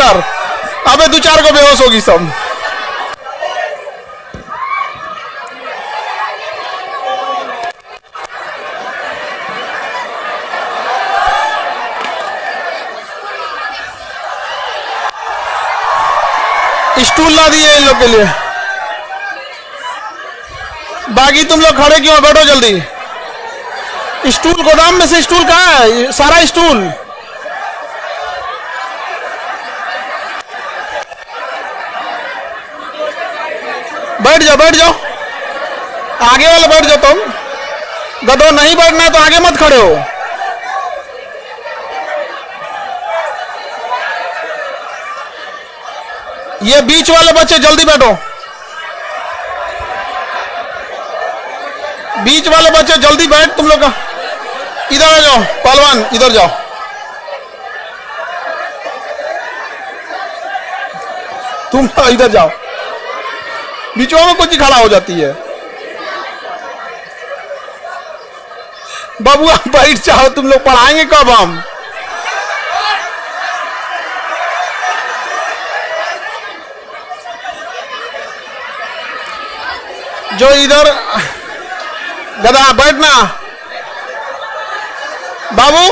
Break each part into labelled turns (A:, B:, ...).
A: इधर। अबे 2-4 को बेहोश होगी सब। स्टूल ला दिए इन लोग के लिए। बाकी तुम लोग खड़े क्यों? बैठो जल्दी। स्टूल गोदाम में से स्टूल कहाँ है? सारा स्टूल। बैठ जाओ बैठ जाओ, आगे वाले बैठ जाओ। तुम गधो, नहीं बैठना है तो आगे मत खड़े हो। ये बीच वाले बच्चे जल्दी बैठो। बीच वाले बच्चे जल्दी बैठ। तुम लोग का इधर आ जाओ। पहलवान इधर जाओ। तुम इधर जाओ। बीचों में कुछ खड़ा हो जाती है। बाबू आप बैठ जाओ। तुम लोग पढ़ाएंगे कब हम? जो इधर गधा बैठना। बाबू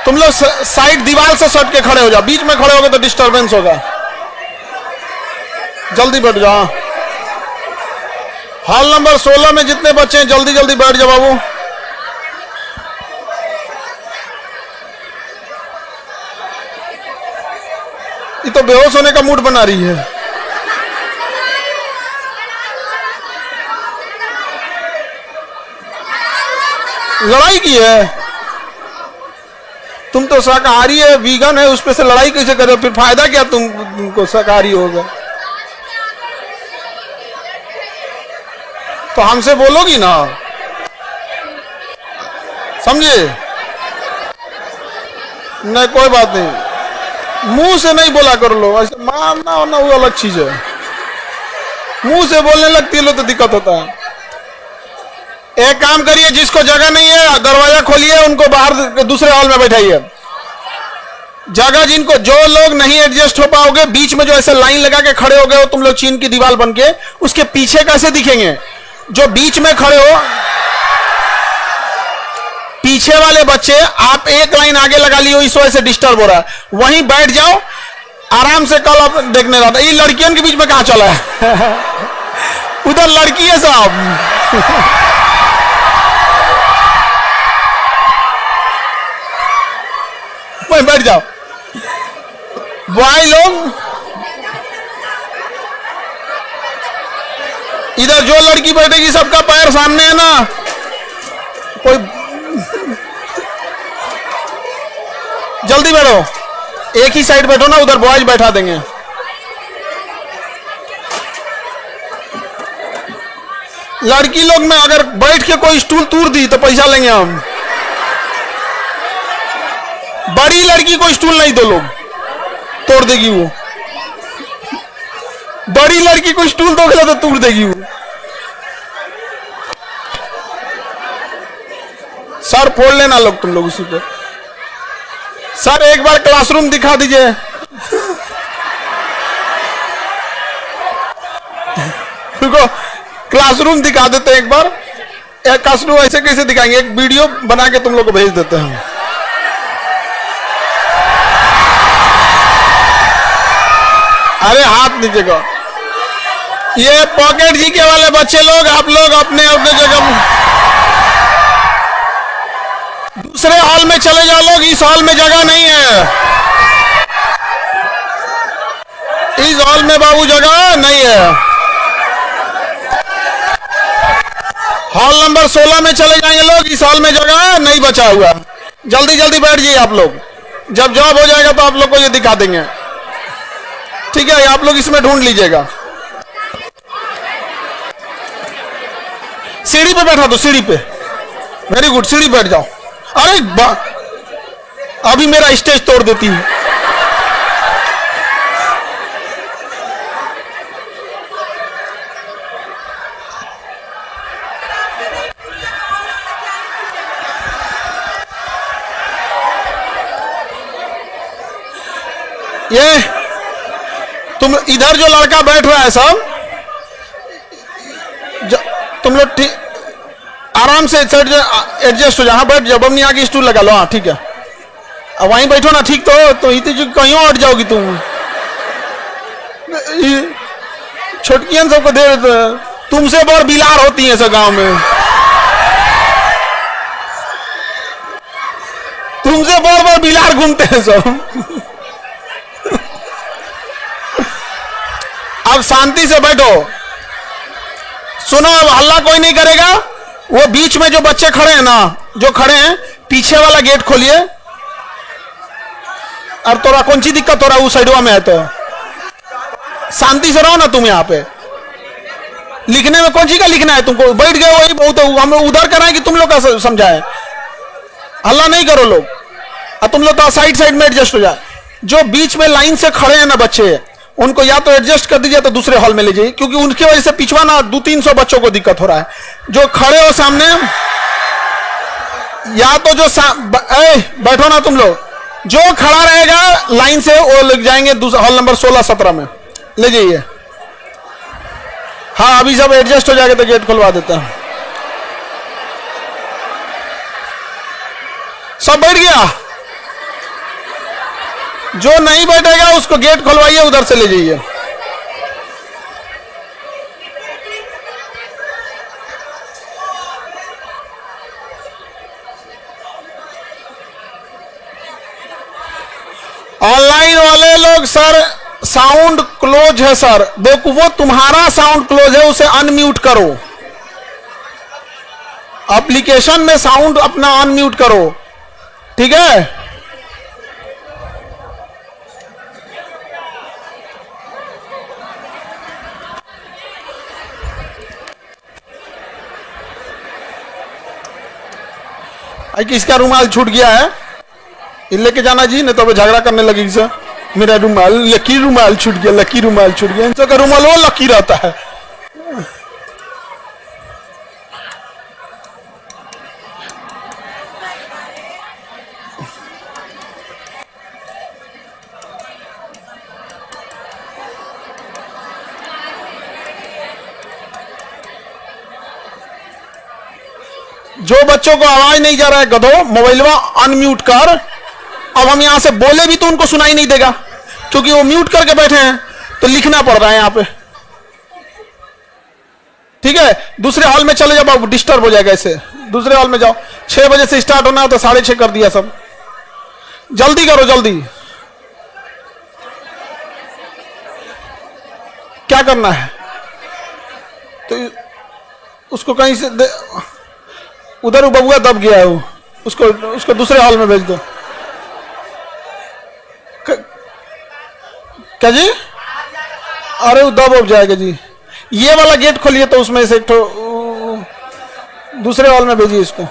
A: तुम लोग साइड दीवार से सट के खड़े हो जाओ। बीच में खड़े होगे तो डिस्टरबेंस होगा। जल्दी बैठ जाओ। हॉल नंबर 16 में जितने बच्चे हैं जल्दी जल्दी बैठ जाओ बाबू। ये तो बेहोश होने का मूड बना रही है। लड़ाई की है। तुम तो शाकाहारी है, वीगन है, उस पे से लड़ाई कैसे करे? फिर फायदा क्या तुमको शाकाहारी होगा? तो हमसे बोलोगी ना, समझे? नहीं कोई बात नहीं, मुंह से नहीं बोला कर लो। ऐसे मारना होना वो अलग चीज है। मुंह से बोलने लगती है लो तो दिक्कत होता है। एक काम करिए, जिसको जगह नहीं है दरवाजा खोलिए, उनको बाहर दूसरे हॉल में बैठाइए। जगह जिनको, जो लोग नहीं एडजस्ट हो पाओगे, बीच में जो ऐसे लाइन लगा के खड़े हो गए हो तुम लोग चीन की दीवार बन के, उसके पीछे कैसे दिखेंगे? जो बीच में खड़े हो, पीछे वाले बच्चे आप एक लाइन आगे लगा लियो, इस वजह से डिस्टर्ब हो रहा है। वहीं बैठ जाओ आराम से। कल आप देखने रहा था, ये लड़कियों के बीच में कहां चला है? उधर लड़की है साहब। वहीं बैठ जाओ। बॉय लोग इधर, जो लड़की बैठेगी सबका पैर सामने है ना। कोई जल्दी बैठो, एक ही साइड बैठो ना, उधर बॉयज बैठा देंगे। लड़की लोग में अगर बैठ के कोई स्टूल तोड़ दी तो पैसा लेंगे हम। बड़ी लड़की को स्टूल नहीं, दो लोग तोड़ देगी वो। बड़ी लड़की को स्टूल दोगे तो तोड़ देगी वो। सर फोड़ लेना लोग, तुम लोग उसी पे। सर एक बार क्लासरूम दिखा दीजिए। रुको, क्लासरूम दिखा देते हैं एक बार। एक क्लासरूम ऐसे कैसे दिखाएंगे? एक वीडियो बना के तुम लोग को भेज देते हैं। अरे हाथ नीचे को। ये पॉकेट जी के वाले बच्चे लोग, आप लोग अपने अपने जगह दूसरे हॉल में चले जाओ। लोग इस हॉल में जगह नहीं है। इस हॉल में बाबू जगह नहीं है। हॉल नंबर 16 में चले जाएंगे लोग। इस हॉल में जगह नहीं बचा हुआ। जल्दी जल्दी बैठ जाइए आप लोग। जब जॉब हो जाएगा तो आप लोग को ये दिखा देंगे, ठीक है? आप लोग इसमें ढूंढ लीजिएगा। सीढ़ी पे बैठा दो, सीढ़ी पे। वेरी गुड, सीढ़ी बैठ जाओ। अरे अभी मेरा स्टेज तोड़ देती है। ये तुम इधर जो लड़का बैठ रहा है सब, तुम लोग ठीक आराम से एडजस्ट हो जाओ। हाँ बैठ जाओ, बमनी आगे स्टूल लगा लो। हाँ ठीक है, अब वहीं बैठो ना। ठीक तो इतनी कहीं हट जाओगी तुम। छोटकियन सबको दे, तुमसे बहुत बिलार होती है सब गांव में, तुमसे बहुत बिलार घूमते हैं सब। अब शांति से बैठो, सुनो। अब हल्ला कोई नहीं करेगा। वो बीच में जो बच्चे खड़े हैं ना, जो खड़े हैं, पीछे वाला गेट खोलिए। और तोरा कौन सी दिक्कत हो रहा है? उस साइडवा में है तो शांति से रहो ना तुम। यहाँ पे लिखने में कौन सी का लिखना है तुमको? बैठ गए वही बहुत। हम उधर कराएं कि तुम लोग का समझाएं? हल्ला नहीं करो लोग, और तुम लोग तो साइड साइड में एडजस्ट हो जाए। जो बीच में लाइन से खड़े हैं ना बच्चे, उनको या तो एडजस्ट कर दीजिए तो दूसरे हॉल में ले जाइए, क्योंकि उनकी वजह से पिछवा ना 200-300 बच्चों को दिक्कत हो रहा है। जो खड़े हो सामने, या तो जो बैठो ना तुम लोग। जो खड़ा रहेगा लाइन से वो लग जाएंगे हॉल नंबर 16-17 में, ले जाइए। हाँ अभी सब एडजस्ट हो जाएगा तो गेट खुलवा देता हूं। सब बैठ गया? जो नहीं बैठेगा उसको गेट खुलवाइए, उधर से ले जाइए। ऑनलाइन वाले लोग सर साउंड क्लोज है सर। देखो वो तुम्हारा साउंड क्लोज है, उसे अनम्यूट करो। एप्लीकेशन में साउंड अपना अनम्यूट करो, ठीक है? किसका रुमाल छूट गया है? ये लेके जाना जी, नहीं तो अब झगड़ा करने लगेगी सर। मेरा रुमाल, लकी रुमाल छूट गया, लकी रुमाल छूट गया। इनका रुमाल वो लकी रहता है। जो बच्चों को आवाज नहीं जा रहा है, गधो मोबाइलवा अनम्यूट कर। अब हम यहां से बोले भी तो उनको सुनाई नहीं देगा, क्योंकि वो म्यूट करके बैठे हैं, तो लिखना पड़ रहा है यहां पे। ठीक है, दूसरे हॉल में चले जाओ, डिस्टर्ब हो जाएगा ऐसे। दूसरे हॉल में जाओ। 6 बजे से स्टार्ट होना है तो 6:30 कर दिया सब। जल्दी करो जल्दी। क्या करना है? तो उसको कहीं से उधर वो बबुआ दब गया है, वो उसको दूसरे हॉल में भेज दो। क्या जी? अरे वो दब जाएगा जी। ये वाला गेट खोलिए तो उसमें से एक दूसरे हॉल में भेजिए इसको।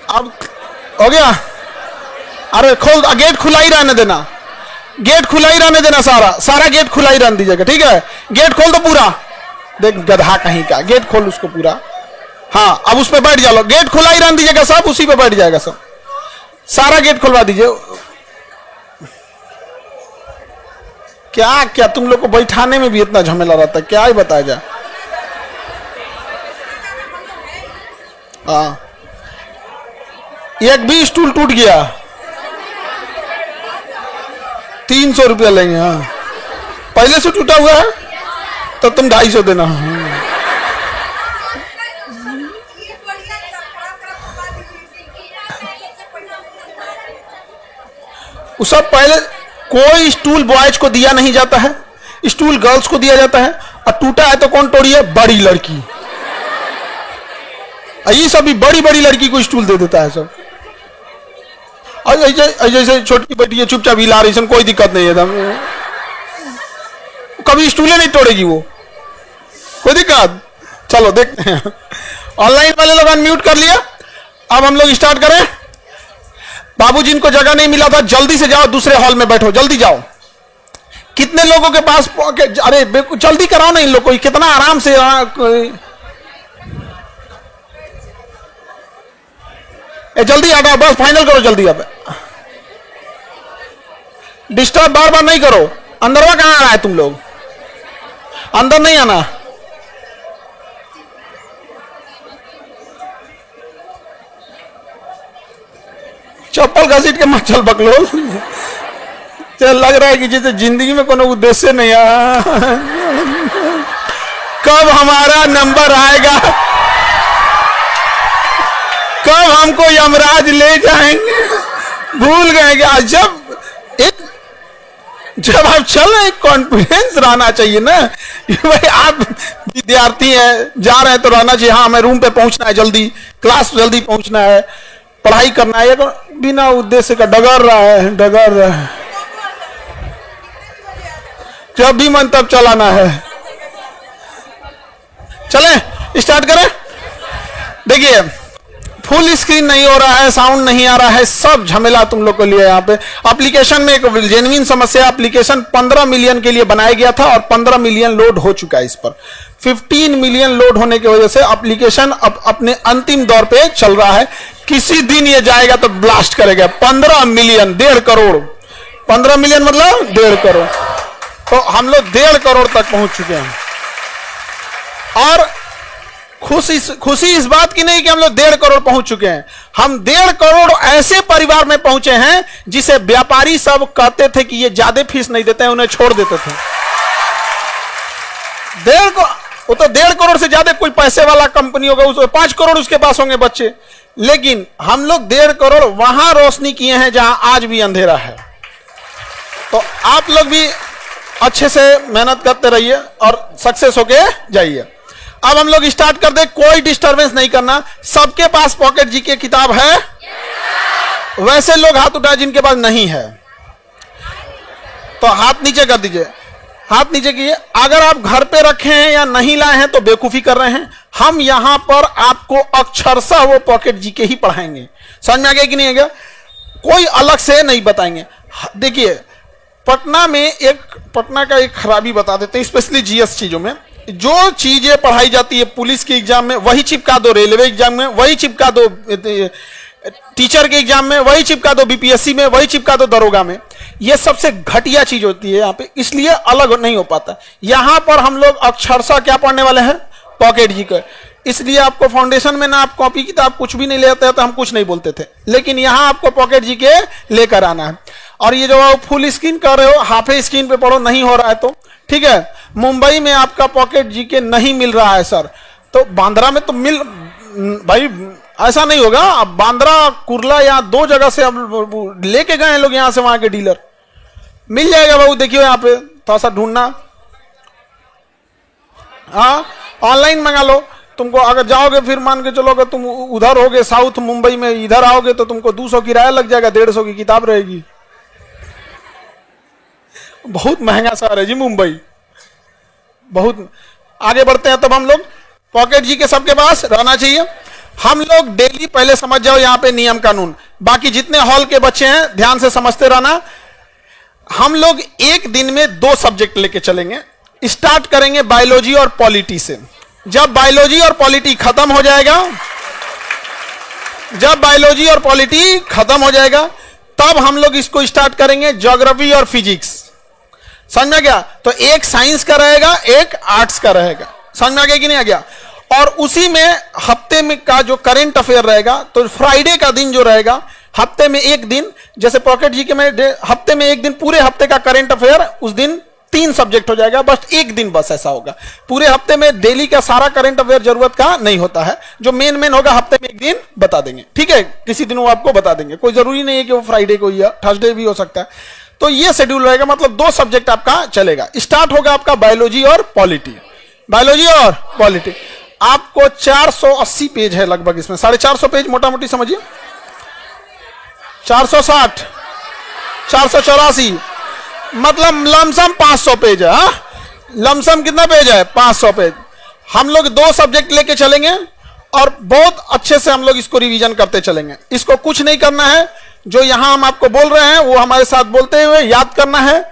A: अब हो गया? अरे खोल, गेट खुला ही रहने देना, गेट खुला ही रहने देना। सारा गेट खुला ही रहने दीजिएगा, ठीक है? गेट खोल दो पूरा। देख गधा कहीं का, गेट खोल उसको पूरा। हाँ अब उस पर बैठ जाओ। गेट खुला ही रहने दीजिएगा सब, उसी पे बैठ जाएगा सब। सारा गेट खुलवा दीजिए। क्या क्या तुम लोग को बैठाने में भी इतना झमेला रहता है, क्या ही बताया जाए। हाँ एक भी स्टूल टूट गया 300 रुपया लेंगे। हाँ पहले से टूटा हुआ है तो तुम 250 देना। उस सब पहले कोई स्टूल बॉयज को दिया नहीं जाता है, स्टूल गर्ल्स को दिया जाता है। और टूटा है तो कौन तोड़ी है? बड़ी लड़की। ये सब भी बड़ी बड़ी लड़की को स्टूल दे देता है सब। और जैसे छोटी बेटी है चुपचाप हिला रही, कोई दिक्कत नहीं है, कभी स्टूल नहीं तोड़ेगी वो, कोई दिक्कत। चलो देखते हैं। ऑनलाइन वाले लोग अनम्यूट कर लिया। अब हम लोग स्टार्ट करें। बाबू जिनको जगह नहीं मिला था जल्दी से जाओ, दूसरे हॉल में बैठो, जल्दी जाओ। कितने लोगों के पास? अरे जल्दी कराओ ना इन लोग को, कितना आराम से। जल्दी हटाओ, बस फाइनल करो जल्दी। अब डिस्टर्ब बार बार नहीं करो। अंदरवा कहां आ रहा है तुम लोग? अंदर नहीं आना। चप्पल घसीट के मत चल बकलो। चल लग रहा है कि जैसे जिंदगी में कोनो उद्देश्य नहीं है। कब हमारा नंबर आएगा, कब हमको यमराज ले जाएंगे, भूल गए क्या? जब आप चल रहे कॉन्फिडेंस रहना चाहिए ना कि भाई आप विद्यार्थी हैं, जा रहे हैं तो रहना चाहिए, हाँ हमें रूम पे पहुंचना है, जल्दी क्लास जल्दी पहुंचना है, पढ़ाई करना है। तो बिना उद्देश्य का डगर रहा है। जब भी मन तब चलाना है। चलें स्टार्ट करें। देखिए फुल स्क्रीन नहीं हो रहा है, साउंड नहीं आ रहा है, सब झमेला तुम लोग को लिए। यहाँ पे एप्लीकेशन में एक जेन्युइन समस्या, एप्लीकेशन 15 मिलियन के लिए बनाया गया था और 15 मिलियन लोड हो चुका है। इस पर 15 मिलियन लोड होने की वजह से एप्लीकेशन अब अपने अंतिम दौर पे चल रहा है। किसी दिन ये जाएगा तो ब्लास्ट करेगा। 15 मिलियन, 1.5 करोड़। 15 मिलियन मतलब 1.5 करोड़। तो हम लोग 1.5 करोड़ तक पहुंच चुके हैं। और खुशी इस बात की नहीं कि हम लोग 1.5 करोड़ पहुंच चुके हैं, हम 1.5 करोड़ ऐसे परिवार में पहुंचे हैं जिसे व्यापारी सब कहते थे कि ये ज्यादा फीस नहीं देते हैं, उन्हें छोड़ देते थे। वो तो 1.5 करोड़ से ज्यादा कोई पैसे वाला कंपनी होगा, उसको 5 करोड़ उसके पास होंगे बच्चे। लेकिन हम लोग 1.5 करोड़ वहां रोशनी किए हैं जहां आज भी अंधेरा है। तो आप लोग भी अच्छे से मेहनत करते रहिए और सक्सेस होके जाइए। अब हम लोग स्टार्ट कर दे, कोई डिस्टरबेंस नहीं करना। सबके पास पॉकेट जी की किताब है? वैसे लोग हाथ उठाए जिनके पास नहीं है तो हाथ नीचे कर दीजिए, हाथ नीचे कीजिए। अगर आप घर पे रखे हैं या नहीं लाए हैं तो बेवकूफी कर रहे हैं। हम यहां पर आपको अक्षरशः वो पॉकेट जी के ही पढ़ाएंगे। समझ में आ गया कि नहीं आ गया? कोई अलग से नहीं बताएंगे। देखिए पटना का एक खराबी बता देते हैं, स्पेशली जीएस चीजों में। जो चीजें पढ़ाई जाती है पुलिस के एग्जाम में वही चिपका दो, रेलवे एग्जाम में वही चिपका दो, टीचर के एग्जाम में वही चिपका दो, बीपीएससी में वही चिपका दो, दरोगा में। ये सबसे घटिया चीज होती है यहाँ पे, इसलिए अलग नहीं हो पाता। यहां पर हम लोग अक्षरशः क्या पढ़ने वाले हैं? पॉकेट जी का। इसलिए आपको फाउंडेशन में ना आप कॉपी किताब कुछ भी नहीं लेते तो हम कुछ नहीं बोलते थे, लेकिन यहां आपको पॉकेट जी के लेकर आना है। और ये जो फुल स्क्रीन कर रहे हो, हाफ स्क्रीन पे पढ़ो, नहीं हो रहा है तो ठीक है। मुंबई में आपका पॉकेट जी के नहीं मिल रहा है सर, तो बांद्रा में तो भाई ऐसा नहीं होगा। अब बांद्रा कुर्ला यहाँ 2 जगह से अब लेके गए हैं लोग, यहां से वहां के डीलर। मिल जाएगा बाबू, देखियो यहाँ पे थोड़ा सा ढूंढना। हाँ ऑनलाइन मंगा लो। तुमको अगर जाओगे फिर मान के चलो, अगर तुम उधर होगे साउथ मुंबई में, इधर आओगे तो तुमको 200 किराया लग जाएगा, 150 की किताब रहेगी। बहुत महंगा शहर है जी मुंबई। बहुत आगे बढ़ते हैं। तब हम लोग पॉकेट जी के सबके पास रहना चाहिए। हम लोग डेली पहले समझ जाओ यहाँ पे नियम कानून, बाकी जितने हॉल के बच्चे हैं ध्यान से समझते रहना। हम लोग एक दिन में 2 सब्जेक्ट लेके चलेंगे। स्टार्ट करेंगे बायोलॉजी और पॉलिटी से। जब बायोलॉजी और पॉलिटी खत्म हो जाएगा, तब हम लोग इसको स्टार्ट करेंगे ज्योग्राफी और फिजिक्स। समझ में आ गया? तो एक साइंस का रहेगा, एक आर्ट्स का रहेगा। समझ में आ गया कि नहीं आ गया? और उसी में हफ्ते में का जो करंट अफेयर रहेगा, तो फ्राइडे का दिन जो रहेगा, हफ्ते में एक दिन, जैसे पॉकेट जी के में हफ्ते में एक दिन, पूरे हफ्ते का करंट अफेयर उस दिन 3 सब्जेक्ट हो जाएगा। बस एक दिन बस ऐसा होगा। पूरे हफ्ते में डेली का सारा करंट अफेयर जरूरत का नहीं होता है। जो मेन होगा हफ्ते में एक दिन बता देंगे, ठीक है? किसी दिन वो आपको बता देंगे, कोई जरूरी नहीं है कि वो फ्राइडे को या थर्सडे भी हो सकता है। तो ये शेड्यूल रहेगा, मतलब 2 सब्जेक्ट आपका चलेगा। स्टार्ट होगा आपका बायोलॉजी और पॉलिटी। बायोलॉजी और पॉलिटी आपको 480 पेज है लगभग, इसमें 450 पेज मोटा मोटी समझिए। 460, 484, मतलब लमसम 500 पेज है। लमसम कितना पेज है? 500 पेज। हम लोग 2 सब्जेक्ट लेके चलेंगे और बहुत अच्छे से हम लोग इसको रिवीजन करते चलेंगे। इसको कुछ नहीं करना है, जो यहां हम आपको बोल रहे हैं वो हमारे साथ बोलते हुए याद करना है,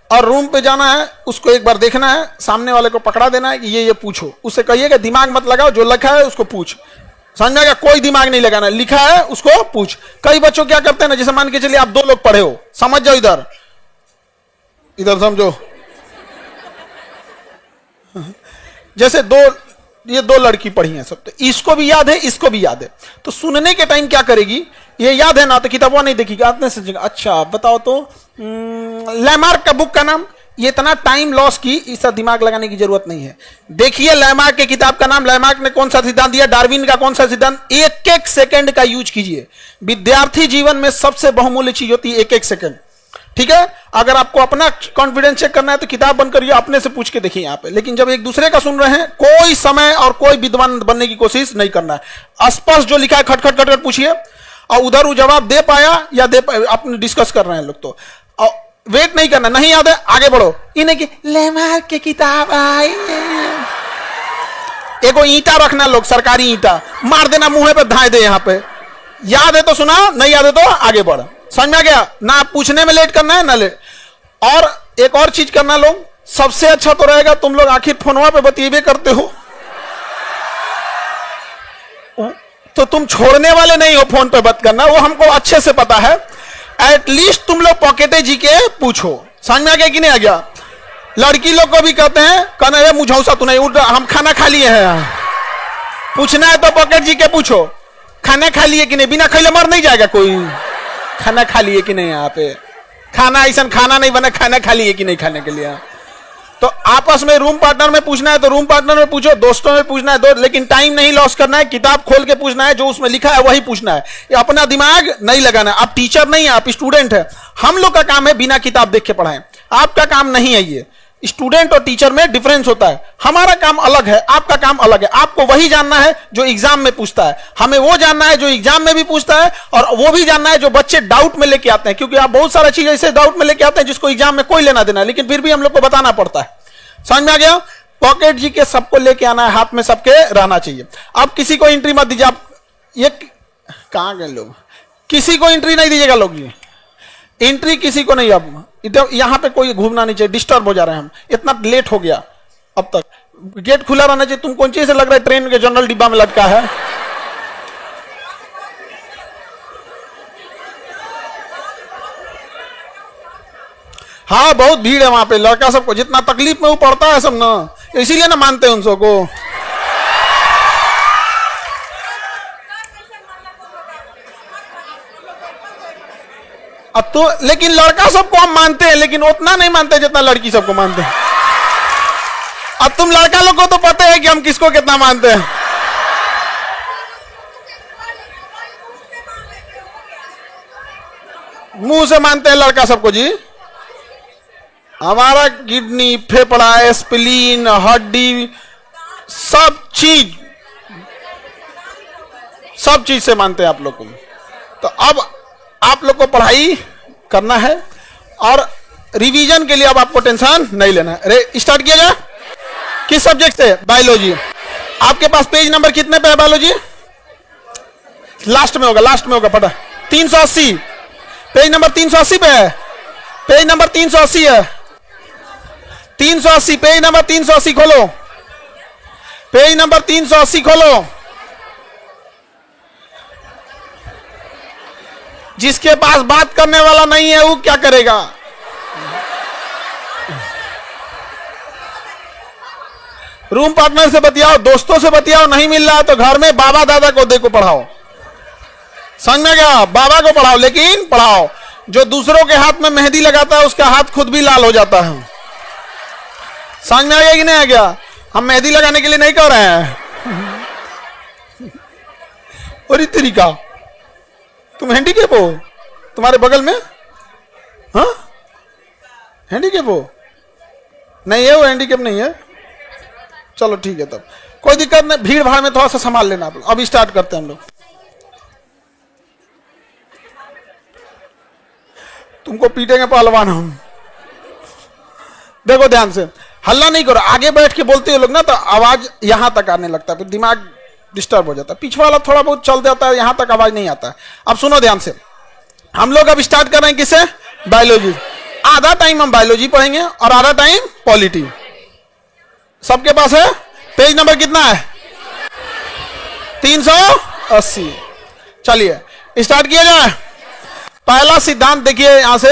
A: और रूम पे जाना है, उसको एक बार देखना है, सामने वाले को पकड़ा देना है कि ये पूछो। उससे कहिएगा दिमाग मत लगाओ, जो लिखा है उसको पूछ। समझ में आ गया? कोई दिमाग नहीं लगाना, लिखा है उसको पूछ। कई बच्चों क्या करते हैं ना, जैसे मान के चलिए आप 2 लोग पढ़े हो, समझ जाओ इधर, इधर समझो। जैसे ये दो लड़की पढ़ी हैं सब, तो इसको भी याद है, इसको भी याद है, तो सुनने के टाइम क्या करेगी, ये याद है ना, तो किताबों नहीं देखी, आते से अच्छा बताओ तो लैमार्क का बुक का नाम, ये इतना टाइम लॉस की, इसका दिमाग लगाने की जरूरत नहीं है। देखिए लैमार्क के किताब का नाम, लैमार्क ने कौन सा सिद्धांत दिया, डार्विन का कौन सा सिद्धांत, एक एक सेकंड का यूज कीजिए। विद्यार्थी जीवन में सबसे बहुमूल्य चीज होती है एक एक सेकंड, ठीक है। अगर आपको अपना कॉन्फिडेंस चेक करना है तो किताब बंद करिए, अपने से पूछ के देखिए यहाँ पे, लेकिन जब एक दूसरे का सुन रहे हैं, कोई समय और कोई विद्वान बनने की कोशिश नहीं करना है। स्पष्ट जो लिखा है खटखट खटखट पूछिए, और उधर वो जवाब दे पाया या दे पाया, अपने डिस्कस कर रहे हैं लोग, तो वेट नहीं करना, नहीं याद है आगे बढ़ो। इन्हें की लैमार्क की किताब आई, एगो ईंटा रखना लोग, सरकारी ईंटा मार देना मुंह पे, धाए दे यहाँ पे, याद है तो सुना, नहीं याद है तो आगे बढ़। समझ में आ गया ना, पूछने में लेट करना है ना लेट। और एक और चीज करना लोग, सबसे अच्छा तो रहेगा तुम लोग आखिर फोनवा पे बतिएबे करते हो, तो तुम छोड़ने वाले नहीं हो फोन पे बात करना, वो हमको अच्छे से पता है। एटलीस्ट तुम लोग पॉकेटे जी के पूछो। समझ में आ गया कि नहीं आ गया। लड़की लोग को भी कहते हैं, कहना है मुझौसा तू नहीं उठ, हम खाना खा लिए हैं, पूछना है तो पॉकेट जी के पूछो, खाना खा लिए कि नहीं, बिना खाइले मर नहीं जाएगा कोई, खाना खा लिए कि नहीं, यहाँ पे खाना ऐसा खाना नहीं बना, खाना खा लिए कि नहीं खाने के लिए। तो आपस में रूम पार्टनर में पूछना है तो रूम पार्टनर में पूछो, दोस्तों में पूछना है दो, लेकिन टाइम नहीं लॉस करना है, किताब खोल के पूछना है, जो उसमें लिखा है वही पूछना है, ये अपना दिमाग नहीं लगाना है। आप टीचर नहीं है, आप स्टूडेंट है, हम लोग का काम है बिना किताब देख के पढ़ाएं, आपका काम नहीं है। ये स्टूडेंट और टीचर में डिफरेंस होता है, हमारा काम अलग है, आपका काम अलग है। आपको वही जानना है जो एग्जाम में पूछता है, हमें वो जानना है जो एग्जाम में भी पूछता है, और वो भी जानना है जो बच्चे डाउट में लेके आते हैं, क्योंकि आप बहुत सारा चीज ऐसे डाउट में लेके आते हैं जिसको एग्जाम में कोई लेना देना है, लेकिन फिर भी हम लोग को बताना पड़ता है। समझ में आ गया। पॉकेट जी के सबको लेके आना है, हाथ में सबके रहना चाहिए। अब किसी को एंट्री मत दीजिए, आप ये कहां गए लोग, किसी को एंट्री नहीं दीजिएगा लोग, ये एंट्री किसी को नहीं। अब यहां पे कोई घूमना नहीं चाहिए, डिस्टर्ब हो जा रहे हैं हम, इतना लेट हो गया, अब तक गेट खुला रहना चाहिए। तुम कौन चीज से लग रहा है ट्रेन के जनरल डिब्बा में लटका है। हाँ बहुत भीड़ है वहां पे, लड़का सबको जितना तकलीफ में वो पड़ता है सब ना, इसीलिए ना मानते हैं उन सबको। अब तो लेकिन लड़का सबको हम मानते हैं, लेकिन उतना नहीं मानते जितना लड़की सबको मानते हैं। अब तुम लड़का लोग को तो पता है कि हम किसको कितना मानते हैं। मुंह से मानते हैं लड़का सबको जी, हमारा किडनी, फेफड़ा, स्प्लीन, हड्डी, सब चीज से मानते हैं आप लोग को। तो अब आप लोग को पढ़ाई करना है, और रिवीजन के लिए अब आपको टेंशन नहीं लेना है। स्टार्ट किया जाए, किस सब्जेक्ट से, बायोलॉजी। आपके पास पेज नंबर कितने पे है बायोलॉजी, लास्ट में होगा पता, 380, पेज नंबर 380 पे है, पेज नंबर 380 है, 380, पेज नंबर 380 खोलो, पेज नंबर 380 खोलो। जिसके पास बात करने वाला नहीं है वो क्या करेगा। रूम पार्टनर से बतियाओ, दोस्तों से बतियाओ, नहीं मिल रहा है तो घर में बाबा दादा को देखो पढ़ाओ। समझ में गया, बाबा को पढ़ाओ, लेकिन पढ़ाओ। जो दूसरों के हाथ में मेहंदी लगाता है उसका हाथ खुद भी लाल हो जाता है। समझ में आ गया कि नहीं आ गया। हम मेहंदी लगाने के लिए नहीं कह रहे हैं। और तरीका तुम हैंडीकेप हो, तुम्हारे बगल में, हाँ हैंडीकेप हो, नहीं है वो हैंडीकेप नहीं है, चलो ठीक है, तब कोई दिक्कत नहीं। भीड़ भाड़ में थोड़ा सा संभाल लेना आप लोग। अभी स्टार्ट करते हैं हम लोग। तुमको पीटेंगे पहलवान हम। देखो ध्यान से, हल्ला नहीं करो। आगे बैठ के बोलते हो लोग ना तो आवाज यहां तक आने लगता है, फिर दिमाग डिस्टर्ब हो जाता है। पीछे वाला थोड़ा बहुत चल जाता है, यहां तक आवाज नहीं आता है। अब सुनो ध्यान से, हम लोग अब स्टार्ट कर रहे हैं किससे, बायोलॉजी। आधा टाइम हम बायोलॉजी पढ़ेंगे और आधा टाइम पॉलिटी। सबके पास है, पेज नंबर कितना है, 380। चलिए स्टार्ट किया जाए। पहला सिद्धांत देखिए यहां से,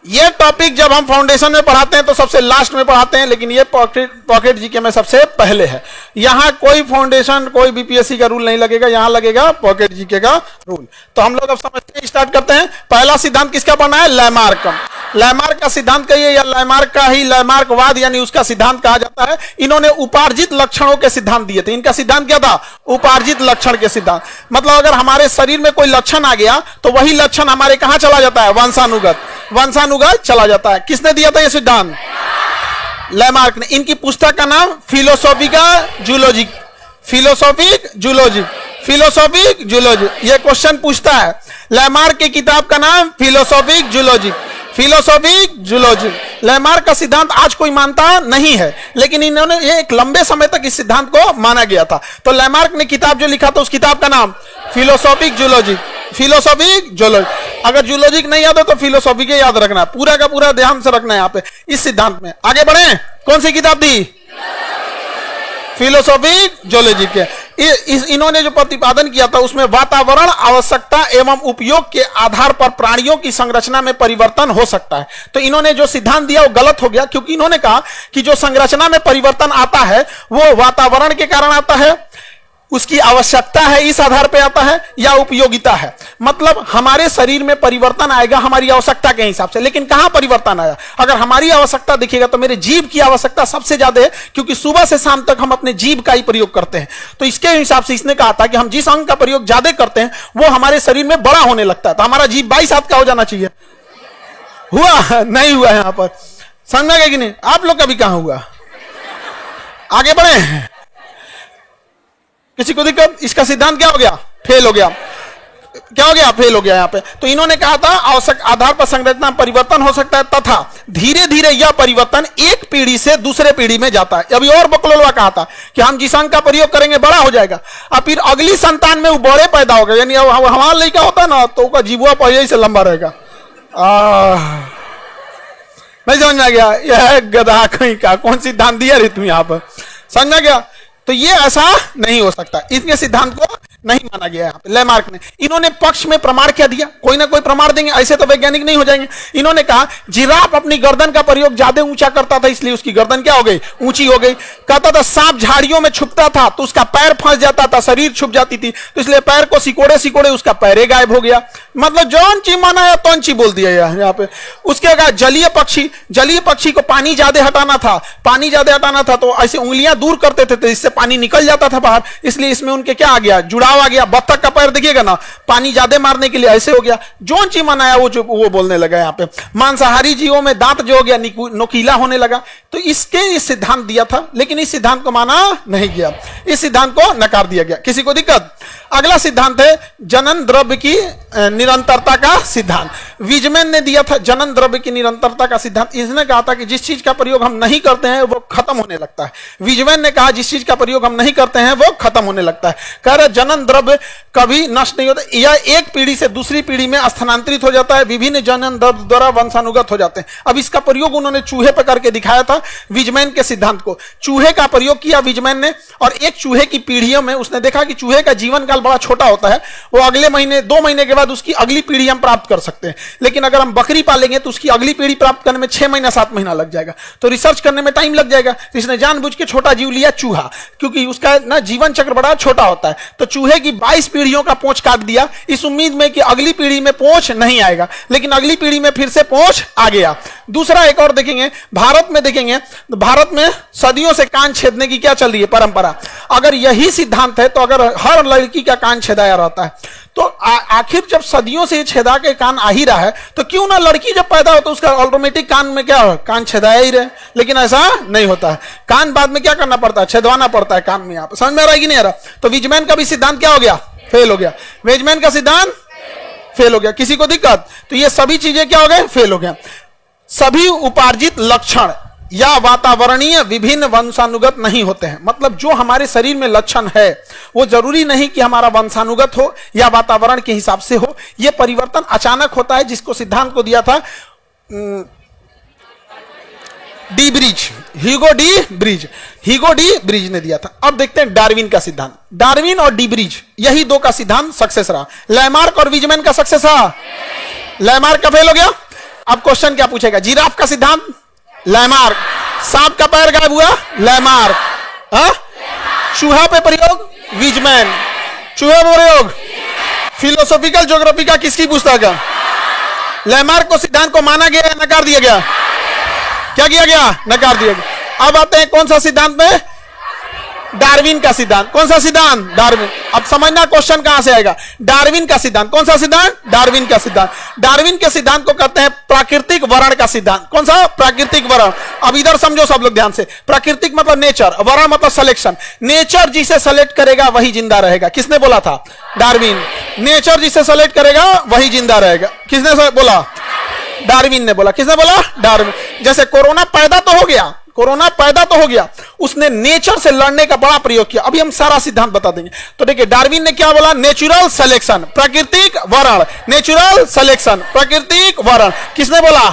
A: ये टॉपिक जब हम फाउंडेशन में पढ़ाते हैं तो सबसे लास्ट में पढ़ाते हैं, लेकिन ये पॉकेट जीके में सबसे पहले है। यहां कोई फाउंडेशन कोई बीपीएससी का रूल नहीं लगेगा, यहां लगेगा पॉकेट जीके का रूल। तो हम लोग अब समझते हैं, स्टार्ट करते हैं। पहला सिद्धांत किसका पढ़ना है? लैमार्क का। लैमार्क का सिद्धांत कहिए या लैमार्क का ही लैमार्कवाद यानी उसका सिद्धांत कहा जाता है। इन्होंने उपार्जित लक्षणों के सिद्धांत दिए थे। इनका सिद्धांत क्या था? उपार्जित लक्षण के सिद्धांत। मतलब अगर हमारे शरीर में कोई लक्षण आ गया तो वही लक्षण हमारे कहां चला जाता है? वंशानुगत चला जाता है। किसने दिया था यह सिद्धांत? लैमार्क ने। इनकी पुस्तक का नाम फिलोसॉफिका जूलॉजी। ये क्वेश्चन पूछता है। लैमार्क की किताब का नाम फिलोसॉफिक जूलॉजी। लैमार्क का सिद्धांत आज कोई मानता नहीं है, लेकिन इन्होंने ये एक लंबे समय तक इस सिद्धांत को माना गया था। तो लैमार्क ने किताब जो लिखा था उस किताब का नाम फिलोसॉफिक जूलॉजी। अगर जूलॉजिक नहीं याद हो तो फिलोसॉफी के याद रखना, पूरा का पूरा ध्यान से रखना है यहाँ पे इस सिद्धांत में। आगे बढ़े। कौन सी किताब थी? फिलोसॉफिक जूलॉजी के। इन्होंने जो प्रतिपादन किया था उसमें वातावरण, आवश्यकता एवं उपयोग के आधार पर प्राणियों की संरचना में परिवर्तन हो सकता है। तो इन्होंने जो सिद्धांत दिया वो गलत हो गया, क्योंकि इन्होंने कहा कि जो संरचना में परिवर्तन आता है वो वातावरण के कारण आता है, उसकी आवश्यकता है इस आधार पे आता है, या उपयोगिता है। मतलब हमारे शरीर में परिवर्तन आएगा हमारी आवश्यकता के हिसाब से। लेकिन कहां परिवर्तन आया? अगर हमारी आवश्यकता देखिएगा तो मेरे जीभ की आवश्यकता सबसे ज्यादा है, क्योंकि सुबह से शाम तक हम अपने जीभ का ही प्रयोग करते हैं। तो इसके हिसाब से इसने कहा था कि हम जिस अंग का प्रयोग ज्यादा करते हैं वो हमारे शरीर में बड़ा होने लगता है। तो हमारा जीभ 22 हाथ का हो जाना चाहिए। हुआ? नहीं हुआ। यहां पर समझा गया कि नहीं? आप लोग का भी कहां हुआ? आगे बढ़े। किसी को दिक्कत? इसका सिद्धांत क्या हो गया? फेल हो गया। फेल हो गया यहाँ पे। तो इन्होंने कहा था आवश्यक आधार पर संरचना परिवर्तन हो सकता है तथा धीरे धीरे यह परिवर्तन एक पीढ़ी से दूसरे पीढ़ी में जाता है। अभी और बकलोलवा कहा था कि हम जिस अंग का प्रयोग करेंगे बड़ा हो जाएगा, और फिर अगली संतान में वो बड़े पैदा होगा। यानी हमारा लड़का होता है ना तो उसका जीवा पहले से लंबा रहेगा। नहीं समझ में आ गया? यह गधा कहीं का कौन सिद्धांत दिया रे तुम यहाँ पर? समझा गया? तो ये ऐसा नहीं हो सकता। इसके सिद्धांत को नहीं माना गया यहाँ पे लैमार्क ने। इन्होंने पक्ष में प्रमाण क्या दिया? कोई ना कोई प्रमाण देंगे, ऐसे तो वैज्ञानिक नहीं हो जाएंगे। इन्होंने कहा जिराफ अपनी गर्दन का प्रयोग ज्यादा ऊंचा करता था, इसलिए उसकी गर्दन क्या हो गई? ऊंची हो गई। कहता था सांप झाड़ियों में छुपता था तो उसका पैर फंस जाता था, शरीर छुप जाती थी, तो इसलिए पैर को सिकोड़े उसका पैरे गायब हो गया। मतलब जौन ची माना या तौन ची बोल दिया यहाँ पे। उसके बाद जलीय पक्षी को पानी ज्यादा हटाना था तो ऐसे उंगलियां दूर करते थे तो इससे पानी निकल जाता था बाहर, इसलिए इसमें उनके क्या आ गया? जुड़ाव आ गया। बत्तख का पैर देखिएगा ना, पानी ज्यादा मारने के लिए ऐसे हो गया। जौन ची मनाया वो बोलने लगा यहाँ पे। मांसाहारी जीवों में दांत जो हो गया नोकीला होने लगा। तो इसके सिद्धांत दिया था, लेकिन इस सिद्धांत को माना नहीं गया, इस सिद्धांत को नकार दिया गया। किसी को दिक्कत? अगला सिद्धांत है जनन द्रव्य की निरंतरता का सिद्धांत। विजमैन ने दिया था जनन द्रव्य की निरंतरता का सिद्धांत। इसने कहा था कि जिस चीज का प्रयोग हम नहीं करते हैं वो खत्म होने लगता है। विजमैन ने कहा जिस चीज का प्रयोग हम नहीं करते हैं वो खत्म होने लगता है। कह रहे जनन द्रव्य कभी नष्ट नहीं होता, यह एक पीढ़ी से दूसरी पीढ़ी में स्थानांतरित हो जाता है, विभिन्न जनन द्रव्य द्वारा वंशानुगत हो जाते हैं। अब इसका प्रयोग उन्होंने चूहे पर करके दिखाया था विजमैन के सिद्धांत को। चूहे का प्रयोग किया विजमैन ने, और एक चूहे की पीढ़ियों में उसने देखा कि चूहे का जीवन काल बड़ा छोटा होता है, वो अगले महीने 2 महीने के बाद उसकी अगली पीढ़ी हम प्राप्त कर सकते हैं। लेकिन अगर हम बकरी पालेंगे तो उसकी अगली पीढ़ी प्राप्त करने में 6 महीना 7 महीना लग जाएगा, तो रिसर्च करने में टाइम लग जाएगा। इसने जानबूझ के छोटा जीव लिया चूहा, क्योंकि उसका ना जीवन चक्र बड़ा छोटा होता है। तो चूहे की 22 पीढ़ियों का पूंछ काट दिया इस उम्मीद में कि अगली पीढ़ी में पूंछ नहीं आएगा, लेकिन अगली पीढ़ी में फिर से पूंछ आ गया। दूसरा एक और देखेंगे, भारत में देखेंगे, भारत में सदियों से कान छेदने की क्या चल रही है परंपरा। अगर यही सिद्धांत है तो अगर हर लड़की का कान छेदाया रहता है तो आखिर जब सदियों से छेदा के कान आ ही रहा है तो क्यों ना लड़की जब पैदा हो तो उसका ऑटोमेटिक कान में क्या हो? कान छेदाया ही रहे। लेकिन ऐसा नहीं होता है, कान बाद में क्या करना पड़ता है? छेदवाना पड़ता है कान में। यहाँ पर समझ में आ रहा है कि नहीं आ रहा? तो विजमैन का भी सिद्धांत क्या हो गया? फेल हो गया। विजमैन का सिद्धांत फेल हो गया। किसी को दिक्कत? तो ये सभी चीजें क्या हो गए? फेल हो गया। सभी उपार्जित लक्षण या वातावरणीय विभिन्न वंशानुगत नहीं होते हैं। मतलब जो हमारे शरीर में लक्षण है वो जरूरी नहीं कि हमारा वंशानुगत हो या वातावरण के हिसाब से हो। यह परिवर्तन अचानक होता है, जिसको सिद्धांत को दिया था ह्यूगो डी ब्रिज ने दिया था। अब देखते हैं डार्विन का सिद्धांत। डार्विन और डी ब्रिज, यही दो का सिद्धांत सक्सेस रहा। लैमार्क और विजमैन का सक्सेस रहा, लैमार्क का फेल हो गया। अब क्वेश्चन क्या पूछेगा? जिराफ का सिद्धांत लैमार्क, सांप का पैर गायब हुआ लैमार्क, चूहा पे प्रयोग विजमैन, चूहे पे प्रयोग फिलोसॉफिकल ज्योग्राफी का किसकी पुस्तक है? लैमार्क को सिद्धांत को माना गया, नकार दिया गया? क्या किया गया? नकार दिया गया। अब आते हैं कौन सा सिद्धांत में? डार्विन का सिद्धांत। कौन सा सिद्धांत? डार्विन। अब समझना क्वेश्चन कहां से आएगा। डार्विन का सिद्धांत। कौन सा सिद्धांत? डार्विन का सिद्धांत। डार्विन के सिद्धांत को कहते हैं प्राकृतिक वर्ण का सिद्धांत। कौन सा? प्राकृतिक वर्ण। अब इधर समझो सब लोग ध्यान से, प्राकृतिक मतलब नेचर, वर्ण मतलब सिलेक्शन। नेचर जिसे सेलेक्ट करेगा वही जिंदा रहेगा। किसने बोला था? डार्विन। नेचर जिसे सेलेक्ट करेगा वही जिंदा रहेगा। किसने बोला? डार्विन ने बोला। किसने बोला? डार्विन। जैसे कोरोना पैदा तो हो गया, कोरोना पैदा तो हो गया, उसने नेचर से लड़ने का बड़ा प्रयोग किया। अभी हम सारा सिद्धांत बता देंगे। तो देखिए डार्विन ने क्या बोला? नेचुरल सिलेक्शन, प्राकृतिक वर्ण, नेचुरल सिलेक्शन, प्राकृतिक वर्ण। किसने बोला?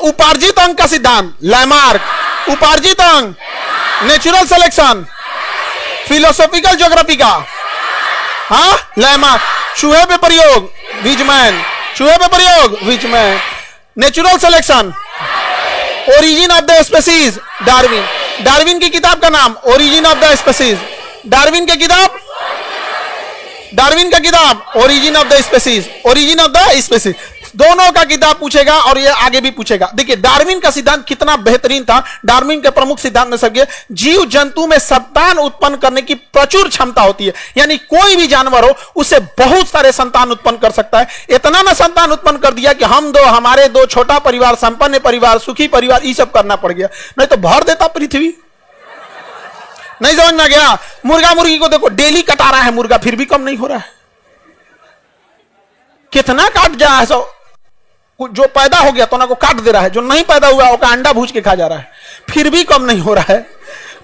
A: उपार्जित अंग का सिद्धांत लैमार्क। उपार्जित अंग, नेचुरल सिलेक्शन, फिलोसॉफिकल ज्योग्राफी का लैमार्क। चूहे पे प्रयोग विजमैन, चूहे पे प्रयोग Weizmann. Natural selection, origin of the species Darwin. Darwin की किताब का नाम origin of the species. Darwin की किताब, डार्विन का किताब origin of the species, origin of the species. दोनों का किताब पूछेगा और ये आगे भी पूछेगा। देखिए डार्विन का सिद्धांत कितना बेहतरीन था। डार्विन के प्रमुख सिद्धांत में सब जीव जंतु में संतान उत्पन्न करने की प्रचुर क्षमता होती है। यानी कोई भी जानवर हो उससे बहुत सारे संतान उत्पन्न कर सकता है। इतना ना संतान उत्पन्न कर दिया कि हम दो, हमारे दो, छोटा परिवार, संपन्न परिवार, सुखी परिवार, ये सब करना पड़ गया, नहीं तो भर देता पृथ्वी। नहीं समझ में गया? मुर्गा मुर्गी को देखो, डेली कटा रहा है मुर्गा, फिर भी कम नहीं हो रहा है। कितना काट जा है सो, जो पैदा हो गया तो ना को काट दे रहा है, जो नहीं पैदा हुआ उसका अंडा भूज के खा जा रहा है, फिर भी कम नहीं हो रहा है।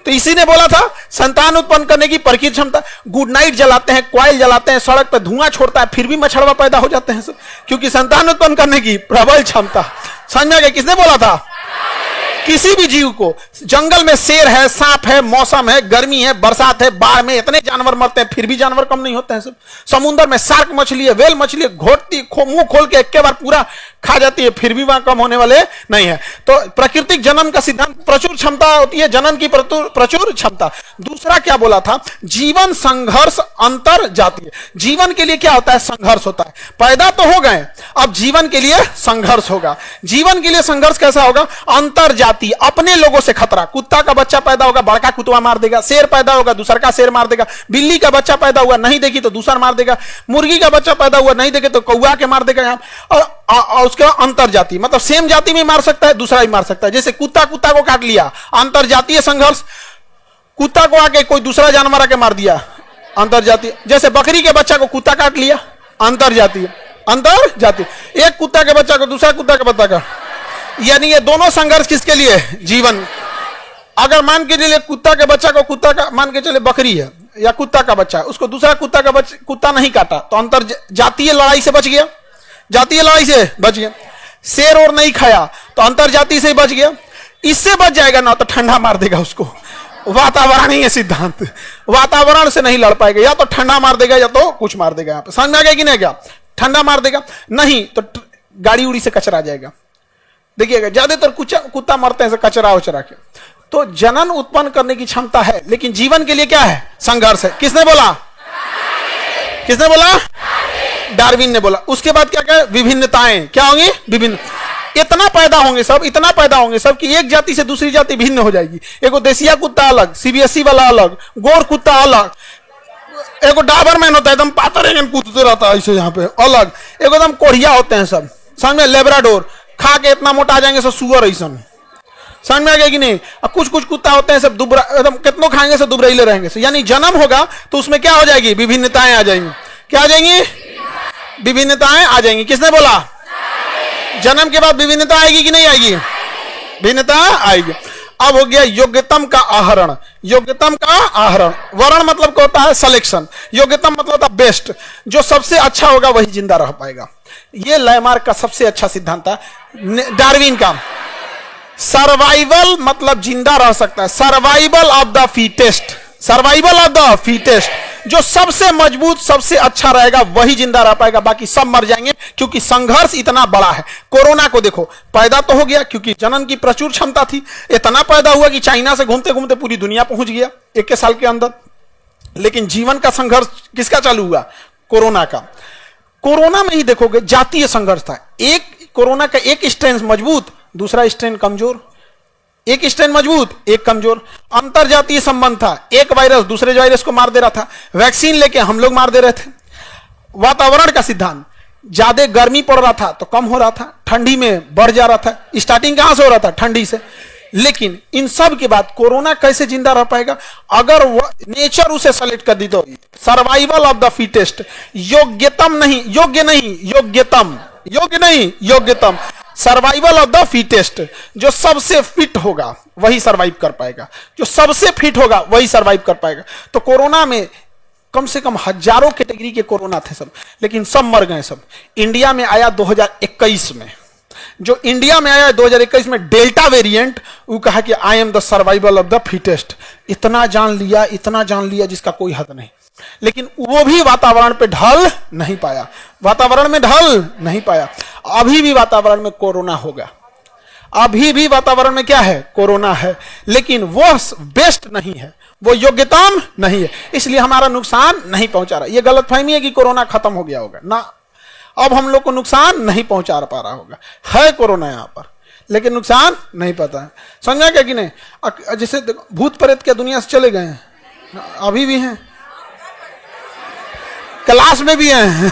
A: तो इसी ने बोला था संतान उत्पन्न करने की प्रकृति क्षमता। गुड नाइट जलाते हैं, कॉइल जलाते हैं, सड़क पर धुआं छोड़ता है, फिर भी मच्छरवा पैदा हो जाते हैं, क्योंकि संतान उत्पन्न करने की प्रबल क्षमता। समझ में आ गया? किसने बोला था? किसी भी जीव को, जंगल में शेर है, सांप है, मौसम है, गर्मी है, बरसात है, बाढ़ में इतने जानवर मरते हैं, फिर भी जानवर कम नहीं होते हैं सब। समुद्र में शार्क मछली है, वेल मछली है, घोटती मुंह खोल के एक बार पूरा खा जाती है, फिर भी वहां कम होने वाले नहीं है। तो प्राकृतिक जन्म का सिद्धांत, प्रचुर क्षमता होती है जनन की, प्रचुर क्षमता। दूसरा क्या बोला था? जीवन संघर्ष अंतर जातीय। जीवन के लिए क्या होता है? संघर्ष होता है। पैदा तो हो गए, अब जीवन के लिए संघर्ष होगा। जीवन के लिए संघर्ष कैसा होगा? अंतर जातीय, अपने लोगों से खतरा। कुत्ता का बच्चा पैदा होगा, बड़का कुत्ता मार देगा। शेर पैदा होगा, दूसरा का शेर मार देगा। बिल्ली का बच्चा पैदा हुआ, नहीं देखी तो दूसरा मार देगा। मुर्गी का बच्चा पैदा हुआ, नहीं देखे तो कौआ के मार देगा। और उसके अंतर जाति मतलब सेम जाति में मार सकता है, दूसरा भी मार सकता है। जैसे कुत्ता को काट लिया, अंतर जातीय संघर्ष। कुत्ता को आके कोई दूसरा जानवर आके मार दिया, अंतर जातीय। जैसे बकरी के बच्चा को कुत्ता काट लिया, अंतर जातीय। अंतर जातीय, एक कुत्ता के बच्चा को दूसरा कुत्ता के बच्चा का, यानी ये दोनों संघर्ष किसके लिए? जीवन। अगर मान के चलिए कुत्ता के बच्चा को, कुत्ता का मान के चले बकरी है या कुत्ता का बच्चा है, उसको दूसरा कुत्ता का बच्चा कुत्ता नहीं काटा तो अंतर जातीय लड़ाई से बच गया, जातीय लड़ाई से बच गया। शेर और नहीं खाया तो अंतर जाति से बच गया। इससे बच जाएगा ना तो ठंडा मार देगा उसको। वातावरण ही है सिद्धांत, वातावरण से नहीं लड़ पाएगा, या तो ठंडा मार देगा या तो कुछ मार देगा। यहाँ पे समझ में आ गया कि नहीं? क्या ठंडा मार देगा? नहीं तो गाड़ी उड़ी से कचरा आ जाएगा। देखिएगा ज्यादातर कुत्ता मरते हैं कचरा उचरा के। तो जनन उत्पन्न करने की क्षमता है, लेकिन जीवन के लिए क्या है? संघर्ष है। किसने बोला? किसने बोला? डार्विन ने बोला। उसके बाद क्या क्या? विभिन्नताएं क्या होंगी? विभिन्न। इतना पैदा होंगे सब, इतना पैदा होंगे सब कि एक जाति से दूसरी जाति भिन्न हो जाएगी। एगो देसिया कुत्ता अलग, सीबीएसई वाला अलग, गोर कुत्ता अलग, एगो डाबरमैन होता है एकदम पातर कूदते रहता है ऐसे यहाँ पे अलग, एगो एकदम कोढ़िया होते हैं सब। समझ में? लेब्राडोर खा के इतना मोटा आ जाएंगे सब सुअर ऐसा। समझ में आ गया कि नहीं? अब कुछ कुछ कुत्ता होते हैं सब दुबरा, एकदम कितनों खाएंगे सब दुबराइले रहेंगे। यानी जन्म होगा तो उसमें क्या हो जाएगी? विभिन्नताएं आ जाएंगी। क्या आ जाएंगी? विभिन्नताएं आ जाएंगी। किसने बोला? जन्म के बाद विभिन्नता आएगी कि नहीं आएगी? भिन्नता आएगी। अब हो गया योग्यतम का आहरण। योग्यतम का आहरण, वर्ण मतलब क्या होता है? सिलेक्शन। योग्यतम मतलब होता है बेस्ट, जो सबसे अच्छा होगा वही जिंदा रह पाएगा। ये लैमार्क का सबसे अच्छा सिद्धांत था। डार्विन का सर्वाइवल मतलब जिंदा रह सकता है, survival of the fittest, survival of the fittest. जो सबसे मजबूत सबसे अच्छा रहेगा वही जिंदा रह पाएगा, बाकी सब मर जाएंगे, क्योंकि संघर्ष इतना बड़ा है। कोरोना को देखो, पैदा तो हो गया क्योंकि जनन की प्रचुर क्षमता थी, इतना पैदा हुआ कि चाइना से घूमते घूमते पूरी दुनिया पहुंच गया 21 साल के अंदर। लेकिन जीवन का संघर्ष किसका चालू हुआ? कोरोना का। कोरोना में ही देखोगे जातीय संघर्ष था। एक कोरोना का एक स्ट्रेन मजबूत, दूसरा स्ट्रेन कमजोर, एक स्ट्रेन मजबूत एक कमजोर, अंतरजातीय संबंध था, एक वायरस दूसरे वायरस को मार दे रहा था, वैक्सीन लेके हम लोग मार दे रहे थे। वातावरण का सिद्धांत, ज्यादा गर्मी पड़ रहा था तो कम हो रहा था, ठंडी में बढ़ जा रहा था। स्टार्टिंग कहां से हो रहा था? ठंडी से। लेकिन इन सब के बाद कोरोना कैसे जिंदा रह पाएगा? अगर नेचर उसे सेलेक्ट कर दी तो सर्वाइवल ऑफ द फिटेस्ट, योग्यतम नहीं, योग्य नहीं, योग्यतम, योग्य नहीं, योग्यतम, सर्वाइवल ऑफ द फिटेस्ट। जो सबसे फिट होगा वही सर्वाइव कर पाएगा, जो सबसे फिट होगा वही सर्वाइव कर पाएगा। तो कोरोना में कम से कम हजारों कैटेगरी के कोरोना थे सब, लेकिन सब मर गए सब। इंडिया में आया 2021 में, जो इंडिया में आया 2021 में डेल्टा वेरिएंट, वो कहा कि I am the survival of the fittest. इतना जान लिया जिसका कोई हद नहीं। लेकिन वो भी वातावरण पे ढल नहीं पाया, वातावरण में ढल नहीं पाया। अभी भी वातावरण में कोरोना होगा, अभी भी वातावरण में क्या है? कोरोना है, लेकिन वो बेस्ट नहीं है, वो योग्यतम नहीं है, इसलिए हमारा नुकसान नहीं पहुंचा रहा। ये गलतफहमी है कि कोरोना खत्म हो गया होगा ना, अब हम लोग को नुकसान नहीं पहुंचा पा रहा होगा। है कोरोना यहां पर, लेकिन नुकसान नहीं पता है। समझा क्या कि नहीं? जैसे भूत प्रेत के दुनिया से चले गए हैं, अभी भी हैं, क्लास में भी हैं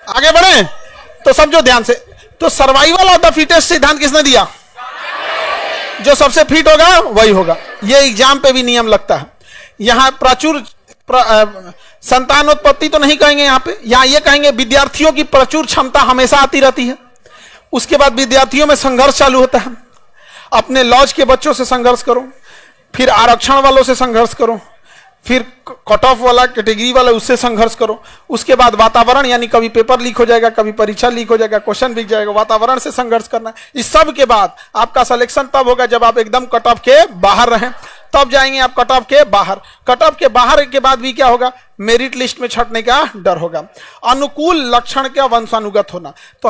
A: आगे बढ़े तो समझो ध्यान से। तो सर्वाइवल ऑफ द फिटेस्ट सिद्धांत किसने दिया? जो सबसे फिट होगा वही होगा। ये एग्जाम पे भी नियम लगता है। यहां प्रचुर संतानोत्पत्ति तो नहीं कहेंगे, यहां पे यहां ये कहेंगे विद्यार्थियों की प्रचुर क्षमता हमेशा आती रहती है। उसके बाद विद्यार्थियों में संघर्ष चालू होता है। अपने लॉज के बच्चों से संघर्ष करो, फिर आरक्षण वालों से संघर्ष करो, फिर कट ऑफ वाला कैटेगरी वाला उससे संघर्ष करो। उसके बाद वातावरण, यानी कभी पेपर लीक हो जाएगा, कभी परीक्षा लीक हो जाएगा, क्वेश्चन बिक जाएगा, वातावरण से संघर्ष करना है। इस सब के बाद आपका सिलेक्शन तब होगा जब आप एकदम कट ऑफ के बाहर रहें, तब जाएंगे आप कट ऑफ के बाहर। कट ऑफ के बाहर के बाद भी क्या होगा? मेरिट लिस्ट में छटने का डर होगा। अनुकूल लक्षण का वंशानुगत होना, तो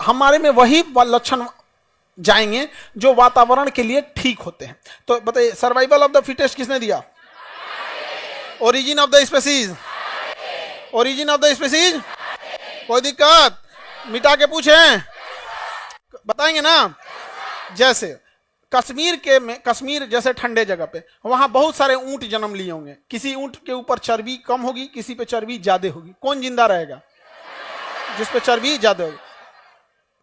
A: हमारे में वही लक्षण जाएंगे जो वातावरण के लिए ठीक होते हैं। तो बताइए सर्वाइवल ऑफ द फिटेस्ट किसने दिया? Origin of the species, origin of the species. कोई दिक्कत? मिटा के पूछे बताएंगे ना। जैसे कश्मीर जैसे ठंडे जगह पे, वहां बहुत सारे ऊंट जन्म लिए होंगे। किसी ऊंट के ऊपर चर्बी कम होगी, किसी पे चर्बी ज्यादा होगी। कौन जिंदा रहेगा? जिस पे चर्बी ज्यादा होगी।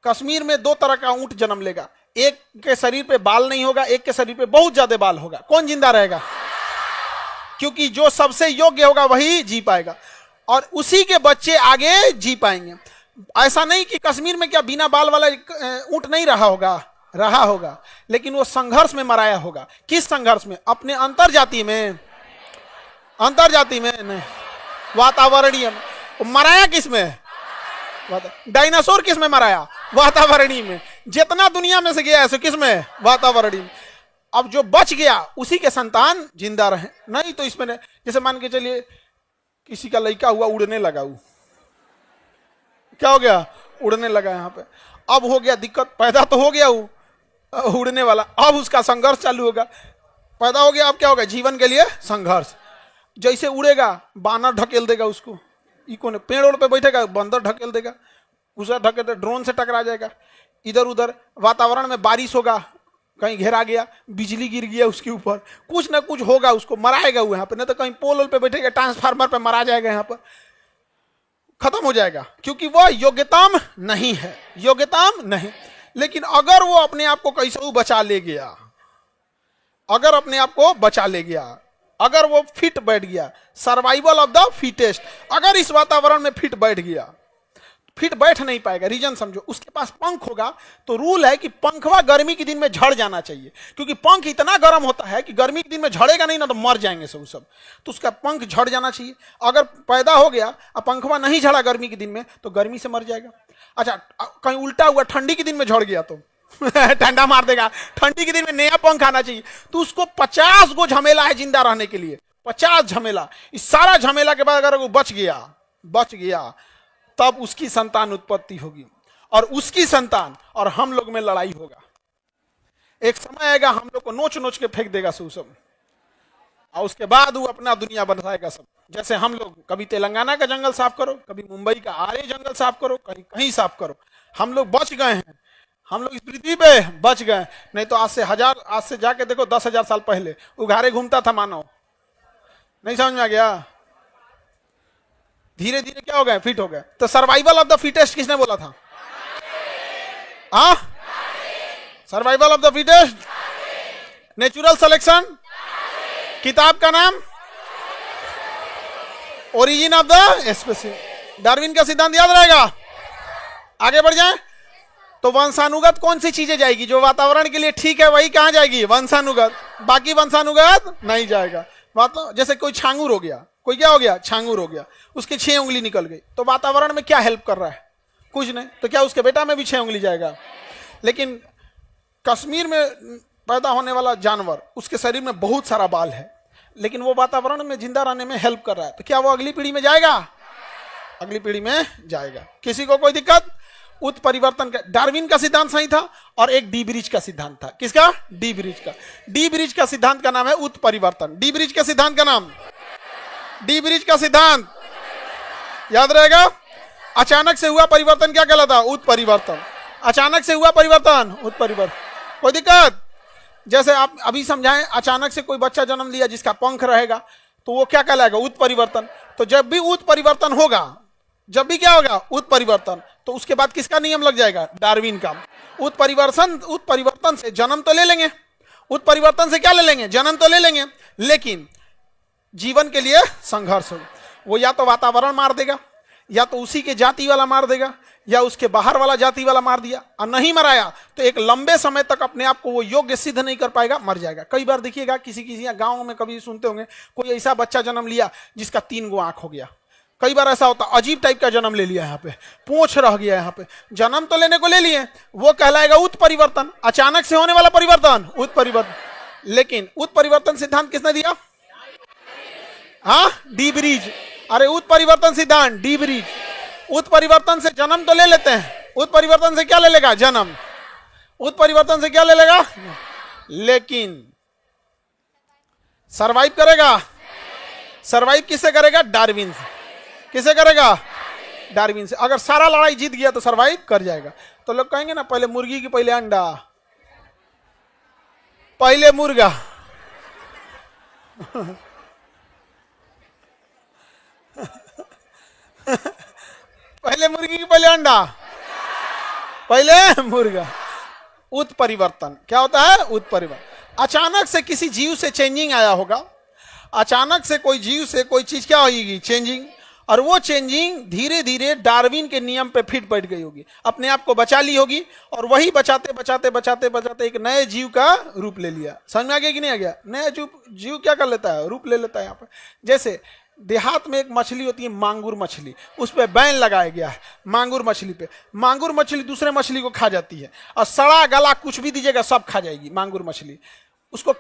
A: कश्मीर में 2 तरह का ऊंट जन्म लेगा, एक के शरीर पे बाल नहीं होगा, एक के शरीर पे बहुत ज्यादा बाल होगा। कौन जिंदा रहेगा? क्योंकि जो सबसे योग्य होगा वही जी पाएगा, और उसी के बच्चे आगे जी पाएंगे। ऐसा नहीं कि कश्मीर में क्या बिना बाल वाला ऊंट नहीं रहा होगा, लेकिन वो संघर्ष में मराया होगा। किस संघर्ष में? अपने अंतरजाति में नहीं, वातावरणीय में। मराया किस में? डायनासोर किस में मराया? वातावरणीय में। जितना दुनिया में से गया है किस में? वातावरणीय में। अब जो बच गया उसी के संतान जिंदा रहे, नहीं तो इसमें नहीं। जैसे मान के चलिए किसी का लड़का हुआ, उड़ने लगा, क्या हो गया? उड़ने लगा। यहाँ पे अब हो गया दिक्कत, पैदा तो हो गया वो उड़ने वाला, अब उसका संघर्ष चालू होगा। पैदा हो गया, अब क्या होगा? जीवन के लिए संघर्ष। जैसे उड़ेगा बानर ढकेल देगा उसको, इको पेड़ ओड़ पे बैठेगा बंदर ढकेल देगा, उसे ढकेल, ड्रोन से टकरा जाएगा। इधर उधर वातावरण में बारिश होगा, कहीं घेरा गया, बिजली गिर गया उसके ऊपर, कुछ ना कुछ होगा, उसको मराएगा वो यहाँ पे। नहीं तो कहीं पोल पे बैठेगा, ट्रांसफार्मर पे मरा जाएगा, यहाँ पर खत्म हो जाएगा, क्योंकि वो योग्यतम नहीं है, योग्यतम नहीं। लेकिन अगर वो अपने आप को कैसे बचा ले गया, अगर अपने आप को बचा ले गया, अगर वो फिट बैठ गया, सर्वाइवल ऑफ द फिटेस्ट, अगर इस वातावरण में फिट बैठ गया, फिट बैठ नहीं पाएगा। रीजन समझो, उसके पास पंख होगा तो रूल है कि पंखवा गर्मी के दिन में झड़ जाना चाहिए, क्योंकि पंख इतना गर्म होता है कि गर्मी के दिन में झड़ेगा नहीं ना तो मर जाएंगे सब। तो उसका पंख झड़ जाना चाहिए। अगर पैदा हो गया और पंखवा नहीं झड़ा गर्मी के दिन में तो गर्मी से मर जाएगा। अच्छा, कहीं उल्टा हुआ, ठंडी के दिन में झड़ गया तो ठंडा मार देगा। ठंडी के दिन में नया पंख आना चाहिए, तो उसको 50 गो झमेला है जिंदा रहने के लिए। 50 झमेला, इस सारा झमेला के बाद अगर वो बच गया तब उसकी संतान उत्पत्ति होगी और उसकी संतान और हम लोग में लड़ाई होगा। एक समय आएगा हम लोग को नोच नोच के फेंक देगा सब, और उसके बाद वो अपना दुनिया बनाएगा सब। जैसे हम लोग कभी तेलंगाना का जंगल साफ करो, कभी मुंबई का आरे जंगल साफ करो, कहीं कहीं साफ करो, हम लोग बच गए हैं, हम लोग इस पृथ्वी पे बच गए। नहीं तो आज से जाके देखो 10,000 साल पहले उघारे घूमता था मानव। नहीं समझ में आ गया? धीरे धीरे क्या हो गए? फिट हो गए। तो सर्वाइवल ऑफ द फिटेस्ट किसने बोला था? Survival of the fittest, natural selection, किताब का नाम origin of the species. Darwin का सिद्धांत याद रहेगा? आगे बढ़ जाए तो वंशानुगत कौन सी चीजें जाएगी? जो वातावरण के लिए ठीक है वही कहां जाएगी? वंशानुगत। बाकी वंशानुगत नहीं जाएगा। जैसे कोई छांगूर हो गया, कोई क्या हो गया? छांगूर हो गया, उसकी 6 उंगली निकल गई, तो वातावरण में क्या हेल्प कर रहा है? कुछ नहीं। तो क्या उसके बेटा में भी 6 उंगली जाएगा? लेकिन कश्मीर में पैदा होने वाला जानवर, उसके शरीर में बहुत सारा बाल है, लेकिन वो वातावरण में जिंदा रहने में हेल्प कर रहा है, तो क्या वो अगली पीढ़ी में जाएगा? अगली पीढ़ी में जाएगा। किसी को कोई दिक्कत? उत्परिवर्तन का डार्विन का सिद्धांत सही था और एक डी ब्रिज का सिद्धांत था। किसका? डी ब्रिज का। डी ब्रिज का सिद्धांत का नाम है उत्परिवर्तन। डी ब्रिज के सिद्धांत का नाम, डी ब्रिज का सिद्धांत याद रहेगा? अचानक से हुआ परिवर्तन क्या कहलाता? उत्परिवर्तन। अचानक से हुआ परिवर्तन, उत्परिवर्तन। कोई दिक्कत? जैसे आप अभी समझाएं, अचानक से कोई बच्चा जन्म लिया जिसका पंख रहेगा, तो वो क्या कहलाएगा? उत्परिवर्तन। तो जब भी उत्परिवर्तन होगा, जब भी क्या होगा? उत्परिवर्तन, तो उसके बाद किसका नियम लग जाएगा? डार्विन का। उत्परिवर्तन से जन्म तो ले लेंगे, उत्परिवर्तन से क्या ले लेंगे? जन्म तो ले लेंगे, लेकिन जीवन के लिए संघर्ष हो। वो या तो वातावरण मार देगा, या तो उसी के जाति वाला मार देगा, या उसके बाहर वाला जाति वाला मार दिया, और नहीं मराया तो एक लंबे समय तक अपने आप को वो योग्य सिद्ध नहीं कर पाएगा, मर जाएगा। कई बार देखिएगा किसी गांव में कभी सुनते होंगे, कोई ऐसा बच्चा जन्म लिया जिसका 3 गो आंख हो गया। कई बार ऐसा होता, अजीब टाइप का जन्म ले लिया, यहाँ पे पूंछ रह गया, यहाँ पे जन्म तो लेने को ले लिए, वो कहलाएगा उत्परिवर्तन। अचानक से होने वाला परिवर्तन, उत्परिवर्तन। लेकिन उत्परिवर्तन सिद्धांत किसने दिया? D bridge. अरे उत्परिवर्तन सिद्धांत, डी ब्रिज। उत्परिवर्तन से जन्म तो ले लेते हैं, उत्परिवर्तन से क्या ले लेगा? जन्म। उत्परिवर्तन से क्या ले लेगा? लेकिन सरवाइव करेगा? सरवाइव किससे करेगा? डार्विन से। किसे करेगा? डार्विन से। अगर सारा लड़ाई जीत गया तो सरवाइव कर जाएगा। तो लोग कहेंगे ना, पहले मुर्गी की पहले अंडा, पहले मुर्गा। पहले मुर्गी की पहले अंडा, पहले मुर्गा। उत्परिवर्तन क्या होता है? उत्परिवर्तन। अचानक से किसी जीव से चेंजिंग आया होगा, अचानक से कोई जीव से कोई चीज क्या होगी? चेंजिंग। और वो चेंजिंग धीरे धीरे डार्विन के नियम पे फिट बैठ गई होगी, अपने आप को बचा ली होगी, और वही बचाते बचाते बचाते बचाते एक नए जीव का रूप ले लिया। समझ में आ गया कि नहीं आ गया? नया जीव क्या कर लेता है? रूप ले लेता है। यहाँ पर जैसे देहात में एक मछली होती है, मांगुर मछली, उस पर बैन लगाया गया है मांगुर मछली पे। मांगुर मछली दूसरे मछली को खा जाती है, और सड़ा गला कुछ भी दीजिएगा सब खा जाएगी मांगुर मछली। उसको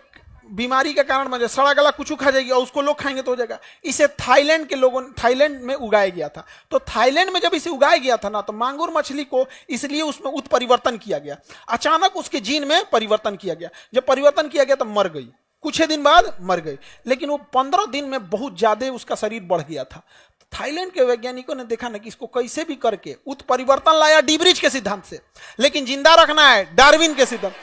A: बीमारी के कारण मजे सड़ा गला कुछ खा जाएगी, और उसको लोग खाएंगे तो हो जाएगा। इसे थाईलैंड के लोगों, थाईलैंड में उगाया गया था। तो थाईलैंड में जब इसे उगाया गया था ना, तो मांगुर मछली को इसलिए उसमें उत्परिवर्तन किया गया। अचानक उसके जीन में परिवर्तन किया गया। जब परिवर्तन किया गया तो मर गई, कुछ ही दिन बाद मर गई। लेकिन वो 15 दिन में बहुत ज्यादा उसका शरीर बढ़ गया था। थाईलैंड के वैज्ञानिकों ने देखा ना कि इसको कैसे भी करके उत्परिवर्तन लाया डी ब्रिज के सिद्धांत से, लेकिन जिंदा रखना है डार्विन के सिद्धांत।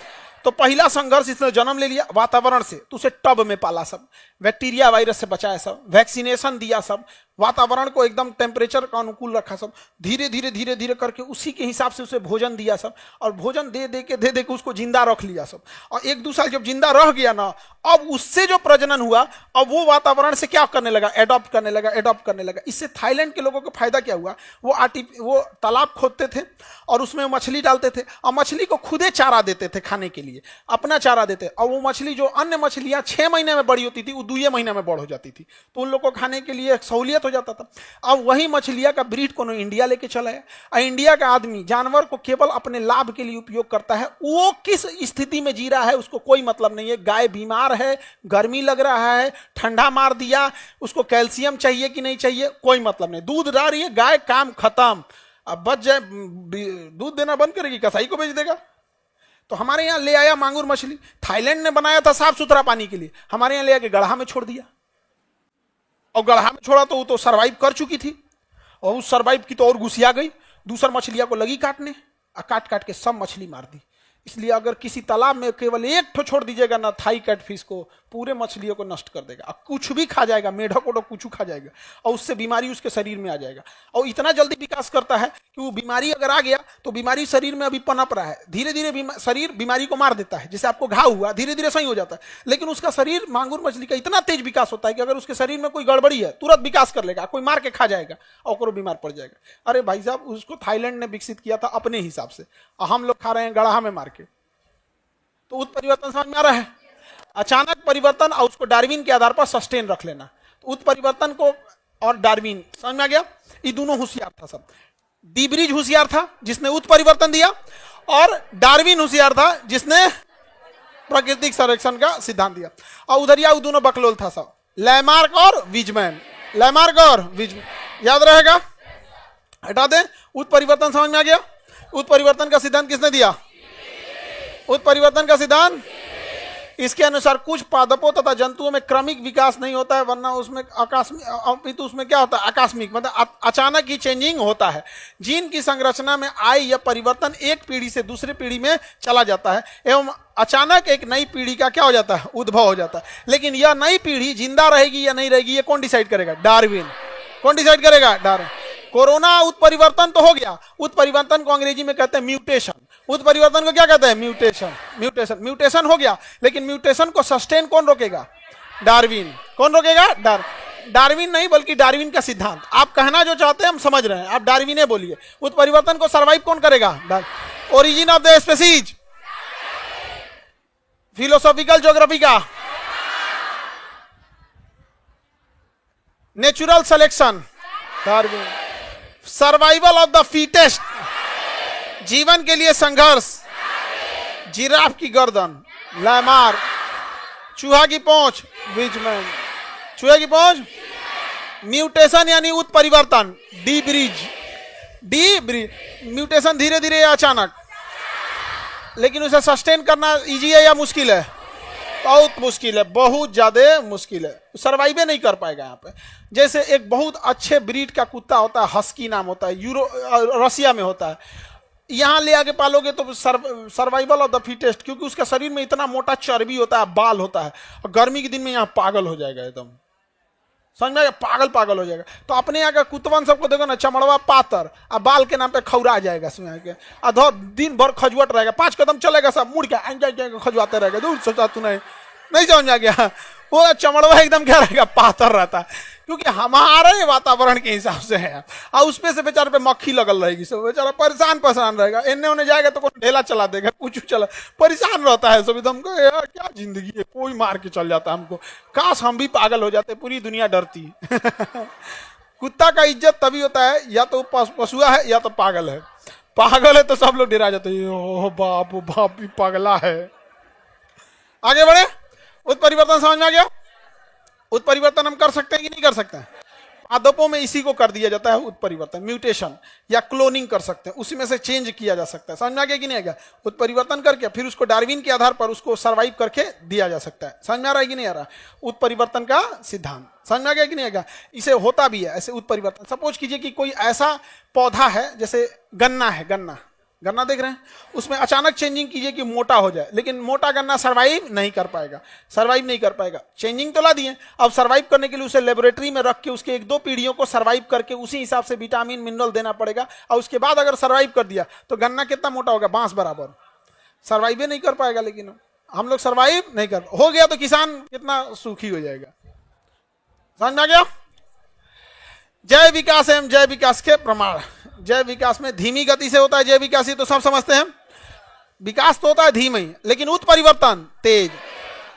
A: तो पहला संघर्ष इसने जन्म ले लिया वातावरण से, तो उसे टब में पाला, सब बैक्टीरिया वायरस से बचाया, सब वैक्सीनेशन दिया, सब वातावरण को एकदम टेम्परेचर का अनुकूल रखा, सब धीरे धीरे धीरे धीरे करके उसी के हिसाब से उसे भोजन दिया, सब और भोजन दे दे के उसको जिंदा रख लिया, सब। और 1-2 साल जब जिंदा रह गया ना, अब उससे जो प्रजनन हुआ, अब वो वातावरण से क्या करने लगा? एडॉप्ट करने लगा। इससे थाईलैंड के लोगों को फायदा क्या हुआ? वो तालाब खोदते थे और उसमें मछली डालते थे, और मछली को खुदे चारा देते थे खाने के लिए, अपना चारा देते। और वो मछली जो अन्य मछलियां 6 महीने में बड़ी होती थी, वो 2 महीने में बड़ हो जाती थी। तो उन लोगों को खाने के लिए सहूलियत डेथ हो जाता था। अब वही मछलियां का ब्रीड को इंडिया लेके चला है, और इंडिया का आदमी जानवर को केवल अपने लाभ के लिए उपयोग करता है। वो किस स्थिति में जी रहा है उसको कोई मतलब नहीं है। गाय बीमार है, गर्मी लग रहा है, ठंडा मार दिया, उसको कैल्शियम चाहिए कि नहीं चाहिए, कोई मतलब नहीं। दूध ला रही है गाय, काम खत्म। अब बच जाए, दूध देना बंद करेगी, कसाई को बेच देगा। तो हमारे यहां ले आया मांगुर मछली, थाईलैंड ने बनाया था साफ सुथरा पानी के लिए, हमारे यहां ले आके गढ़ा में छोड़ दिया। और गढ़ा में छोड़ा तो वो तो सरवाइव कर चुकी थी, और उस सरवाइव की तो और घुसिया गई, दूसर मछलियां को लगी काटने, और काट काट के सब मछली मार दी। इसलिए अगर किसी तालाब में केवल एक ठो छोड़ दीजिएगा ना थाई कैटफिश को, पूरे मछलियों को नष्ट कर देगा। अब कुछ भी खा जाएगा, मेढक उढक कुछ खा जाएगा, और उससे बीमारी उसके शरीर में आ जाएगा। और इतना जल्दी विकास करता है कि वो बीमारी अगर आ गया तो बीमारी शरीर में अभी पनप रहा है, धीरे धीरे शरीर बीमारी को मार देता है। जैसे आपको घाव हुआ, धीरे धीरे सही हो जाता है, लेकिन उसका शरीर मांगुर मछली का इतना तेज विकास होता है कि अगर उसके शरीर में कोई गड़बड़ी है तुरंत विकास कर लेगा, कोई मार के खा जाएगा और वो बीमार पड़ जाएगा। अरे भाई साहब, उसको थाईलैंड ने विकसित किया था अपने हिसाब से, और हम लोग खा रहे हैं गड़हा में मार के। तो उत्परिवर्तन समझ में आ रहा है? अचानक परिवर्तन और उसको डार्विन के आधार पर सस्टेन रख लेना। तो उत्परिवर्तन को और डार्विन समझ में आ गया? ये दोनों होशियार था सब। डीब्रिज होशियार था जिसने उत्परिवर्तन दिया, और डार्विन होशियार था जिसने प्राकृतिक संरक्षण का सिद्धांत दिया। और उधर वो दोनों बकलोल था सब, लैमार्क और विजमैन। लैमार्क और विजमैन याद रहेगा, हटा दे। उत्परिवर्तन समझ में आ गया? उत्परिवर्तन का सिद्धांत किसने दिया? उत्परिवर्तन का सिद्धांत। इसके अनुसार कुछ पादपों तथा जंतुओं में क्रमिक विकास नहीं होता है, वरना उसमें आकस्मिक, तो उसमें क्या होता है? आकस्मिक, मतलब अचानक ही चेंजिंग होता है। जीन की संरचना में आय या परिवर्तन एक पीढ़ी से दूसरी पीढ़ी में चला जाता है, एवं अचानक एक नई पीढ़ी का क्या हो जाता है? उद्भव हो जाता है। लेकिन यह नई पीढ़ी जिंदा रहेगी या नहीं रहेगी, ये कौन डिसाइड करेगा? डार्विन। कौन डिसाइड करेगा? डार्विन। कोरोना उत्परिवर्तन तो हो गया, उत्परिवर्तन को अंग्रेजी में कहते हैं म्यूटेशन। उत्परिवर्तन को क्या कहते हैं? म्यूटेशन। म्यूटेशन हो गया, लेकिन म्यूटेशन को सस्टेन कौन रोकेगा? डार्विन। कौन रोकेगा? डार्विन नहीं, बल्कि डार्विन का सिद्धांत। आप कहना जो चाहते हैं हम समझ रहे हैं, आप डार्विन बोलिए। उत्परिवर्तन को सर्वाइव कौन करेगा? Origin of the species, philosophical geography का, natural selection, Darwin. Survival of the fittest, जीवन के लिए संघर्ष, जिराफ की गर्दन, लैमार्क। चूहा की पहुंच, विजमैन। चूहे की पहुंच, म्यूटेशन यानी उत्परिवर्तन, डीब्रिज। म्यूटेशन धीरे धीरे या अचानक, लेकिन उसे सस्टेन करना इजी है या मुश्किल है? बहुत मुश्किल है, बहुत ज्यादा मुश्किल है। सर्वाइव नहीं कर पाएगा यहाँ पे। जैसे एक बहुत अच्छे ब्रीड का कुत्ता होता है, हस्की नाम होता है, रसिया में होता है। यहाँ ले आके पालोगे तो सर्वाइवल ऑफ द फिटेस्ट, क्योंकि उसका शरीर में इतना मोटा चर्बी होता है, बाल होता है, और गर्मी के दिन में यहाँ पागल हो जाएगा एकदम। समझ में? पागल हो जाएगा। तो अपने यहाँ का कुतवन सबको देखो ना, चमड़वा पातर, अब बाल के नाम पे खौरा जाएगा के, अधो दिन भर खजुआट रहेगा, 5 कदम चलेगा सब मुड़ के खजुआते रहेगा। दूर सोचा तू नहीं समझ आ गया? वो चमड़वा एकदम क्या रहेगा? पातर रहता है, क्योंकि हमारे वातावरण के हिसाब से है। और उस पे से बेचारे पे मक्खी लगल रहेगी, सब बेचारा परेशान रहेगा। इन्ने उन्हें जाएगा तो कोई ढेला चला देगा, कुछ चला, परेशान रहता है सब एकदम। यार क्या जिंदगी है, कोई मार के चल जाता है हमको। काश हम भी पागल हो जाते, पूरी दुनिया डरती। कुत्ता का इज्जत तभी होता है या तो पशुआ है या तो पागल है। पागल है तो सब लोग डरा जाते हैं, ओ बाप भी पागला है। आगे बढ़े। उत्परिवर्तन समझ में आ गया? उत्परिवर्तन हम कर सकते हैं कि नहीं कर सकते हैं? पादपों में इसी को कर दिया जाता है उत्परिवर्तन, म्यूटेशन या क्लोनिंग कर सकते हैं, उसी में से चेंज किया जा सकता है। समझ में आ गया कि नहीं आ गया? उत्परिवर्तन करके फिर उसको डार्विन के आधार पर उसको सर्वाइव करके दिया जा सकता है। समझ में आ रहा है कि नहीं आ रहा? उत्परिवर्तन का सिद्धांत समझ में आ गया कि नहीं आ गया? इसे होता भी है ऐसे उत्परिवर्तन। सपोज कीजिए कि कोई ऐसा पौधा है, जैसे गन्ना है, गन्ना देख रहे हैं, उसमें अचानक चेंजिंग कीजिए कि मोटा हो जाए, लेकिन मोटा गन्ना सर्वाइव नहीं कर पाएगा। चेंजिंग तो ला दिए, अब सर्वाइव करने के लिए उसे लेबोरेटरी में रख के उसके 1-2 पीढ़ियों को सर्वाइव करके उसी हिसाब से विटामिन मिनरल देना पड़ेगा, और उसके बाद अगर सर्वाइव कर दिया तो गन्ना कितना मोटा होगा? बांस बराबर। सर्वाइव नहीं कर पाएगा, लेकिन हम लोग सर्वाइव नहीं कर हो गया तो किसान कितना सुखी हो जाएगा। समझ में आ गया? जय विकास एवं जय विकास के प्रमाण। जय विकास में धीमी गति से होता है जय विकास, ही तो सब समझते हैं। विकास तो होता है धीमे, लेकिन उत्परिवर्तन तेज।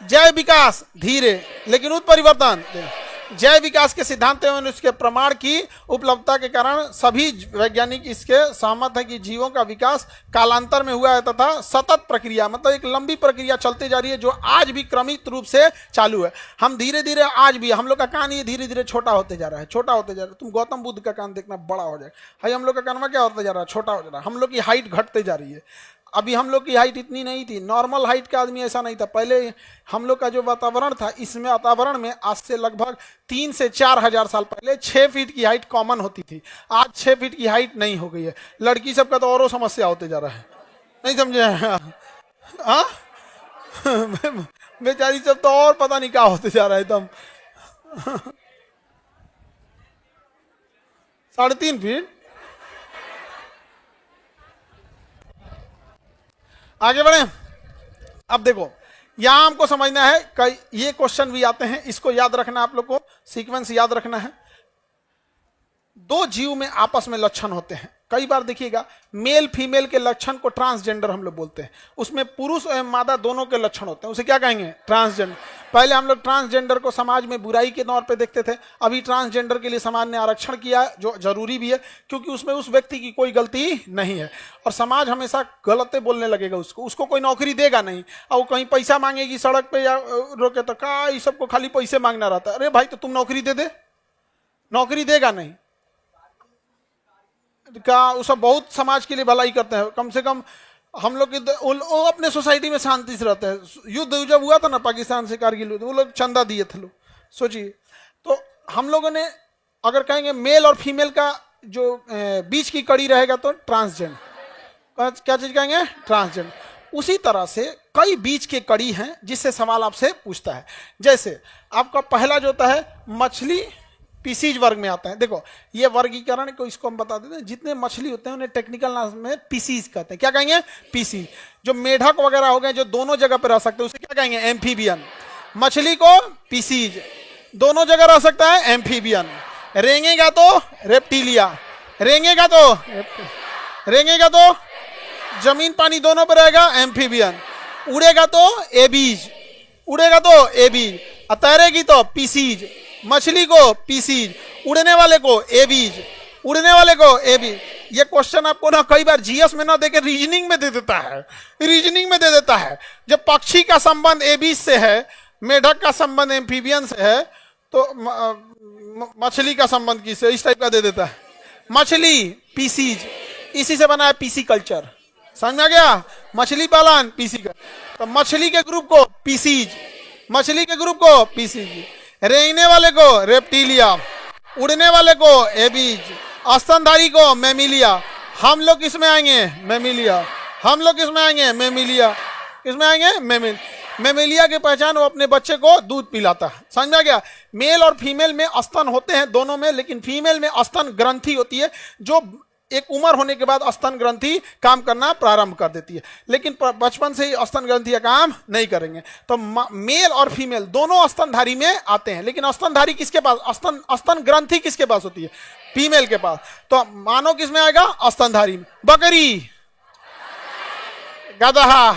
A: जय विकास धीरे, लेकिन उत्परिवर्तन तेज। जैव विकास के सिद्धांत एवं उसके प्रमाण की उपलब्धता के कारण सभी वैज्ञानिक इसके सहमत हैं कि जीवों का विकास कालांतर में हुआ है तथा सतत प्रक्रिया, मतलब एक लंबी प्रक्रिया चलती जा रही है जो आज भी क्रमिक रूप से चालू है। हम धीरे धीरे आज भी हम लोग का कान ये धीरे धीरे छोटा होते जा रहा है, छोटा होते जा रहा है। तुम गौतम बुद्ध का कान देखना बड़ा हो जाएगा, भाई हम लोग का कान में क्या होता जा रहा है, छोटा हो जा रहा है। हम लोग की हाइट घटते जा रही है। अभी हम लोग की हाइट इतनी नहीं थी, नॉर्मल हाइट का आदमी ऐसा नहीं था। पहले हम लोग का जो वातावरण था, इसमें वातावरण में आज से लगभग 3 से 4 हजार साल पहले 6 फीट की हाइट कॉमन होती थी। आज 6 फीट की हाइट नहीं हो गई है। लड़की सबका तो और समस्या होते जा रहा है, नहीं समझे? हाँ बेचारी सब तो और पता नहीं क्या होते जा रहा है एकदम। 3.5 फीट। आगे बढ़े। अब देखो यहां हमको समझना है, कई ये क्वेश्चन भी आते हैं, इसको याद रखना, आप लोग को सीक्वेंस याद रखना है। 2 जीव में आपस में लक्षण होते हैं। कई बार देखिएगा मेल फीमेल के लक्षण को ट्रांसजेंडर हम लोग बोलते हैं। उसमें पुरुष एवं मादा दोनों के लक्षण होते हैं, उसे क्या कहेंगे? ट्रांसजेंडर। पहले हम लोग ट्रांसजेंडर को समाज में बुराई के तौर पे देखते थे, अभी ट्रांसजेंडर के लिए समाज ने आरक्षण किया है, जो जरूरी भी है क्योंकि उसमें उस व्यक्ति की कोई गलती नहीं है। और समाज हमेशा गलत बोलने लगेगा उसको कोई नौकरी देगा नहीं। और वो कहीं पैसा मांगेगी सड़क पे या रोके तो का ये सबको खाली पैसे मांगना रहता है। अरे भाई तो तुम नौकरी दे दे, नौकरी देगा नहीं क्या? वो सब बहुत समाज के लिए भलाई करते हैं। कम से कम हम लोग वो अपने सोसाइटी में शांति से रहते हैं। युद्ध जब हुआ था ना पाकिस्तान से, कारगिल युद्ध, वो लोग चंदा दिए थे लोग, सोचिए। तो हम लोगों ने अगर कहेंगे मेल और फीमेल का जो बीच की कड़ी रहेगा तो ट्रांसजेंडर, क्या चीज कहेंगे? ट्रांसजेंडर। उसी तरह से कई बीच के कड़ी हैं जिससे सवाल आपसे पूछता है। जैसे आपका पहला जो होता है मछली, पीसीज वर्ग में आता है। देखो ये वर्गीकरण को इसको हम बता देते हैं, जितने मछली होते हैं उन्हें टेक्निकल नाम में पीसीज कहते हैं। क्या कहेंगे? पीसीज। जो मेढक वगैरह हो गए जो दोनों जगह पर रह सकते हैं उसे क्या कहेंगे? एम्फीबियन। मछली को पीसीज, दोनों जगह रह सकता है एम्फीबियन। रेंगेगा तो रेप्टिलिया, रेंगेगा तो जमीन पानी दोनों पर रहेगा एम्फीबियन। उड़ेगा तो एबीज, तैरेगी तो पीसीज। मछली को पीसीज, उड़ने वाले को एबीज। ये क्वेश्चन आपको ना कई बार जीएस में ना देके रीजनिंग में दे देता है। जब पक्षी का संबंध एबीज से है, मेढक का संबंध एम्फीबियन से है, तो मछली का संबंध किससे? इस टाइप का दे देता है। मछली पीसीज, इसी से बना है पीसी कल्चर। समझ में आ गया? मछली पालन पीसी का, तो मछली के ग्रुप को पीसीज, रेंगने वाले को रेप्टिलिया, उड़ने वाले को एबीज, स्तनधारी को मैमिलिया। हम लोग किसमें आएंगे? मैमिलिया। मैमिलिया की पहचान, वो अपने बच्चे को दूध पिलाता है। समझ में आ गया? मेल और फीमेल में स्तन होते हैं दोनों में, लेकिन फीमेल में स्तन ग्रंथि होती है जो एक उम्र होने के बाद स्तन ग्रंथि काम करना प्रारंभ कर देती है, लेकिन बचपन से ही स्तन ग्रंथि काम नहीं करेंगे। तो मेल और फीमेल दोनों स्तनधारी में आते हैं, लेकिन स्तनधारी किसके पास? स्तन ग्रंथि किसके पास होती है? फीमेल के पास। तो मानो किसमें आएगा? स्तनधारी में। बकरी, गधा,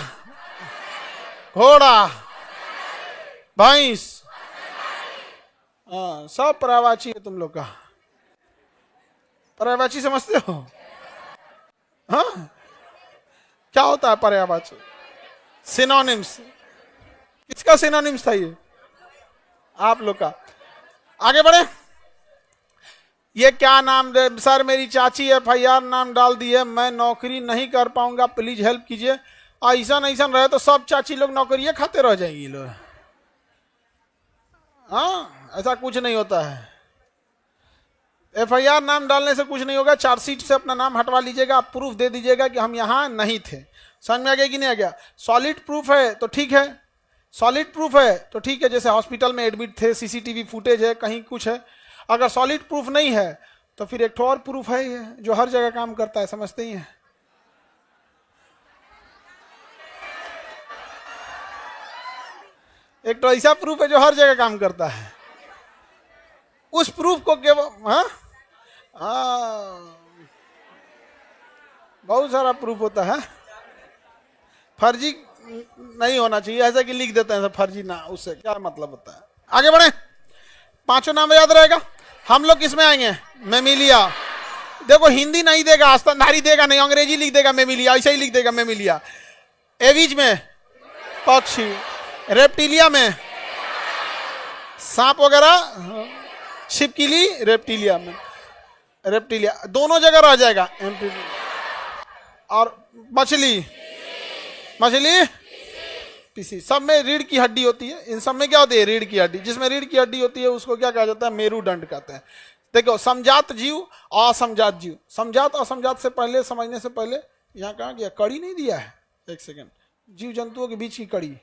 A: घोड़ा, भैंस, सब पर्यायवाची है। तुम लोग का पर्यायवाची समझते हो? हाँ, क्या होता है पर्यायवाची? सिनोनिम्स। किसका सिनोनिम्स था ये? आप लोग का। आगे बढ़े। ये क्या नाम दे सर? मेरी चाची FIR नाम डाल दी है, मैं नौकरी नहीं कर पाऊंगा, प्लीज हेल्प कीजिए। ऐसा रहे तो सब चाची लोग नौकरियां खाते रह जाएंगी लोग। हाँ, ऐसा कुछ नहीं होता है। FIR नाम डालने से कुछ नहीं होगा, चार्जशीट से अपना नाम हटवा लीजिएगा, आप प्रूफ दे दीजिएगा कि हम यहां नहीं थे। समझ में आ गया कि नहीं आ गया? सॉलिड प्रूफ है तो ठीक है, जैसे हॉस्पिटल में एडमिट थे, CCTV फुटेज है, कहीं कुछ है। अगर सॉलिड प्रूफ नहीं है तो फिर एक और प्रूफ है जो हर जगह काम करता है, समझते ही है। एक तो ऐसा प्रूफ है जो हर जगह काम करता है। उस प्रूफ को केवल बहुत सारा प्रूफ होता है, फर्जी नहीं होना चाहिए। ऐसा कि लिख देते हैं फर्जी ना, उससे क्या मतलब होता है? आगे बढ़े। पांचों नाम याद रहेगा। हम लोग किसमें आएंगे? मेमिलिया। देखो हिंदी नहीं देगा, स्तनधारी देगा नहीं, अंग्रेजी लिख देगा मेमिलिया, ऐसा ही लिख देगा मेमिलिया। एविज में पक्षी, रेप्टिलिया में सांप वगैरह, छिपकली रेप्टिलिया में, रेप्टिलिया दोनों जगह रह जाएगा। और मछली, मछली पीसी, सब में रीढ़ की हड्डी होती है। इन सब में क्या होती है? रीढ़ की हड्डी। जिसमें रीढ़ की हड्डी होती है उसको क्या कहा जाता है? मेरुदंड कहते हैं। देखो समजात जीव, असमजात जीव। समजात असमजात से पहले समझने से पहले यहाँ कहा गया, कड़ी नहीं दिया है, एक सेकेंड, जीव जंतुओं के बीच की कड़ी,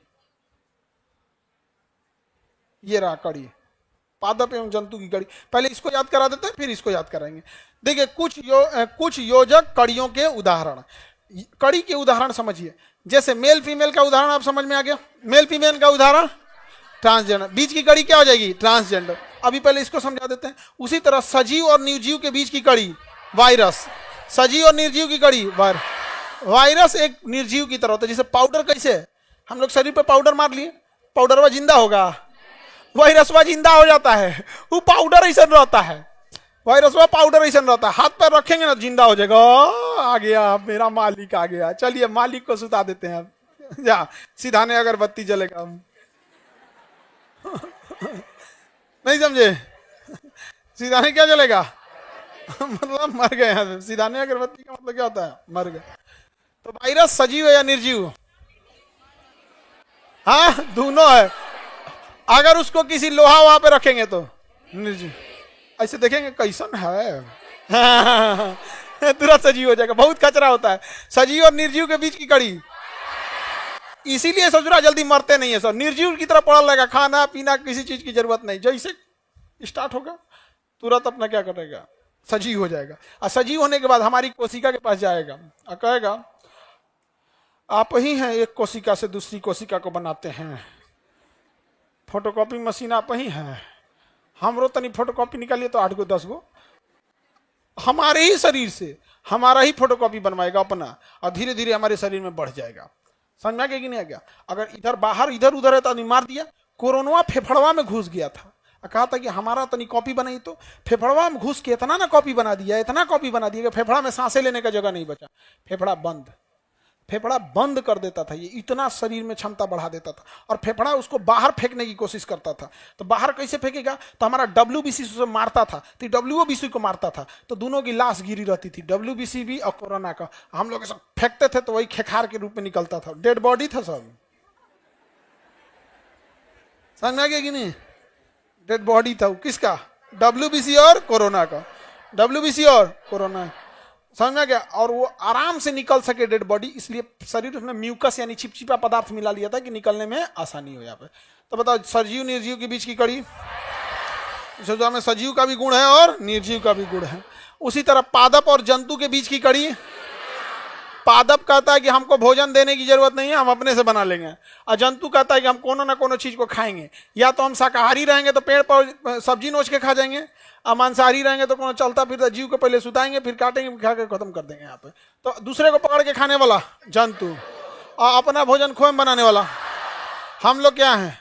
A: ये रहा कड़ी, पादप एवं जंतु की कड़ी। पहले इसको याद करा देते हैं, फिर इसको याद कराएंगे। देखिए कुछ योजक कड़ियों के उदाहरण, कड़ी के उदाहरण समझिए। जैसे मेल फीमेल का उदाहरण आप समझ में आ गया। मेल फीमेल का उदाहरण ट्रांसजेंडर, बीच की कड़ी क्या हो जाएगी? ट्रांसजेंडर। अभी पहले इसको समझा देते हैं। उसी तरह सजीव और निर्जीव के बीच की कड़ी वायरस, सजीव और निर्जीव की कड़ी वायरस एक निर्जीव की तरह होता है। जैसे पाउडर, कैसे हम लोग शरीर पे पाउडर मार लिए, पाउडर वह जिंदा होगा, वायरस वह जिंदा हो जाता है, वो पाउडर ऐसा रहता है, वायरस वह पाउडर ऐसा रहता है। हाथ पर रखेंगे ना जिंदा हो जाएगा। आ गया मेरा मालिक आ गया, चलिए मालिक को सुता देते हैं। अब जा सीधाने अगरबत्ती जलेगा। नहीं समझे? सीधाने क्या जलेगा? मतलब मर गए। सीधाने अगरबत्ती का मतलब क्या होता है? मर गए। तो वायरस सजीव है या निर्जीव? हाँ दोनों है। अगर उसको किसी लोहा वहां पे रखेंगे तो निर्जीव, ऐसे देखेंगे कैसन है, तुरंत सजीव हो जाएगा। बहुत कचरा होता है सजीव और निर्जीव के बीच की कड़ी। इसीलिए ससुरा जल्दी मरते नहीं है सब, निर्जीव की तरह पड़ा रहेगा। खाना पीना किसी चीज की जरूरत नहीं, जैसे स्टार्ट होगा तुरंत अपना क्या करेगा? सजीव हो जाएगा। और सजीव होने के बाद हमारी कोशिका के पास जाएगा और कहेगा आप ही हैं एक कोशिका से दूसरी कोशिका को बनाते हैं, फोटोकॉपी मशीन आप ही हैं, हमरो तनी फोटोकॉपी निकालिए तो 8 गो 10 गो हमारे ही शरीर से हमारा ही फोटोकॉपी बनवाएगा अपना, और धीरे धीरे हमारे शरीर में बढ़ जाएगा। समझ में आ गया कि नहीं आ गया? अगर इधर बाहर इधर उधर है तो आदमी मार दिया। कोरोना फेफड़वा में घुस गया था, कहा था कि हमारा तनी कॉपी बनाई, तो फेफड़वा में घुस के इतना ना कॉपी बना दिया, इतना कॉपी बना दिया कि फेफड़ा में सांसें लेने का जगह नहीं बचा। फेफड़ा बंद कर देता था। ये इतना शरीर में क्षमता बढ़ा देता था। और फेफड़ा उसको बाहर फेंकने की कोशिश करता था। तो बाहर कैसे फेंकेगा? तो हमारा WBC उसे मारता था, तो WBC को मारता था, तो दोनों की लाश गिरी रहती थी, WBC भी और कोरोना का। हम लोग सब फेंकते थे तो वही खेखार के रूप में निकलता था, डेड बॉडी था सब। समझ में आ गया कि नहीं? डेड बॉडी था। किसका? WBC और कोरोना का, WBC और कोरोना। समझ में आ गया? और वो आराम से निकल सके डेड बॉडी, इसलिए शरीर उसमें म्यूकस यानी चिपचिपा पदार्थ मिला लिया था कि निकलने में आसानी हो। यहाँ पे तो बताओ सजीव निर्जीव के बीच की कड़ी, में सजीव का भी गुण है और निर्जीव का भी गुण है। उसी तरह पादप और जंतु के बीच की कड़ी, पादप कहता है कि हमको भोजन देने की जरूरत नहीं है, हम अपने से बना लेंगे। और जंतु कहता है कि हम कोनो ना कोनो चीज को खाएंगे, या तो हम शाकाहारी रहेंगे तो पेड़ पर सब्जी नोच के खा जाएंगे, और मांसाहारी रहेंगे तो कोनो चलता फिरता जीव को पहले सुताएंगे, फिर काटेंगे, खा के खत्म कर देंगे। यहाँ पे तो दूसरे को पकड़ के खाने वाला जंतु, और अपना भोजन खोम बनाने वाला हम लोग क्या है?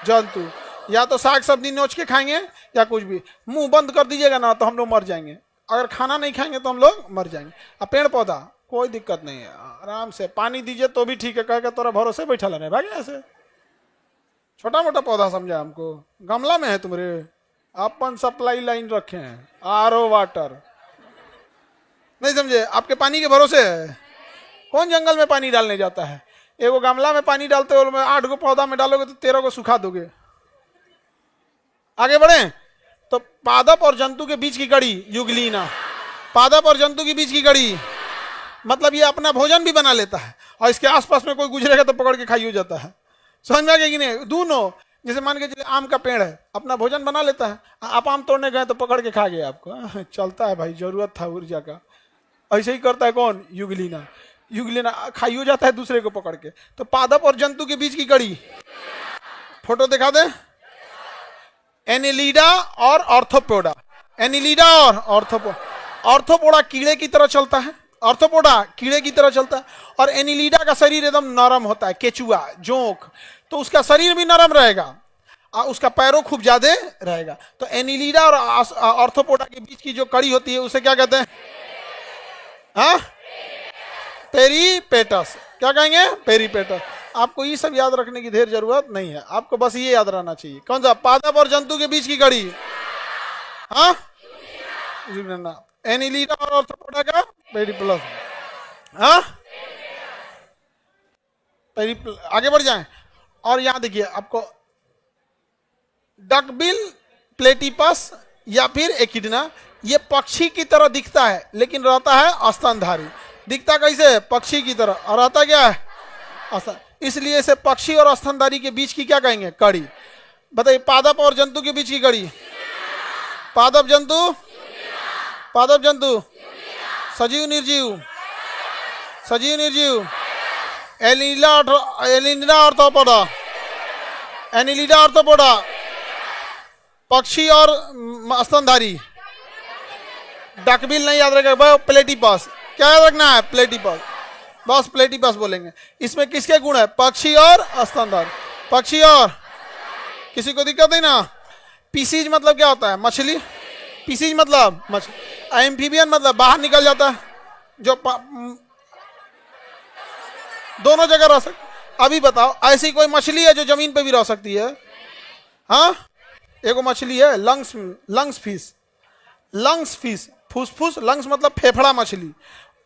A: जंतु। या तो साग सब्जी नोच के खाएंगे या कुछ भी। मुंह बंद कर दीजिएगा ना तो हम लोग मर जाएंगे। अगर खाना नहीं खाएंगे तो हम लोग मर जाएंगे। और पेड़ पौधा कोई दिक्कत नहीं है, आराम से पानी दीजिए तो भी ठीक है, कह के तोरा भरोसे बैठा लेने भाई। ऐसे छोटा मोटा पौधा समझा हमको, गमला में है तुम्हारे, अपन सप्लाई लाइन रखे हैं, RO वाटर नहीं समझे? आपके पानी के भरोसे है। कौन जंगल में पानी डालने जाता है? एगो गमला में पानी डालते हो, 8 गो पौधा में डालोगे तो 13 को सुखा दोगे। आगे बढ़े तो पादप और जंतु के बीच की कड़ी युगलीना, पादप और जंतु के बीच की कड़ी मतलब ये अपना भोजन भी बना लेता है, और इसके आसपास में कोई गुजरेगा तो पकड़ के खाई हो जाता है। समझ में आ गया कि नहीं? दोनों, जैसे मान के चलिए आम का पेड़ है, अपना भोजन बना लेता है, आप आम तोड़ने गए तो पकड़ के खा गए आपको, चलता है भाई, जरूरत था ऊर्जा का। ऐसे ही करता है कौन? युगलीना। युगलीना खाई हो जाता है दूसरे को पकड़ के। तो पादप और जंतु के बीच की कड़ी, फोटो दिखा दे, एनिलिडा और ऑर्थोपोडा। एनिलिडा और ऑर्थोपोडा कीड़े की तरह चलता है, ऑर्थोपोडा कीड़े की तरह चलता है, और एनिलिडा का शरीर एकदम नरम होता है, केचुआ जोंक, तो उसका शरीर भी नरम रहेगा। उसका पैरों खूब ज्यादा रहेगा। तो एनिलीडा और ऑर्थोपोडा के बीच की जो कड़ी होती है उसे क्या कहते हैं? हाँ, पेरीपेटस। क्या कहेंगे? पेरीपेटस। आपको ये सब याद रखने की ढेर जरूरत नहीं है, आपको बस ये याद रहना चाहिए। कौन सा? पादप और जंतु के बीच की कड़ी। हाँ, एनिलीडा और ऑर्थोपोडा का पेरीप्लस। हाँ, आगे बढ़ जाएं। और यहां देखिए आपको डकबिल प्लेटिपस या फिर एकिडना, ये पक्षी की तरह दिखता है लेकिन रहता है स्तनधारी। दिखता कैसे है? पक्षी की तरह, और रहता क्या है? इसलिए इसे पक्षी और स्तनधारी के बीच की क्या कहेंगे? कड़ी। बताइए, पादप और जंतु के बीच की कड़ी। पादप जंतु, पादप जंतु, सजीव निर्जीव, सजीव निर्जीव, एनिलीडा ऑर्थोपोडा, एनिलीडा ऑर्थोपोडा, पक्षी और स्तनधारी। डकबिल नहीं याद रखेगा, प्लेटिपस। क्या याद रखना है? प्लेटिपस, बस प्लेटिपस बोलेंगे। इसमें किसके गुण है? पक्षी और स्तनधारी। पक्षी और, किसी को दिक्कत नहीं ना? पीसीज मतलब क्या होता है? मछली। पीसीज मतलब मछली। एम्फीबियन मतलब बाहर निकल जाता है, जो दोनों जगह रह सकती। अभी बताओ, ऐसी कोई मछली है जो जमीन पे भी रह सकती है? हाँ, एगो मछली है लंग्स फिश। लंग्स फिश, फुसफुस, लंग्स मतलब फेफड़ा मछली,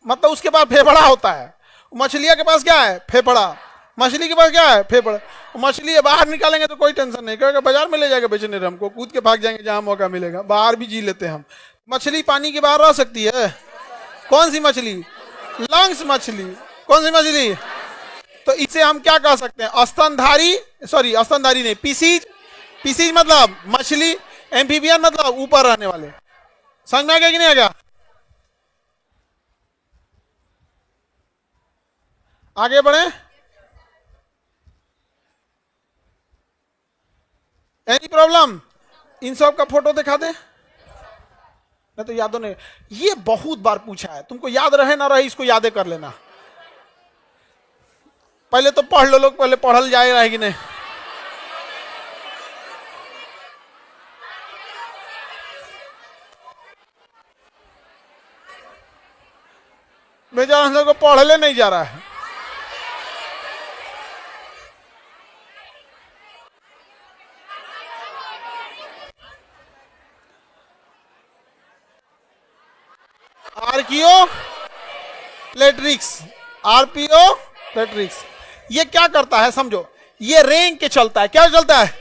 A: मतलब उसके पास फेफड़ा होता है। मछलिया के पास क्या है? फेफड़ा। मछली के पास क्या है? फेफड़ा। मछली है, बाहर निकालेंगे तो कोई टेंशन नहीं, कहेगा बाजार में ले जाएगा बेचने, हमको कूद के भाग जाएंगे जहां मौका मिलेगा। बाहर भी जी लेते हैं हम। मछली पानी के बाहर रह सकती है। कौन सी मछली? लंग्स मछली। कौन सी मछली? तो इसे हम क्या कह सकते हैं? स्तनधारी, सॉरी स्तनधारी नहीं, पीसीज। पीसीज मतलब मछली, एम्फीबियन मतलब ऊपर रहने वाले। समझ में आ गया कि नहीं आ गया? आगे बढ़े। Any problem? इन सब का फोटो दिखा दे, मैं तो यादों नहीं। ये बहुत बार पूछा है, तुमको याद रहे ना रहे इसको यादे कर लेना। पहले तो पढ़ लो लोग, पहले पढ़ल जाएगा कि नहीं। बेचारा हम लोग को पढ़ले नहीं जा रहा है। Archaeopteryx, archaeopteryx. ये क्या करता है समझो, ये रेंग के चलता है। क्या चलता है?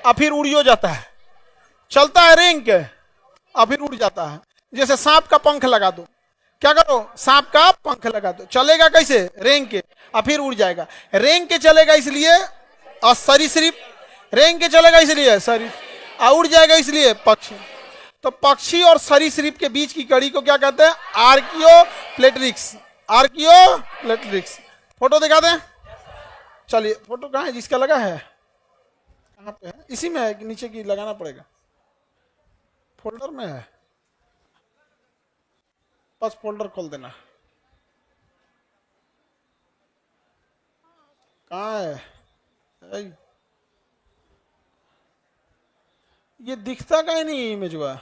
A: और फिर उड़ियो जाता है। चलता है रेंग के और फिर उड़ जाता है। जैसे सांप का पंख लगा दो, क्या करो? सांप का पंख लगा दो। चलेगा कैसे? रेंग के, और फिर उड़ जाएगा। रेंग के चलेगा इसलिए और सरीसृप, रेंग के चलेगा इसलिए सरीसृप, और उड़ जाएगा इसलिए पक्षी। तो पक्षी और सरीसृप के बीच की कड़ी को क्या कहते हैं? आर्कियो प्लेट्रिक्स। आर्कियो प्लेट्रिक्स। फोटो दिखा दें। चलिए, फोटो कहाँ है? जिसका लगा है कहाँ पे है? इसी में है कि नीचे की लगाना पड़ेगा? फोल्डर में है, बस फोल्डर खोल देना। कहाँ है? ये दिखता कहीं नहीं इमेज हुआ।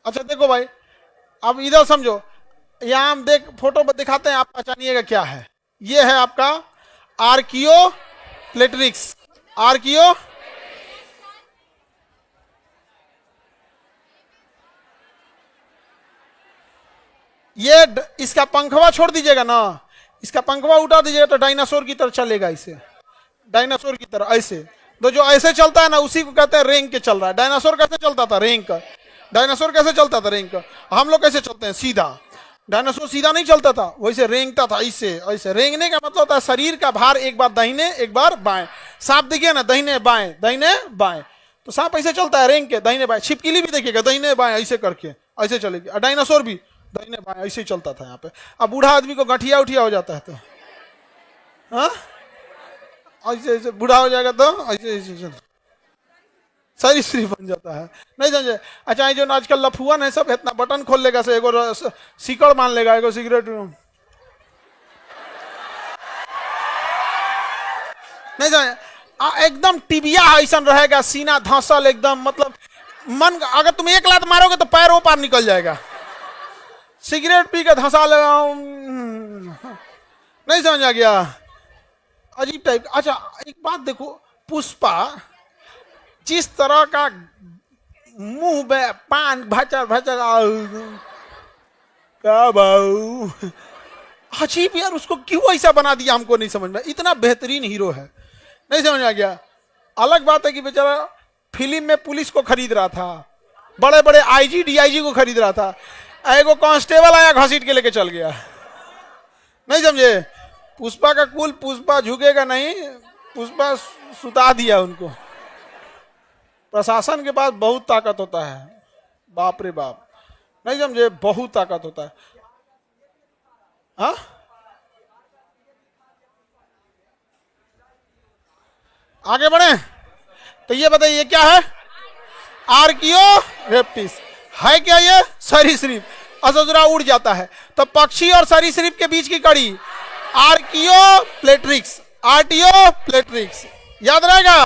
A: अच्छा देखो भाई, अब इधर समझो, यहां हम देख फोटो दिखाते हैं, आप पहचानिएगा क्या है। ये है आपका आर्कियो प्लेट्रिक्स। आर्कियो, ये इसका पंखवा छोड़ दीजिएगा ना, इसका पंखवा उठा दीजिएगा तो डायनासोर की तरह चलेगा। इसे डायनासोर की तरह ऐसे, तो जो ऐसे चलता है ना उसी को कहते हैं रेंग के चल रहा है। डायनासोर कैसे चलता था? रेंग का। डायनासोर कैसे चलता था? रेंग का। हम लोग कैसे चलते हैं? सीधा। डायनासोर सीधा नहीं चलता था, वैसे रेंगता था ऐसे ऐसे। रेंगने का मतलब होता है शरीर का भार एक बार दाहिने एक बार बाएं। सांप देखिए ना, दाहिने बाएं दाहिने बाएं, तो सांप ऐसे चलता है रेंग के, दाहिने बाएं। छिपकली भी देखिएगा, दाहिने बाएं ऐसे करके ऐसे चलेगी। और डायनासोर भी दाहिने बाएं ऐसे ही चलता था यहाँ पे। अब बूढ़ा आदमी को गठिया उठिया हो जाता है तो हाँ ऐसे ऐसे बूढ़ा हो जाएगा तो ऐसे ऐसे सारी स्त्री बन जाता है। नहीं समझे? अच्छा, ये जो आजकल लफुअन है सब इतना बटन खोल लेगा से एगो सीकड़ मान लेगा, एगो सिगरेट नहीं समझ, एकदम टिबिया ऐसा रहेगा, सीना धंसल एकदम, मतलब मन, अगर तुम एक लात मारोगे तो पैर वो पार निकल जाएगा। सिगरेट पी के धंसा लगा, नहीं समझ आ गया, अजीब टाइप। अच्छा एक बात देखो, पुष्पा जिस तरह का मुंह में पान भचर भचर, क्या भाऊ, अजीब यार, उसको क्यों ऐसा बना दिया हमको नहीं समझ में। इतना बेहतरीन हीरो है, नहीं समझ आ गया। अलग बात है कि बेचारा फिल्म में पुलिस को खरीद रहा था, बड़े बड़े आईजी डीआईजी को खरीद रहा था, एगो कांस्टेबल आया घसीट के लेके चल गया, नहीं समझे। पुष्पा का कुल, पुष्पा झुकेगा नहीं, पुष्पा सुता दिया उनको। प्रशासन के पास बहुत ताकत होता है, बाप रे बाप, नहीं समझे, बहुत ताकत होता है। हाँ आगे बढ़े तो ये बताइए ये क्या है, आर्कियो रेप्टिस है क्या, ये सरीसृप, असुरा उड़ जाता है। तो पक्षी और सरीसृप के बीच की कड़ी आर्कियो प्लेट्रिक्स, आर्टियो प्लेट्रिक्स, याद रहेगा।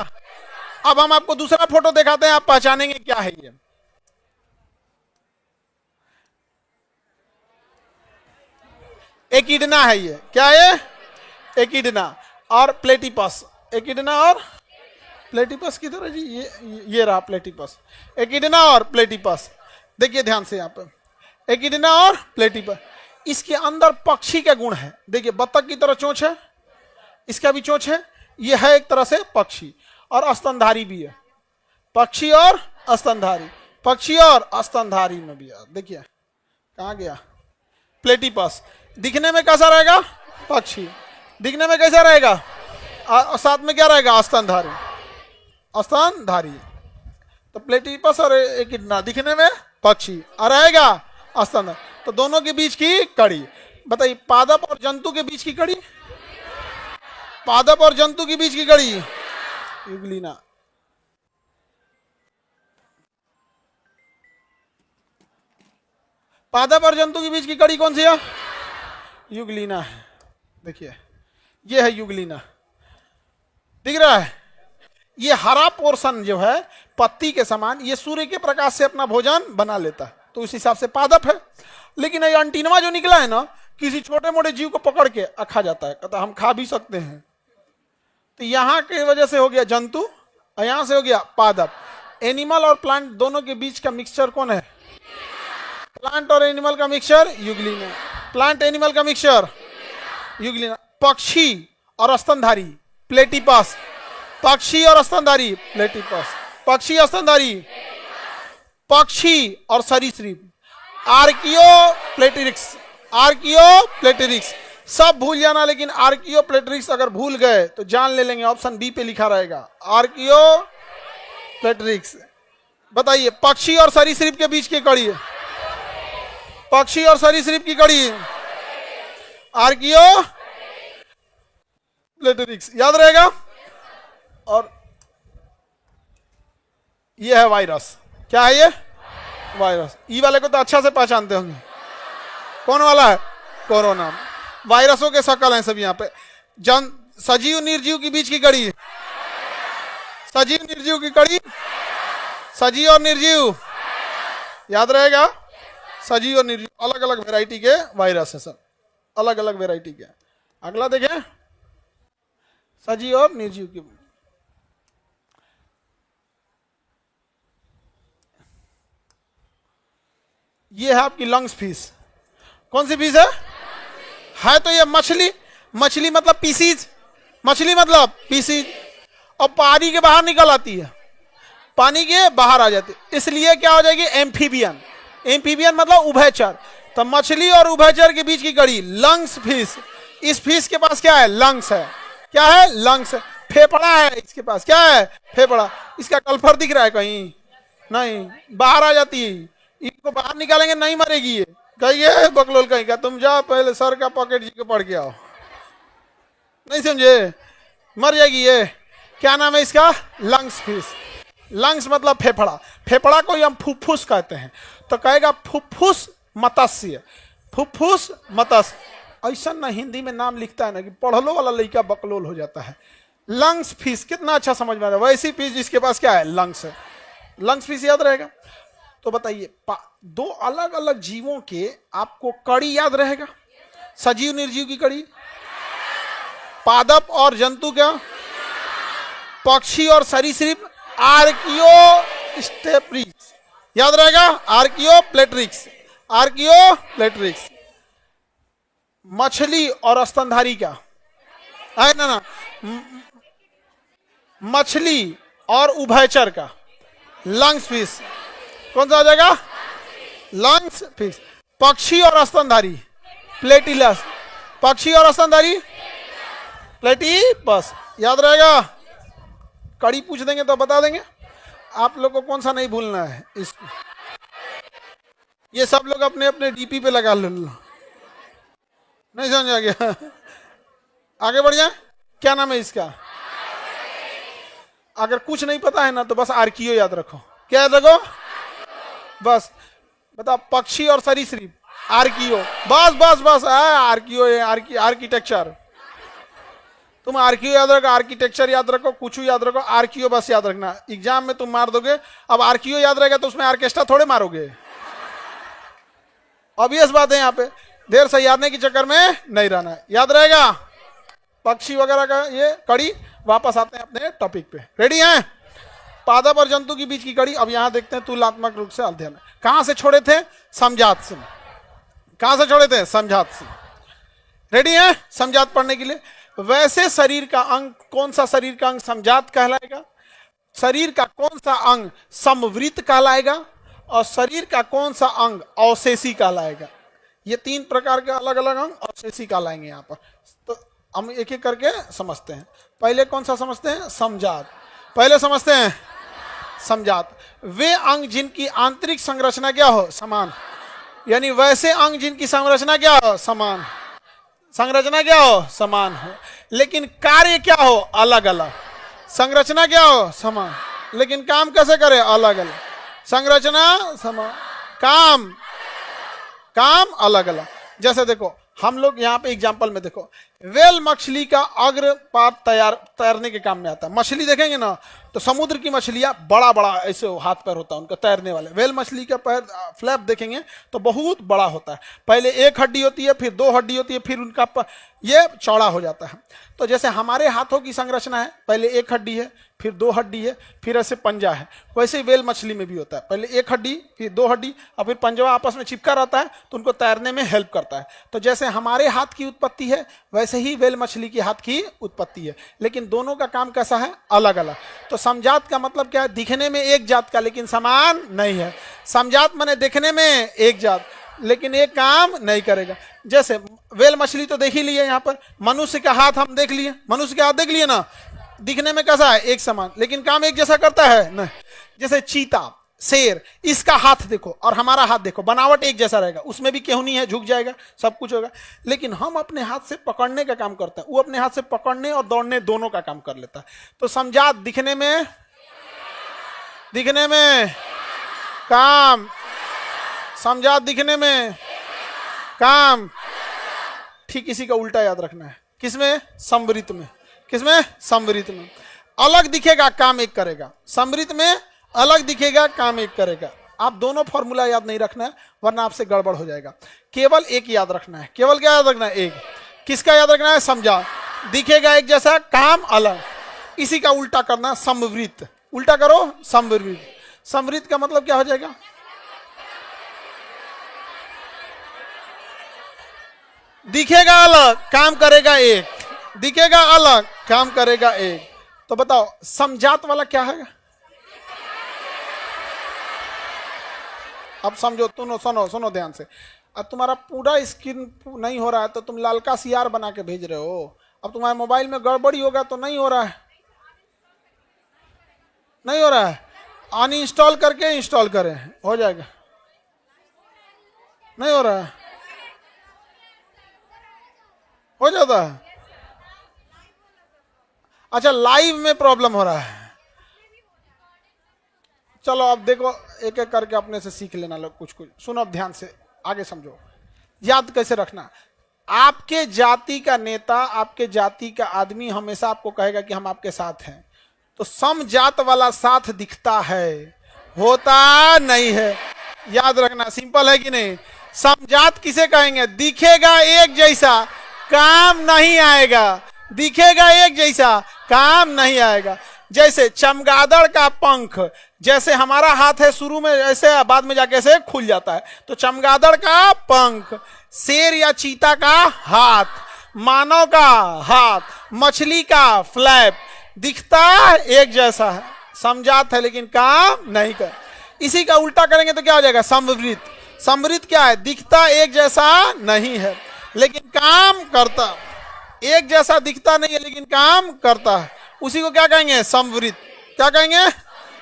A: अब हम आपको दूसरा फोटो दिखाते हैं, आप पहचानेंगे क्या है ये। एकिडना है ये, क्या है, एकिडना और प्लेटिपस, एकिडना और प्लेटिपस की तरह जी, ये रहा प्लेटिपस, एकिडना और प्लेटिपस। देखिए ध्यान से यहाँ पे, एकिडना और प्लेटिपस, इसके अंदर पक्षी के गुण है। देखिए बत्तख की तरह चोंच है, इसका भी चोंच है, ये है एक तरह से पक्षी, और स्तनधारी भी है, पक्षी और स्तनधारी, पक्षी और स्तनधारी में भी है। देखिए कहाँ गया, प्लेटिपस दिखने में कैसा रहेगा, पक्षी दिखने में कैसा रहेगा, साथ में क्या रहेगा, स्तनधारी, स्तनधारी। तो प्लेटिपस और एकिडना दिखने में पक्षी और रहेगा स्तनधारी, तो दोनों के बीच की कड़ी बताइए, पादप और जंतु के बीच की कड़ी, पादप और जंतु के बीच की कड़ी युगलीना। पादप और जंतु के बीच की कड़ी कौन सी है, युगलीना है। देखिए ये है युगलीना, दिख रहा है। ये हरा पोर्शन जो है पत्ती के समान, ये सूर्य के प्रकाश से अपना भोजन बना लेता है, तो उस हिसाब से पादप है। लेकिन ये अंटीनवा जो निकला है ना, किसी छोटे मोटे जीव को पकड़ के खा जाता है, कहता हम खा भी सकते हैं। तो यहाँ की वजह से हो गया जंतु, और यहाँ से हो गया पादप। एनिमल और प्लांट दोनों के बीच का मिक्सचर कौन है, प्लांट और एनिमल का मिक्सचर युगलीना, प्लांट एनिमल का मिक्सचर युगलीना। पक्षी और स्तनधारी प्लेटिपस, पक्षी और स्तनधारी प्लेटिपस, पक्षी स्तनधारी, पक्षी और सरीसृप आर्कियो प्लेटिरिक्स, आर्कियो प्लेटिरिक्स। सब भूल जाना, लेकिन आर्कियो प्लेटिरिक्स अगर भूल गए तो जान ले लेंगे, ऑप्शन बी पे लिखा रहेगा आर्कियो प्लेटिरिक्स। बताइए पक्षी और सरीसृप के बीच की कड़ी है, पक्षी और सरीसृप की कड़ी आर्कियो प्लेटिरिक्स, याद रहेगा। और ये है वायरस, क्या है ये, वायरस। ई वाले को तो अच्छा से पहचानते होंगे, कौन वाला है, कोरोना। वायरसों के शकल हैं सब यहाँ पे। सजीव निर्जीव के बीच की कड़ी, सजीव निर्जीव की कड़ी, सजीव और निर्जीव, याद रहेगा। सजीव और निर्जीव अलग अलग वैरायटी के वायरस है, सब अलग अलग वैरायटी के। अगला देखें, सजीव और निर्जीव की, ये है आपकी लंग्स फिश। कौन सी फिश है तो ये मछली, मछली मतलब पीसीज, मछली मतलब पीसीज, और पानी के बाहर निकल आती है, पानी के बाहर आ जाती है, इसलिए क्या हो जाएगी, एम्फीबियन। एम्फीबियन मतलब उभयचर। तो मछली और उभयचर के बीच की कड़ी लंग्स फिश। इस फिश के पास क्या है, लंग्स है, क्या है, लंग्स है। फेफड़ा है इसके पास, क्या है, फेफड़ा। इसका कल्फर दिख रहा है कहीं, नहीं, बाहर आ जाती है। इसको बाहर निकालेंगे नहीं मरेगी ये, कहिए बकलोल कहीं का, तुम जाओ पहले सर का पॉकेट जी को पढ़ के आओ, नहीं समझे, मर जाएगी ये। क्या नाम है इसका, लंग्स फिश। लंग्स मतलब फेफड़ा, फेफड़ा को हम फुफ्फुस कहते हैं, तो कहेगा फुफ्फुस मत्स्य, फुफ्फुस मत्स्य। ऐसा ना हिंदी में नाम लिखता है ना कि पढ़लो वाला लड़का बकलोल हो जाता है। लंग्स फिश, कितना अच्छा समझ में आ रहा है। वैसी फिश जिसके पास क्या है, लंग्स है। लंग्स फिश याद रहेगा। तो बताइए, दो अलग अलग जीवों के आपको कड़ी याद रहेगा? सजीव निर्जीव की कड़ी, पादप और जंतु क्या, पक्षी और सरीसृप, आर्कियो स्टेप्रिक्स याद रहेगा, आर्कियो प्लेट्रिक्स, आर्कियो प्लेट्रिक्स। मछली और स्तनधारी क्या है ना, मछली और उभयचर का, लंग्स फिश। कौन सा आ जाएगा, लंग्स फिश। पक्षी और स्तनधारी, प्लेटिलस, पक्षी और स्तनधारी प्लेटिपस याद रहेगा। कड़ी पूछ देंगे तो बता देंगे। आप लोग को कौन सा नहीं भूलना है इसको, ये सब लोग अपने अपने डीपी पे लगा लो। नहीं समझ आ गया, आगे बढ़ जाए। क्या नाम है इसका? अगर कुछ नहीं पता है ना तो बस आर्कियो याद रखो। क्या याद रखो? बस बता, पक्षी और सरीसृप, आर्कियो, बस बस बस आर्कियो, आर्किटेक्चर। तुम आर्कियो याद रखो, आर्किटेक्चर याद रखो, कुछ याद रखो, आर्कियो बस याद रखना। एग्जाम में तुम मार दोगे। अब आर्कियो याद रहेगा तो उसमें आर्केस्ट्रा थोड़े मारोगे। ऑब्वियस बात है, यहाँ पे देर सैयारने के चक्कर में नहीं रहना है, याद रहेगा। पक्षी वगैरह का ये कड़ी। वापस आते हैं अपने टॉपिक पे, रेडी हैं? पादप और जंतु के बीच की कड़ी। अब यहां देखते हैं तुलनात्मक रूप से अध्ययन। कहां से छोड़े थे? समझात से। कहां से छोड़े थे? समझात से। रेडी हैं समझात पढ़ने के लिए? वैसे शरीर का अंग, कौन सा शरीर का अंग समझात कहलाएगा? शरीर का कौन सा अंग समवृत्त कहलाएगा? और शरीर का कौन सा अंग अवशेषी कहलाएगा? ये तीन प्रकार के अलग अलग अंग अवशेषी कहलाएंगे यहाँ पर। तो हम एक एक करके समझते हैं। पहले कौन सा समझते हैं? समझात। पहले समझते हैं समझात। वे अंग जिनकी आंतरिक संरचना क्या हो? समान। यानी वैसे अंग जिनकी संरचना क्या हो? समान। संरचना क्या हो? समान हो, लेकिन कार्य क्या हो? अलग अलग। संरचना क्या हो? समान, लेकिन काम कैसे करे? अलग अलग। संरचना समान, काम काम अलग अलग। जैसे देखो, हम लोग यहाँ पे एग्जाम्पल में देखो, वेल मछली का अग्र पात तैरने के काम में आता है। मछली देखेंगे ना तो समुद्र की मछलियां बड़ा बड़ा ऐसे हाथ पैर होता है उनका तैरने वाले। वेल मछली का पैर फ्लैप देखेंगे तो बहुत बड़ा होता है। पहले एक हड्डी होती है, फिर दो हड्डी होती है, फिर उनका ये चौड़ा हो जाता है। तो जैसे हमारे हाथों की संरचना है, पहले एक हड्डी है, फिर दो हड्डी है, फिर ऐसे पंजा है, वैसे ही वेल मछली में भी होता है। पहले एक हड्डी, फिर दो हड्डी, और फिर पंजवा आपस में चिपका रहता है तो उनको तैरने में हेल्प करता है। तो जैसे हमारे हाथ की उत्पत्ति है वैसे ही वेल मछली की हाथ की उत्पत्ति है, लेकिन दोनों का काम कैसा है? अलग अलग। तो समझात का मतलब क्या है? दिखने में एक जात का लेकिन समान नहीं है। समझात माने दिखने में एक जात लेकिन एक काम नहीं करेगा। जैसे वेल मछली तो देख ही लिए, यहाँ पर मनुष्य का हाथ हम देख लिए, मनुष्य का हाथ देख लिए ना, दिखने में कैसा है? एक समान, लेकिन काम एक जैसा करता है नहीं। जैसे चीता, शेर, इसका हाथ देखो और हमारा हाथ देखो, बनावट एक जैसा रहेगा, उसमें भी केहूनी है, झुक जाएगा, सब कुछ होगा, लेकिन हम अपने हाथ से पकड़ने का काम करते हैं, वो अपने हाथ से पकड़ने और दौड़ने दोनों का काम कर लेता है। तो समझात दिखने में काम, समझात दिखने में काम। ठीक इसी का उल्टा याद रखना है। किसमें? समवृत्त में। किसमें? समवृत्त में। अलग दिखेगा, काम एक करेगा। समवृत्त में अलग दिखेगा, काम एक करेगा। आप दोनों फॉर्मूला याद नहीं रखना है वरना आपसे गड़बड़ हो जाएगा। केवल एक याद रखना है। केवल क्या याद रखना है? एक। किसका याद रखना है? समझात। दिखेगा एक जैसा, काम अलग। इसी का उल्टा करना, समवृत्त। उल्टा करो, समवृत्त। समवृत्त का मतलब क्या हो जाएगा? दिखेगा अलग, काम करेगा एक। दिखेगा अलग, काम करेगा एक। तो बताओ समझात वाला क्या है? अब समझो, सुनो ध्यान से। अब तुम्हारा पूरा स्क्रीन नहीं हो रहा है तो तुम लालका सीआर बना के भेज रहे हो। अब तुम्हारे मोबाइल में गड़बड़ी होगा तो नहीं हो रहा है, नहीं हो रहा है, अनइंस्टॉल करके इंस्टॉल करें, हो जाएगा। नहीं हो रहा है, हो जाता है। अच्छा, लाइव में प्रॉब्लम हो रहा है। चलो अब देखो, एक एक करके अपने से सीख लेना लोग कुछ कुछ। सुनो अब ध्यान से, आगे समझो, याद कैसे रखना। आपके जाति का नेता, आपके जाति का आदमी हमेशा आपको कहेगा कि हम आपके साथ हैं, तो समजात वाला साथ दिखता है, होता नहीं है। याद रखना, सिंपल है कि नहीं। समजात किसे कहेंगे? दिखेगा एक जैसा, काम नहीं आएगा। दिखेगा एक जैसा, काम नहीं आएगा। जैसे चमगादड़ का पंख, जैसे हमारा हाथ है शुरू में ऐसे, बाद में जाके ऐसे खुल जाता है, तो चमगादड़ का पंख, शेर या चीता का हाथ, मानव का हाथ, मछली का फ्लैप, दिखता एक जैसा है, समजात है लेकिन काम नहीं कर। इसी का उल्टा करेंगे तो क्या हो जाएगा? समवृत। समवृत क्या है? दिखता एक जैसा नहीं है लेकिन काम करता, एक जैसा दिखता नहीं है लेकिन काम करता है, उसी को क्या कहेंगे? समवृत। क्या कहेंगे?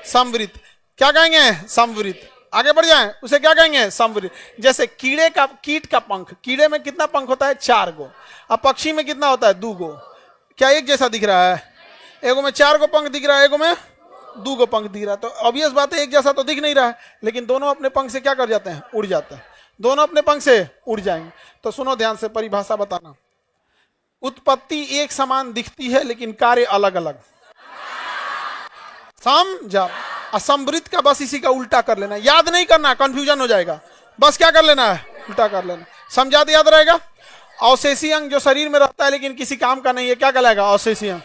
A: समवृत। क्या कहेंगे? समवृत। आगे बढ़ जाएं, उसे क्या कहेंगे? समवृत। जैसे कीड़े का, कीट का पंख, कीड़े में कितना पंख होता है? 4 गो। अब पक्षी में कितना होता है? 2 गो। क्या एक जैसा दिख रहा है? एगो में 4 गो पंख दिख रहा है, एगो में 2 गो पंख दिख रहा है, तो ऑब्वियस बात है एक जैसा तो दिख नहीं रहा है, लेकिन दोनों अपने पंख से क्या कर जाते हैं? उड़ जाते हैं। दोनों अपने पंख से उड़ जाएंगे। तो सुनो ध्यान से, परिभाषा बताना। उत्पत्ति एक समान दिखती है लेकिन कार्य अलग अलग। समझा? असमृत का बस इसी का उल्टा कर लेना, याद नहीं करना, कंफ्यूजन हो जाएगा, बस क्या कर लेना है? उल्टा कर लेना। समझा तो याद रहेगा। अवशेषी अंग जो शरीर में रहता है लेकिन किसी काम का नहीं है, क्या कहलाएगा? अवशेषी अंग।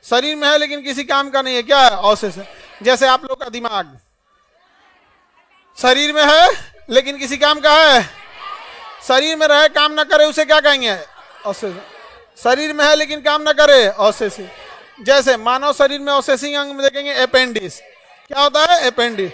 A: शरीर में है लेकिन किसी काम का नहीं है, क्या है? अवशेष। जैसे आप लोग का दिमाग शरीर में है लेकिन किसी काम का है, शरीर में रहे काम ना करे, उसे क्या कहेंगे? अवशेष। शरीर में है लेकिन काम ना करे, अवशेषी। जैसे मानव शरीर में अवशेषी अंग में देखेंगे अपेंडिस। क्या होता है? अपेंडिस।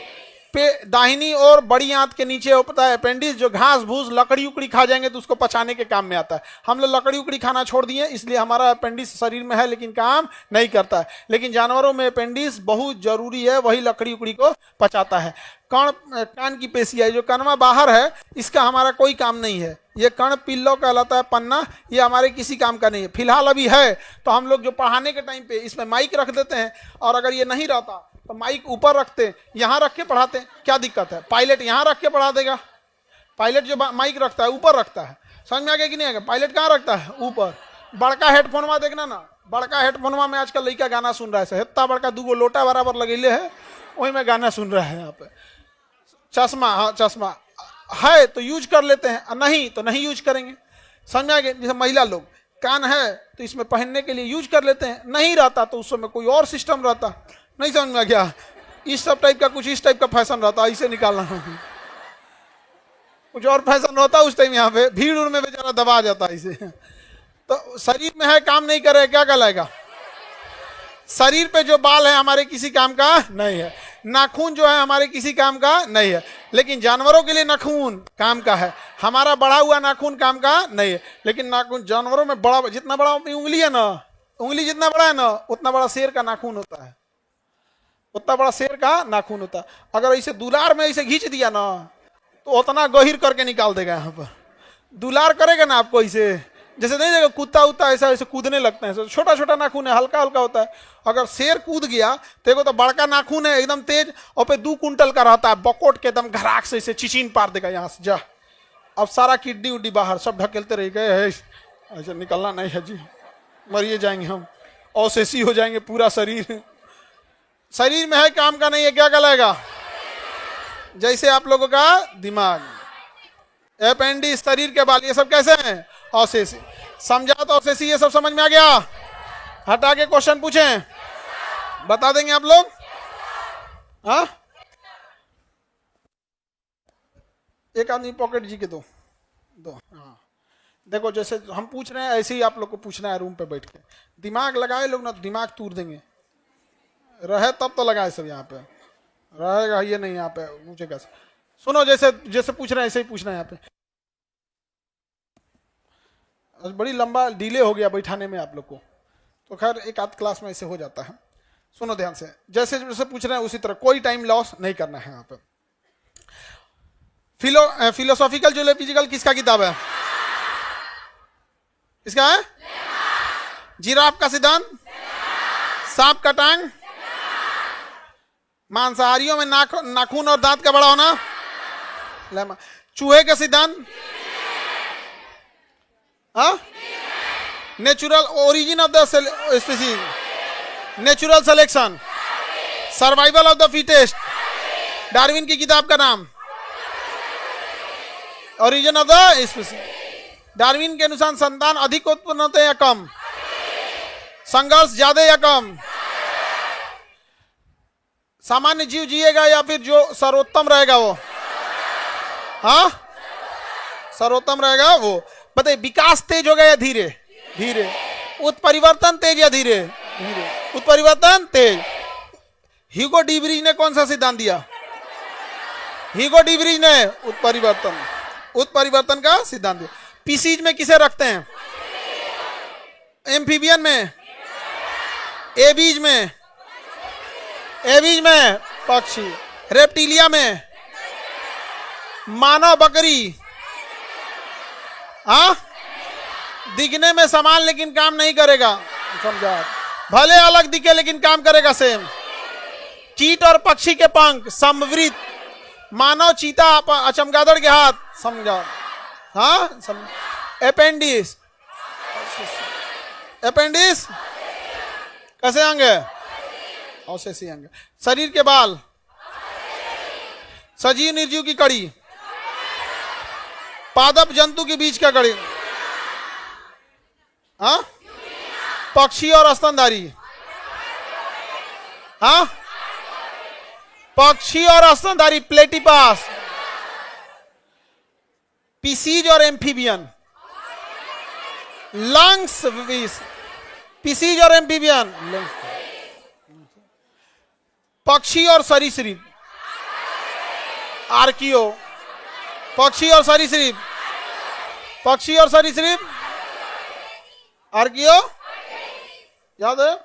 A: पे दाहिनी और बड़ी आंत के नीचे होता है अपेंडिस, जो घास भूस लकड़ी उकड़ी खा जाएंगे तो उसको पचाने के काम में आता है। हम लोग लकड़ी उकड़ी खाना छोड़ दिए, इसलिए हमारा अपेंडिस शरीर में है लेकिन काम नहीं करता है। लेकिन जानवरों में अपेंडिस बहुत जरूरी है, वही लकड़ी उकड़ी को पचाता है। कान की पेशी है, जो कनवा बाहर है, इसका हमारा कोई काम नहीं है। ये कर्ण पिल्लो कहलाता है, पन्ना, ये हमारे किसी काम का नहीं है। फिलहाल अभी है तो हम लोग जो पढ़ाने के टाइम पे इसमें माइक रख देते हैं, और अगर ये नहीं रहता तो माइक ऊपर रखते, यहाँ रख के पढ़ाते, क्या दिक्कत है? पायलट यहाँ रख के पढ़ा देगा। पायलट जो माइक रखता है ऊपर रखता है, समझ में आ गया कि नहीं आएगा? पायलट कहाँ रखता है? ऊपर। बड़का हेडफोनवा देखना ना, बड़का हेडफोनवा में आजकल लड़का गाना सुन रहा है, इतना बड़का 2 गो लोटा बराबर लगेले है, वही में गाना सुन रहा है। यहाँ पे चश्मा, हाँ चश्मा है तो यूज कर लेते हैं, नहीं तो नहीं यूज करेंगे। समझ में आ गया? जैसे महिला लोग कान है तो इसमें पहनने के लिए यूज कर लेते हैं, नहीं रहता तो उस समय कोई और सिस्टम रहता। नहीं समझ में गया? इस सब टाइप का, कुछ इस टाइप का फैशन रहता, इसे निकालना कुछ और फैशन रहता उस टाइम। यहाँ पे भीड़ उड़ में बेचारा दबा जाता है इसे। तो शरीर में है काम नहीं करे, क्या कहलाएगा? शरीर पे जो बाल है हमारे किसी काम का नहीं है, नाखून जो है हमारे किसी काम का नहीं है, लेकिन जानवरों के लिए नाखून काम का है। हमारा बढ़ा हुआ नाखून काम का नहीं है, लेकिन नाखून जानवरों में बड़ा, जितना बड़ा उंगली है ना, उंगली जितना बड़ा है ना, उतना बड़ा शेर का नाखून होता है, उतना बड़ा शेर का नाखून होता है। अगर इसे दुलार में इसे खींच दिया ना तो उतना गहीर करके निकाल देगा। यहाँ पर दुलार करेगा ना आपको, इसे जैसे नहीं देगा कुत्ता उत्ता ऐसा ऐसे कूदने लगते हैं, छोटा छोटा नाखून है, हल्का हल्का होता है। अगर शेर कूद गया तो एगो तो बड़का नाखून है एकदम तेज, और पे 2 कुंटल का रहता है, बकोट के एकदम घराक से इसे चिचिन पार देगा यहाँ से। जा, अब सारा किड्नी उड्डी बाहर सब ढकेलते रह गए है, ऐसे निकलना नहीं है जी, मरिए जाएंगे हम, अवशेषी हो जाएंगे पूरा शरीर। शरीर में है काम का नहीं है, क्या कहलाएगा? जैसे आप लोगों का दिमाग, अपेंडिस, शरीर के बाल, ये सब कैसे हैं? अवशेषी। समझा तो अवशेषी, ये सब समझ में आ गया? हटा के क्वेश्चन पूछें, बता देंगे आप लोग? हाँ, एक आदमी पॉकेट जी के दो। हाँ देखो, जैसे हम पूछ रहे हैं ऐसे ही आप लोग को पूछना है रूम पे बैठ के। दिमाग लगाए लोग ना, दिमाग तूर देंगे। रहे तब तो लगाए सब, यहाँ पे रहेगा ये नहीं, यहाँ पे पूछेगा। सुनो, जैसे जैसे पूछ रहे हैं ऐसे ही पूछना है यहाँ पे। बड़ी लंबा डिले हो गया बैठाने में आप लोग को, तो खैर एक आध क्लास में ऐसे हो जाता है। सुनो ध्यान से, जैसे जैसे पूछ रहे हैं उसी तरह, कोई टाइम लॉस नहीं करना है यहाँ पे। फिलोसॉफिकल जूलॉजिकल किसका किताब है? इसका है? जिराफ का सिद्धांत, सांप का टांग, मांसाहारियों में नाखून और दांत का बड़ा होना, चूहे का सिद्धांत, हाँ, natural origin of the species, natural selection, survival of the fittest, Darwin की किताब का नाम, origin of the species. Darwin के अनुसार संतान अधिक उत्पन्न होते हैं या कम, संघर्ष ज्यादा या कम, सामान्य जीव जिएगा या फिर जो सर्वोत्तम रहेगा वो, हाँ सर्वोत्तम रहेगा वो। बताइए विकास तेज होगा या धीरे, धीरे। उत्परिवर्तन तेज या धीरे, धीरे। उत्परिवर्तन तेज। ह्यूगो डीब्रिज ने कौन सा सिद्धांत दिया, ह्यूगो डीब्रिज ने उत्परिवर्तन, उत्परिवर्तन का सिद्धांत दिया। पीसीज में किसे रखते हैं, एम्फीबियन में, एबीज में, एबीज में पक्षी, रेप्टिलिया में, मानव बकरी, हाँ दिखने में समान लेकिन काम नहीं करेगा, समझा, भले अलग दिखे लेकिन काम करेगा सेम। कीट और पक्षी के पंख समवृत, मानव चीता चमगादड़ के हाथ, समझा, हाँ अपेंडिस, अपेंडिस कैसे अंग है, अवशेषी अंग। शरीर के बाल, सजीव निर्जीव की कड़ी, पादप जंतु के बीच का कड़ी, हाँ पक्षी और स्तनधारी, हाँ पक्षी और स्तनधारी, प्लेटिपास, पीसीज और एम्फीबियन, लंग्स, पीसीज और एम्फीबियन, पक्षी और सरीसृप, आर्कियो, पक्षी और सरीसृप, पक्षी और सरीसृप, आर्कियो याद है,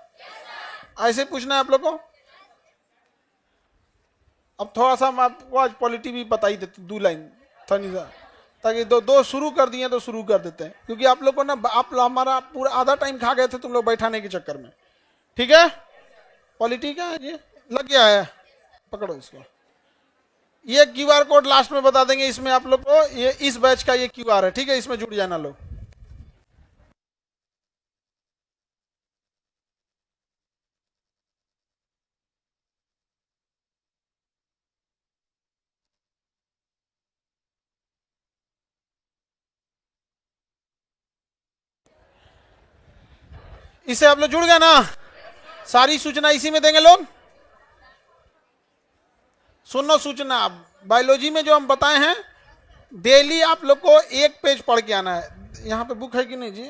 A: ऐसे पूछना है आप लोग को। अब थोड़ा सा मैं आपको आज पॉलिटी भी बता ही देता, 2 लाइन ताकि दो शुरू कर दिए तो शुरू कर देते हैं, क्योंकि आप लोग को ना, आप हमारा पूरा आधा टाइम खा गए थे तुम लोग बैठाने के चक्कर में। ठीक है, पॉलिटी का ये लग गया है, पकड़ो इसको। ये क्यूआर कोड लास्ट में बता देंगे, इसमें आप लोग को ये इस बैच का ये क्यूआर है, ठीक है, इसमें जुड़ जाना लोग। इससे आप लोग जुड़ गए ना, सारी सूचना इसी में देंगे लोग। सुनो सूचना, बायोलॉजी में जो हम बताए हैं, डेली आप लोग को 1 पेज पढ़ के आना है। यहाँ पे बुक है कि नहीं जी,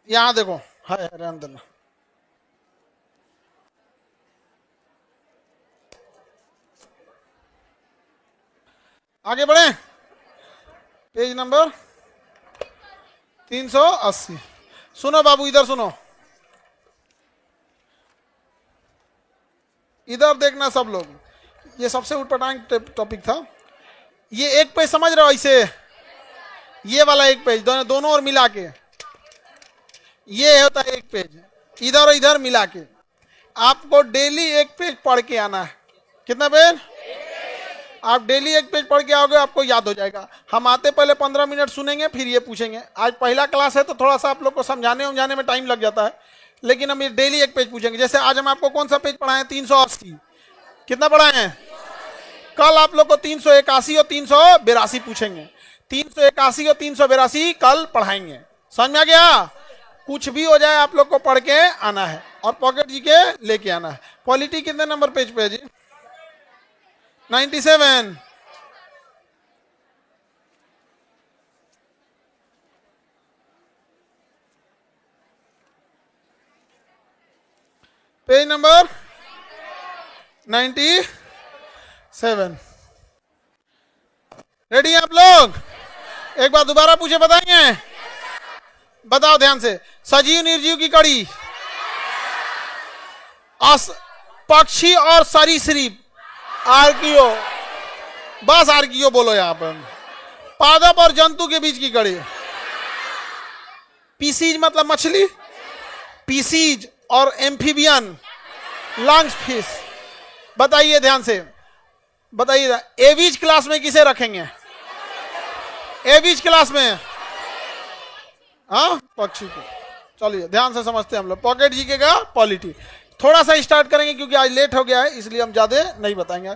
A: यहाँ देखो है अंदर। आगे बढ़े, पेज नंबर 380। सुनो बाबू, इधर सुनो, इधर देखना सब लोग। ये सबसे उटपटांग टॉपिक था। ये 1 पेज समझ रहे हो, ऐसे ये वाला 1 पेज दोनों ओर मिला के, ये होता है 1 पेज, इधर और इधर मिला के। आपको डेली 1 पेज पढ़ के आना है। कितना पेज? आप डेली 1 पेज पढ़ के आओगे, आपको याद हो जाएगा। हम आते पहले 15 मिनट सुनेंगे, फिर ये पूछेंगे। आज पहला क्लास है तो थोड़ा सा आप लोग को समझाने में टाइम लग जाता है, लेकिन हम ये डेली 1 पेज पूछेंगे। जैसे आज हम आपको कौन सा पेज पढ़ाए, 380। कितना पढ़ाए हैं? कल आप लोग को 381 और 382 पूछेंगे। 381 और 382 कल पढ़ाएंगे। समझ में आ गया? कुछ भी हो जाए आप लोग को पढ़ के आना है और पॉकेट जी के लेके आना है। पॉलिटी कितने नंबर पेज पे है जी? 97। Page number 97। रेडी हैं आप लोग? एक बार दोबारा पूछे, बताएंगे? बताओ ध्यान से। सजीव निर्जीव की कड़ी, पक्षी और सरीसृप, आर्कियो, बस आर्कियो बोलो यहां पर। पादप और जंतु के बीच की कड़ी, पीसीज मतलब मछली, पीसीज और एम्फीबियन, लंग्स फिश। बताइए ध्यान से, बताइए। एवीज क्लास में किसे रखेंगे? एवीज क्लास में हाँ, पक्षी को। चलिए ध्यान से समझते हैं हम लोग। पॉकेट जीके का पॉलिटी थोड़ा सा स्टार्ट करेंगे क्योंकि आज लेट हो गया है, इसलिए हम ज्यादा नहीं बताएंगे।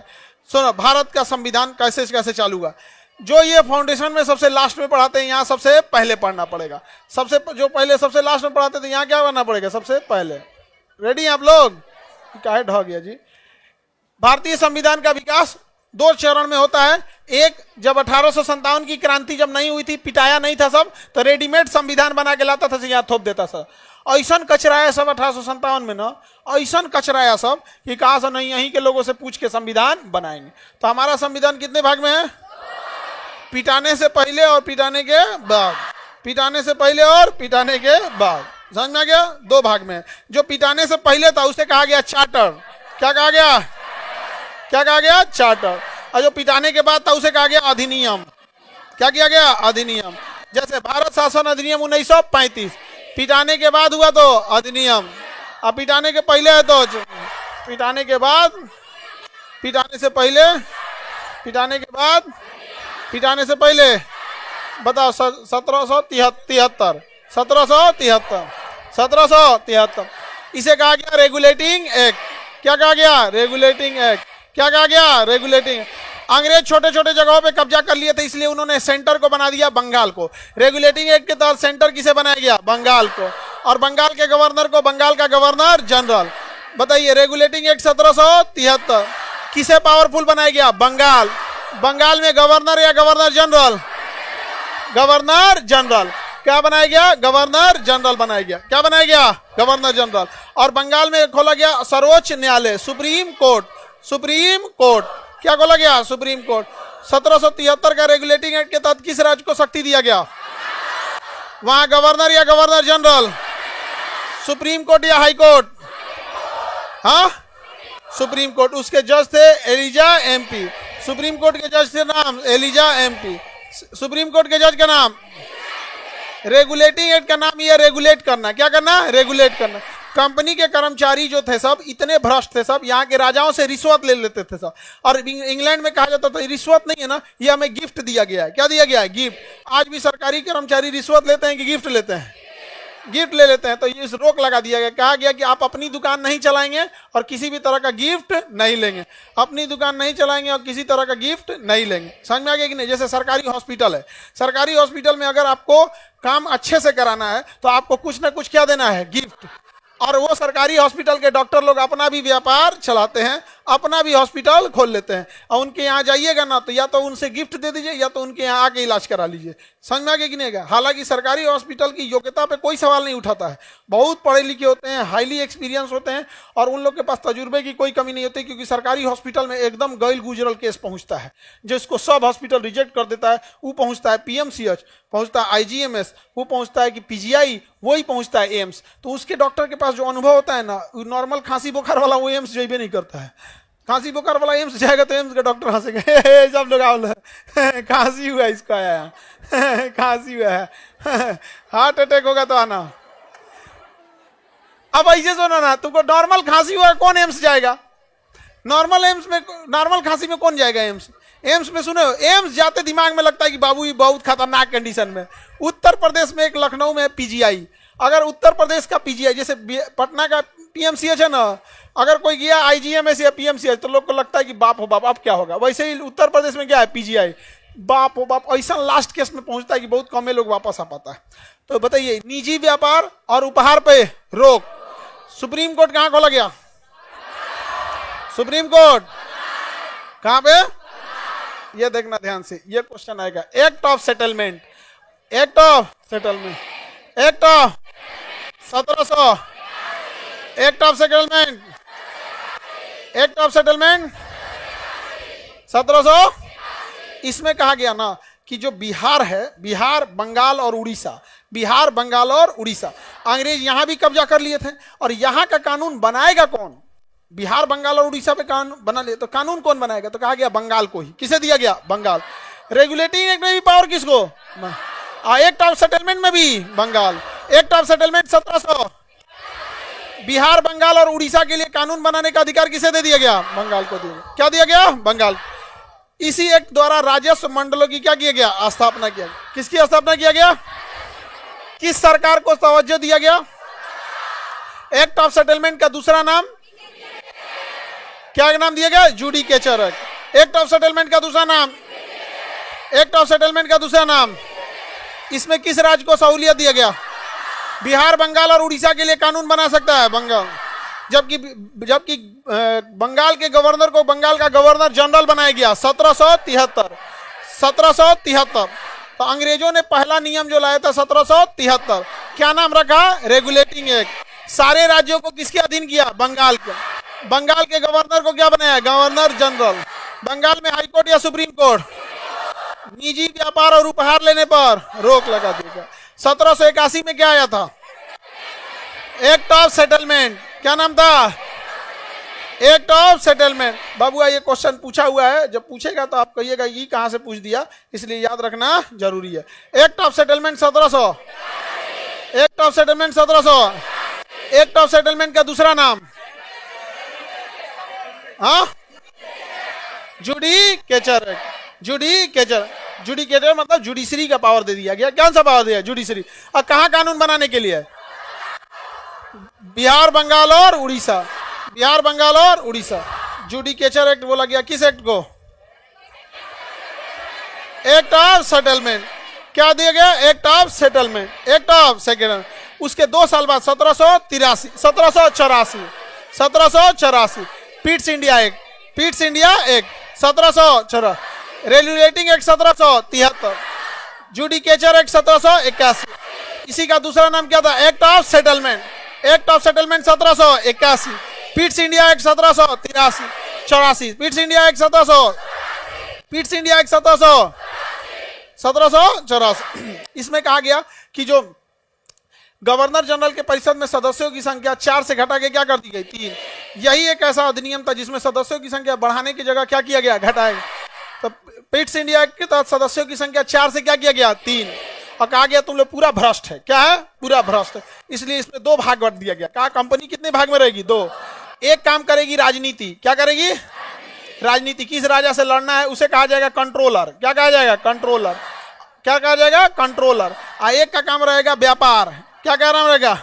A: सुनो, भारत का संविधान कैसे कैसे चालू हुआ। जो ये फाउंडेशन में सबसे लास्ट में पढ़ाते हैं, यहाँ सबसे पहले पढ़ना पड़ेगा। सबसे जो पहले सबसे लास्ट में पढ़ाते थे, यहाँ क्या करना पड़ेगा, सबसे पहले। रेडी आप लोग? क्या ढह गया जी। भारतीय संविधान का विकास 2 चरण में होता है। एक, जब 1857 की क्रांति जब नहीं हुई थी, पिटाया नहीं था सब, तो रेडीमेड संविधान बना के लाता था, यहाँ थोप देता था। ऐसा कचराया सब 1857 में ना, ऐसा कचराया सब कि कहा से नहीं, यहीं के लोगों से पूछ के संविधान बनाएंगे। तो हमारा संविधान कितने भाग में है? पिटाने से पहले और पिटाने के बाद। पिटाने से पहले और पिटाने के बाद। समझ में आ गया? 2 भाग में है। जो पिटाने से पहले था उसे कहा गया चार्टर। क्या कहा गया? क्या कहा गया? चार्टर। और जो पिटाने के बाद था उसे कहा गया अधिनियम। क्या किया गया? अधिनियम। जैसे भारत शासन अधिनियम 1935, पिटाने के बाद हुआ तो अधिनियम। अब पिटाने के पहले है तो पिटाने के बाद, पिटाने से पहले, पिटाने के बाद, पिटाने से पहले। बताओ 1773, 1773, 1773। इसे कहा गया रेगुलेटिंग एक्ट। क्या कहा गया? Regulating act. क्या कहा गया? रेगुलेटिंग। अंग्रेज छोटे छोटे जगहों पे कब्जा कर लिए थे, इसलिए उन्होंने सेंटर को बना दिया बंगाल को। रेगुलेटिंग एक्ट के तहत सेंटर किसे बनाया गया? बंगाल को। और बंगाल के गवर्नर को बंगाल का गवर्नर जनरल। बताइए, रेगुलेटिंग एक्ट 1773 किसे पावरफुल बनाया गया? बंगाल। बंगाल में गवर्नर या गवर्नर जनरल? Governor general. क्या बनाया गया? गवर्नर जनरल बनाया गया। क्या बनाया गया? Governor general. और बंगाल में खोला गया सर्वोच्च न्यायालय, सुप्रीम कोर्ट। Supreme court. क्या खोला गया? Supreme court. 1773 का रेगुलेटिंग एक्ट के तहत किस राज्य को शक्ति दिया गया? वहां गवर्नर या गवर्नर जनरल? सुप्रीम कोर्ट या हाई कोर्ट? हाँ, सुप्रीम कोर्ट। उसके जज थे एलिजा एमपी। सुप्रीम कोर्ट के जज थे नाम एलिजा एमपी। सुप्रीम कोर्ट के जज का नाम। रेगुलेटिंग एक्ट का नाम ये रेगुलेट करना। क्या करना? रेगुलेट करना। कंपनी के कर्मचारी जो थे सब इतने भ्रष्ट थे सब, यहाँ के राजाओं से रिश्वत ले लेते थे सब। और इंग्लैंड में कहा जाता था रिश्वत नहीं है ना, ये हमें गिफ्ट दिया गया है। क्या दिया गया है? गिफ्ट। आज भी सरकारी कर्मचारी रिश्वत लेते हैं कि गिफ्ट लेते हैं? गिफ्ट ले लेते हैं। तो ये रोक लगा दिया गया। कहा गया कि आप अपनी दुकान नहीं चलाएंगे और किसी भी तरह का गिफ्ट नहीं लेंगे। अपनी दुकान नहीं चलाएंगे और किसी तरह का गिफ्ट नहीं लेंगे। समझ में आ गया कि नहीं? जैसे सरकारी हॉस्पिटल है, सरकारी हॉस्पिटल में अगर आपको काम अच्छे से कराना है तो आपको कुछ ना कुछ क्या देना है? गिफ्ट। और वो सरकारी हॉस्पिटल के डॉक्टर लोग अपना भी व्यापार चलाते हैं, अपना भी हॉस्पिटल खोल लेते हैं। और उनके यहाँ जाइएगा ना तो या तो उनसे गिफ्ट दे दीजिए या तो उनके यहाँ आके इलाज करा लीजिए। समझ में आ गया कि नहीं? हालांकि सरकारी हॉस्पिटल की योग्यता पे कोई सवाल नहीं उठाता है। बहुत पढ़े लिखे होते हैं, हाईली एक्सपीरियंस होते हैं और उन लोग के पास तजुर्बे की कोई कमी नहीं होती, क्योंकि सरकारी हॉस्पिटल में एकदम गैल गुजरल केस पहुंचता है। जिसको सब हॉस्पिटल रिजेक्ट कर देता है वो पहुंचता है पीएमसीएच, पहुंचता है आईजीएमएस, वो पहुंचता है कि पीजीआई, वही पहुंचता है एम्स। तो उसके डॉक्टर के पास जो अनुभव होता है ना, नॉर्मल खांसी बुखार वाला वो एम्स जाइए नहीं करता है। खांसी बुखार वाला एम्स जाएगा तो एम्स के डॉक्टर हंसेंगे, सब लोग आओ खांसी हुआ है इसका, आया खांसी हुआ है, हार्ट अटैक होगा तो आना। अब ऐसे सुनो ना, तुमको नॉर्मल खांसी हुआ, कौन एम्स जाएगा? नॉर्मल एम्स में, नॉर्मल खांसी में कौन जाएगा एम्स? एम्स में सुनो, एम्स जाते दिमाग में लगता है कि बाबू ये बहुत खतरनाक कंडीशन में। उत्तर प्रदेश में एक लखनऊ में पीजीआई, अगर उत्तर प्रदेश का पीजीआई, जैसे पटना का पीएमसीएच है ना, अगर कोई गया आईजीएमएस या पीएमसीएच तो लोग को लगता है कि बाप हो बाप अब क्या होगा। वैसे ही उत्तर प्रदेश में क्या है? पीजीआई। बाप हो बाप, ऐसा लास्ट केस में पहुंचता है कि बहुत कम लोग वापस आ पाता है। तो बताइए, निजी व्यापार और उपहार पे रोक। सुप्रीम कोर्ट कहां खोला गया? सुप्रीम कोर्ट कहां पे? ये देखना ध्यान से, ये क्वेश्चन आएगा। Act of settlement, act of settlement, act of 1700, act of settlement, act of settlement 1700। इसमें कहा गया ना कि जो बिहार है, बिहार, बंगाल और उड़ीसा, बिहार, बंगाल और उड़ीसा, अंग्रेज यहां भी कब्जा कर लिए थे। और यहां का कानून बनाएगा कौन? बिहार, बंगाल और उड़ीसा पे कानून बना ले, तो कानून कौन बनाएगा? तो कहा गया बंगाल को ही। किसे दिया गया? बंगाल। रेगुलेटिंग एक्ट में भी पावर किसको? एक्ट ऑफ सेटलमेंट में भी Bengal. Act of settlement 1700, Bihar, Bengal और उड़ीसा के लिए कानून बनाने का अधिकार किसे दे दिया गया? बंगाल को दिया गया। क्या दिया गया? बंगाल। इसी एक्ट द्वारा राजस्व मंडलों की क्या किया गया? स्थापना किया गया। किसकी स्थापना किया गया? किस सरकार को तवज्जो दिया गया? एक्ट ऑफ सेटलमेंट का दूसरा नाम क्या नाम दिया गया? Judicature act. Act of settlement का दूसरा नाम, एक्ट ऑफ सेटलमेंट का दूसरा नाम। इसमें किस राज्य को सहूलियत दिया गया? बिहार, बंगाल और उड़ीसा के लिए कानून बना सकता है बंगाल, जबकि बंगाल के गवर्नर को बंगाल का गवर्नर जनरल बनाया गया 1773। तो अंग्रेजों ने पहला नियम जो लाया था 1773, क्या नाम रखा? Regulating act. सारे राज्यों को किसके अधीन किया? बंगाल को। बंगाल के गवर्नर को क्या बनाया? Governor general. बंगाल में हाईकोर्ट या सुप्रीम कोर्ट? निजी व्यापार और उपहार लेने पर रोक लगा देगा। 1781 में क्या आया था? Act of settlement. क्या नाम था? Act of settlement. बाबू ये क्वेश्चन पूछा हुआ है, जब पूछेगा तो आप कहिएगा ये कहां से पूछ दिया, इसलिए याद रखना जरूरी है। Act of settlement 1700। Act of settlement 1700। Act of settlement का दूसरा नाम जुडिकेचर एक्ट। जुडिकेचर मतलब जुडिशरी का पावर दे दिया गया। कौन सा पावर दिया? जुडिशरी। और कहां कानून बनाने के लिए? बिहार, बंगाल और उड़ीसा। बिहार, बंगाल और उड़ीसा। जुडिकेचर एक्ट बोला गया किस एक्ट को? Act of settlement. क्या दिया गया? Act of settlement. Act of settlement. उसके 2 साल बाद 1784 Pitt's India act. Pitt's India act 1784। Regulating act 1773। Judicature act 1781। इसी का दूसरा नाम क्या था? Act of settlement. Act of settlement 1781। Pitt's India act 1784। Pitt's India act 1784। इसमें कहा गया कि जो गवर्नर जनरल के परिषद में सदस्यों की संख्या 4 से घटा के क्या कर दी गई? 3। यही एक ऐसा अधिनियम था जिसमें सदस्यों की संख्या बढ़ाने की जगह क्या किया गया? घटाए। तो पीट्स इंडिया एक्ट के तहत सदस्यों की संख्या 4 से क्या किया गया? 3। और कहा गया तुम लोग पूरा भ्रष्ट है। क्या है? पूरा भ्रष्ट है। इसलिए इसमें 2 भाग बांट दिया गया। कहा कंपनी कितने भाग में रहेगी? 2। एक काम करेगी राजनीति। क्या करेगी? राजनीति। किस राजा से लड़ना है उसे कहा जाएगा कंट्रोलर। क्या कहा जाएगा? कंट्रोलर। क्या कहा जाएगा? कंट्रोलर। एक का काम रहेगा व्यापार। क्या नाम रहेगा?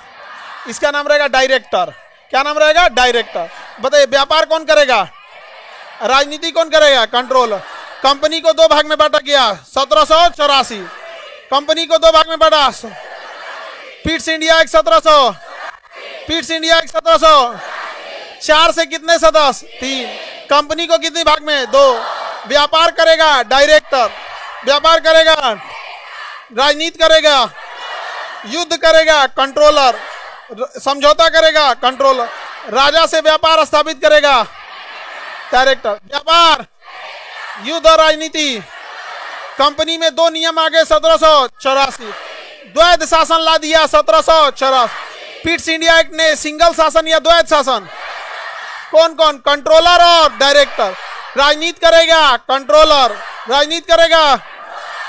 A: इसका नाम रहेगा डायरेक्टर। क्या नाम रहेगा? डायरेक्टर। बताइए व्यापार कौन करेगा? राजनीति कौन करेगा? कंट्रोलर। कंपनी को 2 भाग में बांटा गया 1784। कंपनी को 2 भाग में बांटा। Pitt's India act 1700। Pitt's India act 1700। 4 से कितने सदस्य? 3। कंपनी को कितने भाग में? 2। व्यापार करेगा डायरेक्टर। व्यापार करेगा, राजनीति करेगा, युद्ध करेगा कंट्रोलर, समझौता करेगा कंट्रोलर, राजा से व्यापार स्थापित करेगा डायरेक्टर। व्यापार, युद्ध और राजनीति। कंपनी में 2 नियम आ गए 1784। द्वैध शासन ला दिया 1784। पीट्स इंडिया एक्ट ने सिंगल शासन या द्वैध शासन? कौन कौन? कंट्रोलर और डायरेक्टर। राजनीति करेगा कंट्रोलर, राजनीति करेगा,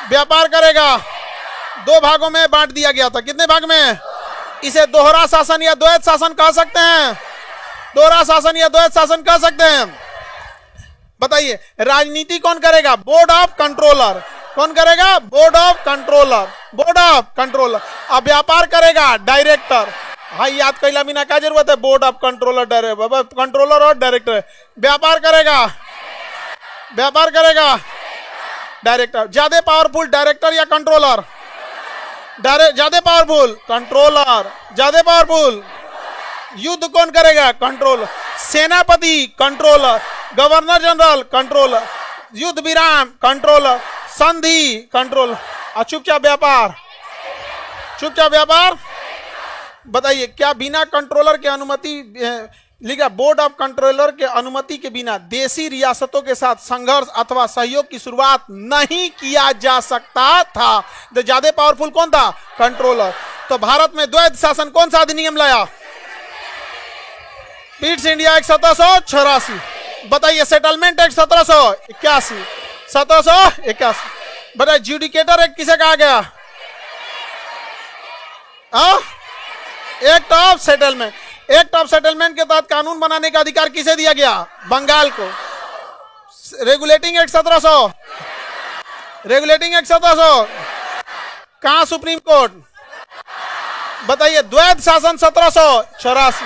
A: व्यापार करेगा। 2 भागों में बांट दिया गया था। कितने भाग में? इसे दोहरा शासन या द्वैध शासन कह सकते हैं। दोहरा शासन या द्वैध शासन कह सकते हैं। बताइए राजनीति कौन करेगा? Board of controller. कौन करेगा? Board of controller. Board of controller. अब व्यापार करेगा डायरेक्टर। हाँ याद कैला बिना क्या जरूरत है? Board of controller, director, controller और डायरेक्टर। व्यापार करेगा, व्यापार करेगा डायरेक्टर। ज्यादा पावरफुल डायरेक्टर या कंट्रोलर? ज्यादा पावरफुल कंट्रोलर। ज्यादा पावरफुल युद्ध कौन करेगा? कंट्रोलर। सेनापति कंट्रोलर, गवर्नर जनरल कंट्रोलर, युद्ध विराम कंट्रोलर, संधि कंट्रोलर। और चुपचाप व्यापार, चुपचाप व्यापार। बताइए क्या बिना कंट्रोलर के अनुमति लिखा? बोर्ड ऑफ कंट्रोलर के अनुमति के बिना देशी रियासतों के साथ संघर्ष अथवा सहयोग की शुरुआत नहीं किया जा सकता था। तो ज्यादा पावरफुल कौन था? कंट्रोलर। तो भारत में द्वैध शासन कौन सा अधिनियम लाया? Pitt's India act 1784। बताइए सेटलमेंट एक्ट 1781। 1781। बताइए जुडिकेटर एक्ट किसे कहा गया? Act of settlement. Act of settlement के तहत कानून बनाने का अधिकार किसे दिया गया? बंगाल को। Regulating act 1700। रेगुलेटिंग एक्ट 1700 कहां? Supreme court. बताइए द्वैध शासन 1784।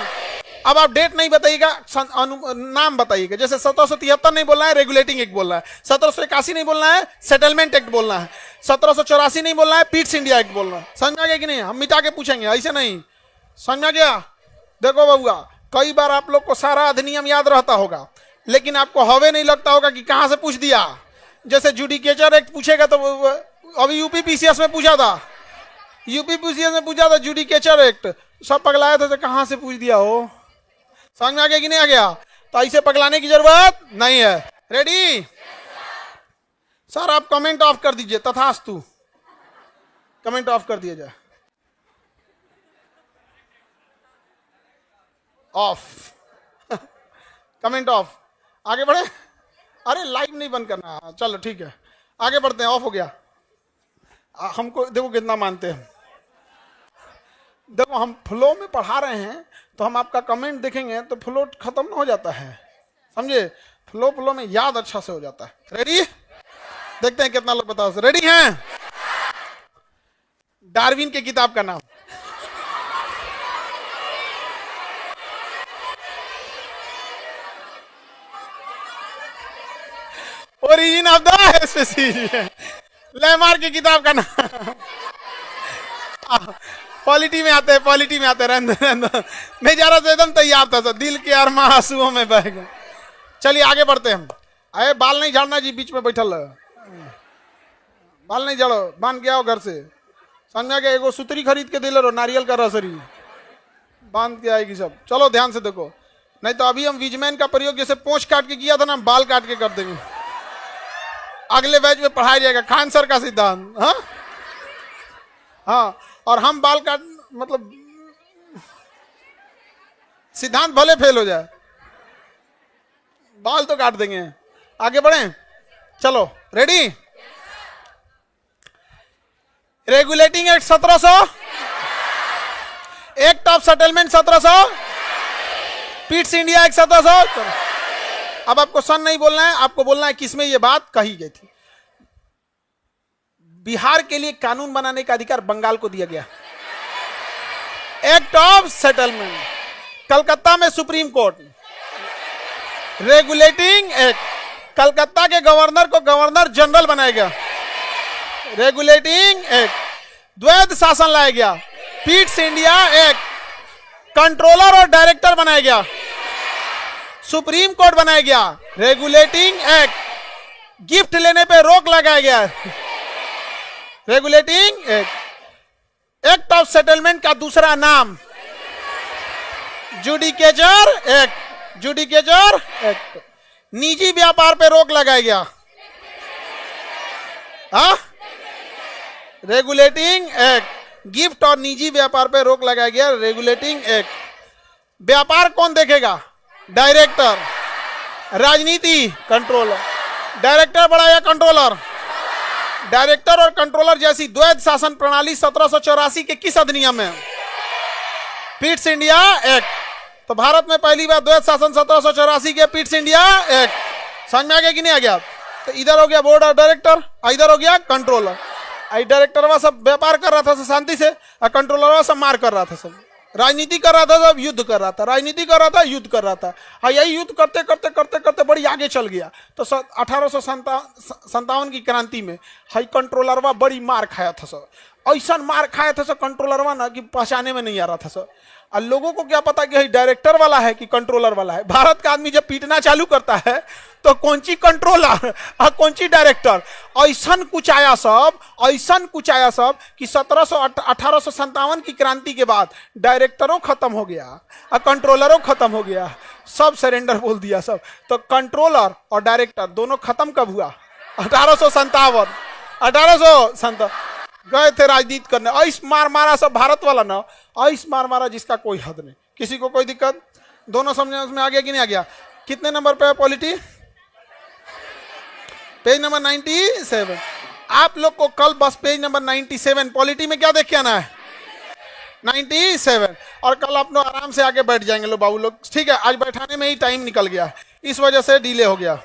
A: अब आप डेट नहीं बताइएगा, नाम बताइएगा। जैसे 1773 नहीं बोलना है, रेगुलेटिंग एक्ट बोलना है। 1781 नहीं बोलना है, सेटलमेंट एक्ट बोलना है। 1784 नहीं बोलना है, पीट्स इंडिया एक्ट बोलना है। समझ में आ गया कि नहीं? हम मिटा के पूछेंगे, ऐसे नहीं। समझ में आ गया? देखो बबुआ, कई बार आप लोग को सारा अधिनियम याद रहता होगा, लेकिन आपको हवे नहीं लगता होगा कि कहां से पूछ दिया। जैसे जुडिकेचर एक्ट पूछेगा तो अभी यूपी पीसीएस में पूछा था, यूपी पीसीएस में पूछा था जुडिकेचर एक्ट, सब पगलाए थे, तो कहां से पूछ दिया हो। समझ में आ गया कि नहीं आ गया? तो ऐसे पगलाने की जरूरत नहीं है। रेडी? सर आप कमेंट ऑफ कर दीजिए, तथास्तु। कमेंट ऑफ कर दिया जाए, ऑफ। Comment of. आगे बढ़े? अरे लाइव नहीं बंद करना, चलो ठीक है आगे बढ़ते हैं। ऑफ हो गया। हमको देखो कितना मानते हैं। देखो हम फ्लो में पढ़ा रहे हैं, तो हम आपका कमेंट देखेंगे तो फ्लो खत्म ना हो जाता है, समझे? फ्लो में याद अच्छा से हो जाता है। रेडी? देखते हैं कितना लोग बताओ। रेडी हैं? डार्विन की किताब का नाम। Origin of the species. Lamarck की किताब का नाम। पॉलिटी में आते हैं, पॉलिटी में आते रहने मैं जा रहा था एकदम तैयार था, दिल के अरमा आंसुओं में बह गए। चलिए आगे बढ़ते हैं। अरे बाल नहीं झाड़ना जी, बीच में बैठल बाल नहीं झाड़ो, बांध के आओ घर से। समझा गया? एगो सुतरी खरीद के दिले रहो, नारियल का रसरी बांध के आएगी सब। चलो ध्यान से देखो, नहीं तो अभी हम विजमैन का प्रयोग जैसे पोंछ काट के किया था ना, बाल काट के कर देंगे। अगले बैच में पढ़ाया जाएगा खान सर का सिद्धांत। हाँ हाँ, और हम बाल काट मतलब सिद्धांत भले फेल हो जाए, बाल तो काट देंगे। आगे बढ़े? चलो ready? Regulating act 1700, act of settlement 1700, Pitt's India act 1700। अब आपको सन नहीं बोलना है, आपको बोलना है किसमें ये बात कही गई थी। बिहार के लिए कानून बनाने का अधिकार बंगाल को दिया गया। एक्ट ऑफ सेटलमेंट, कलकत्ता में supreme court. Regulating act, Calcutta के गवर्नर को गवर्नर जनरल बनाया गया। रेगुलेटिंग एक्ट, द्वैध शासन लाया गया। पीट्स इंडिया एक्ट, कंट्रोलर और डायरेक्टर बनाया गया। सुप्रीम कोर्ट बनाया गया। रेगुलेटिंग एक्ट, गिफ्ट लेने पे रोक लगाया गया। Regulating act, act of settlement का दूसरा नाम जुडिकेचर एक्ट। जुडिकेचर एक्ट, निजी व्यापार पे रोक लगाया गया। हाँ, रेगुलेटिंग एक्ट, गिफ्ट और निजी व्यापार पे रोक लगाया गया। रेगुलेटिंग एक्ट, व्यापार कौन देखेगा? डायरेक्टर। राजनीति कंट्रोलर। डायरेक्टर बड़ा या कंट्रोलर? डायरेक्टर और कंट्रोलर जैसी द्वैध शासन प्रणाली 1784 के किस अधिनियम में? Pitt's India act. तो भारत में पहली बार द्वैध शासन 1784 के पीट्स इंडिया एक्ट। समझ में आ गया कि नहीं आ गया? तो इधर हो गया बोर्ड ऑफ डायरेक्टर, इधर हो गया कंट्रोलर। डायरेक्टर वह सब व्यापार कर रहा था सब शांति से, और कंट्रोलर वह सब मार कर रहा था, सब राजनीति कर रहा था, सब युद्ध कर रहा था। राजनीति कर रहा था, युद्ध कर रहा था। हाँ, यही युद्ध करते करते करते करते बड़ी आगे चल गया। तो 1857 की क्रांति में हाई कंट्रोलरवा बड़ी मार खाया था सर। ऐसा मार खाया था सर कंट्रोलरवा ना कि पहचाने में नहीं आ रहा था सर। और लोगों को क्या पता कि डायरेक्टर वाला है कि कंट्रोलर वाला है। भारत का आदमी जब पीटना चालू करता है तो कौन सी कंट्रोलर और कौन सी डायरेक्टर, ऐसा कुछ आया सब, ऐसा कुछ आया सब कि 1857 की क्रांति के बाद डायरेक्टरों खत्म हो गया और कंट्रोलरों खत्म हो गया, सब सरेंडर बोल दिया सब। तो कंट्रोलर और डायरेक्टर दोनों खत्म कब हुआ? 1857 गए थे राजनीति करने। ऐस मार मारा सब भारत वाला ना, ऐस मार मारा जिसका कोई हद नहीं, किसी को कोई दिक्कत। दोनों समझने में आ गया कि नहीं आ गया? कितने नंबर पे है पॉलिटी? Page number 97। आप लोग को कल बस पेज नंबर 97 पॉलिटी में क्या देख के आना है? 97। और कल आप लोग आराम से आगे बैठ जाएंगे लो बाबू लोग, ठीक है? आज बैठाने में ही टाइम निकल गया, इस वजह से डिले हो गया।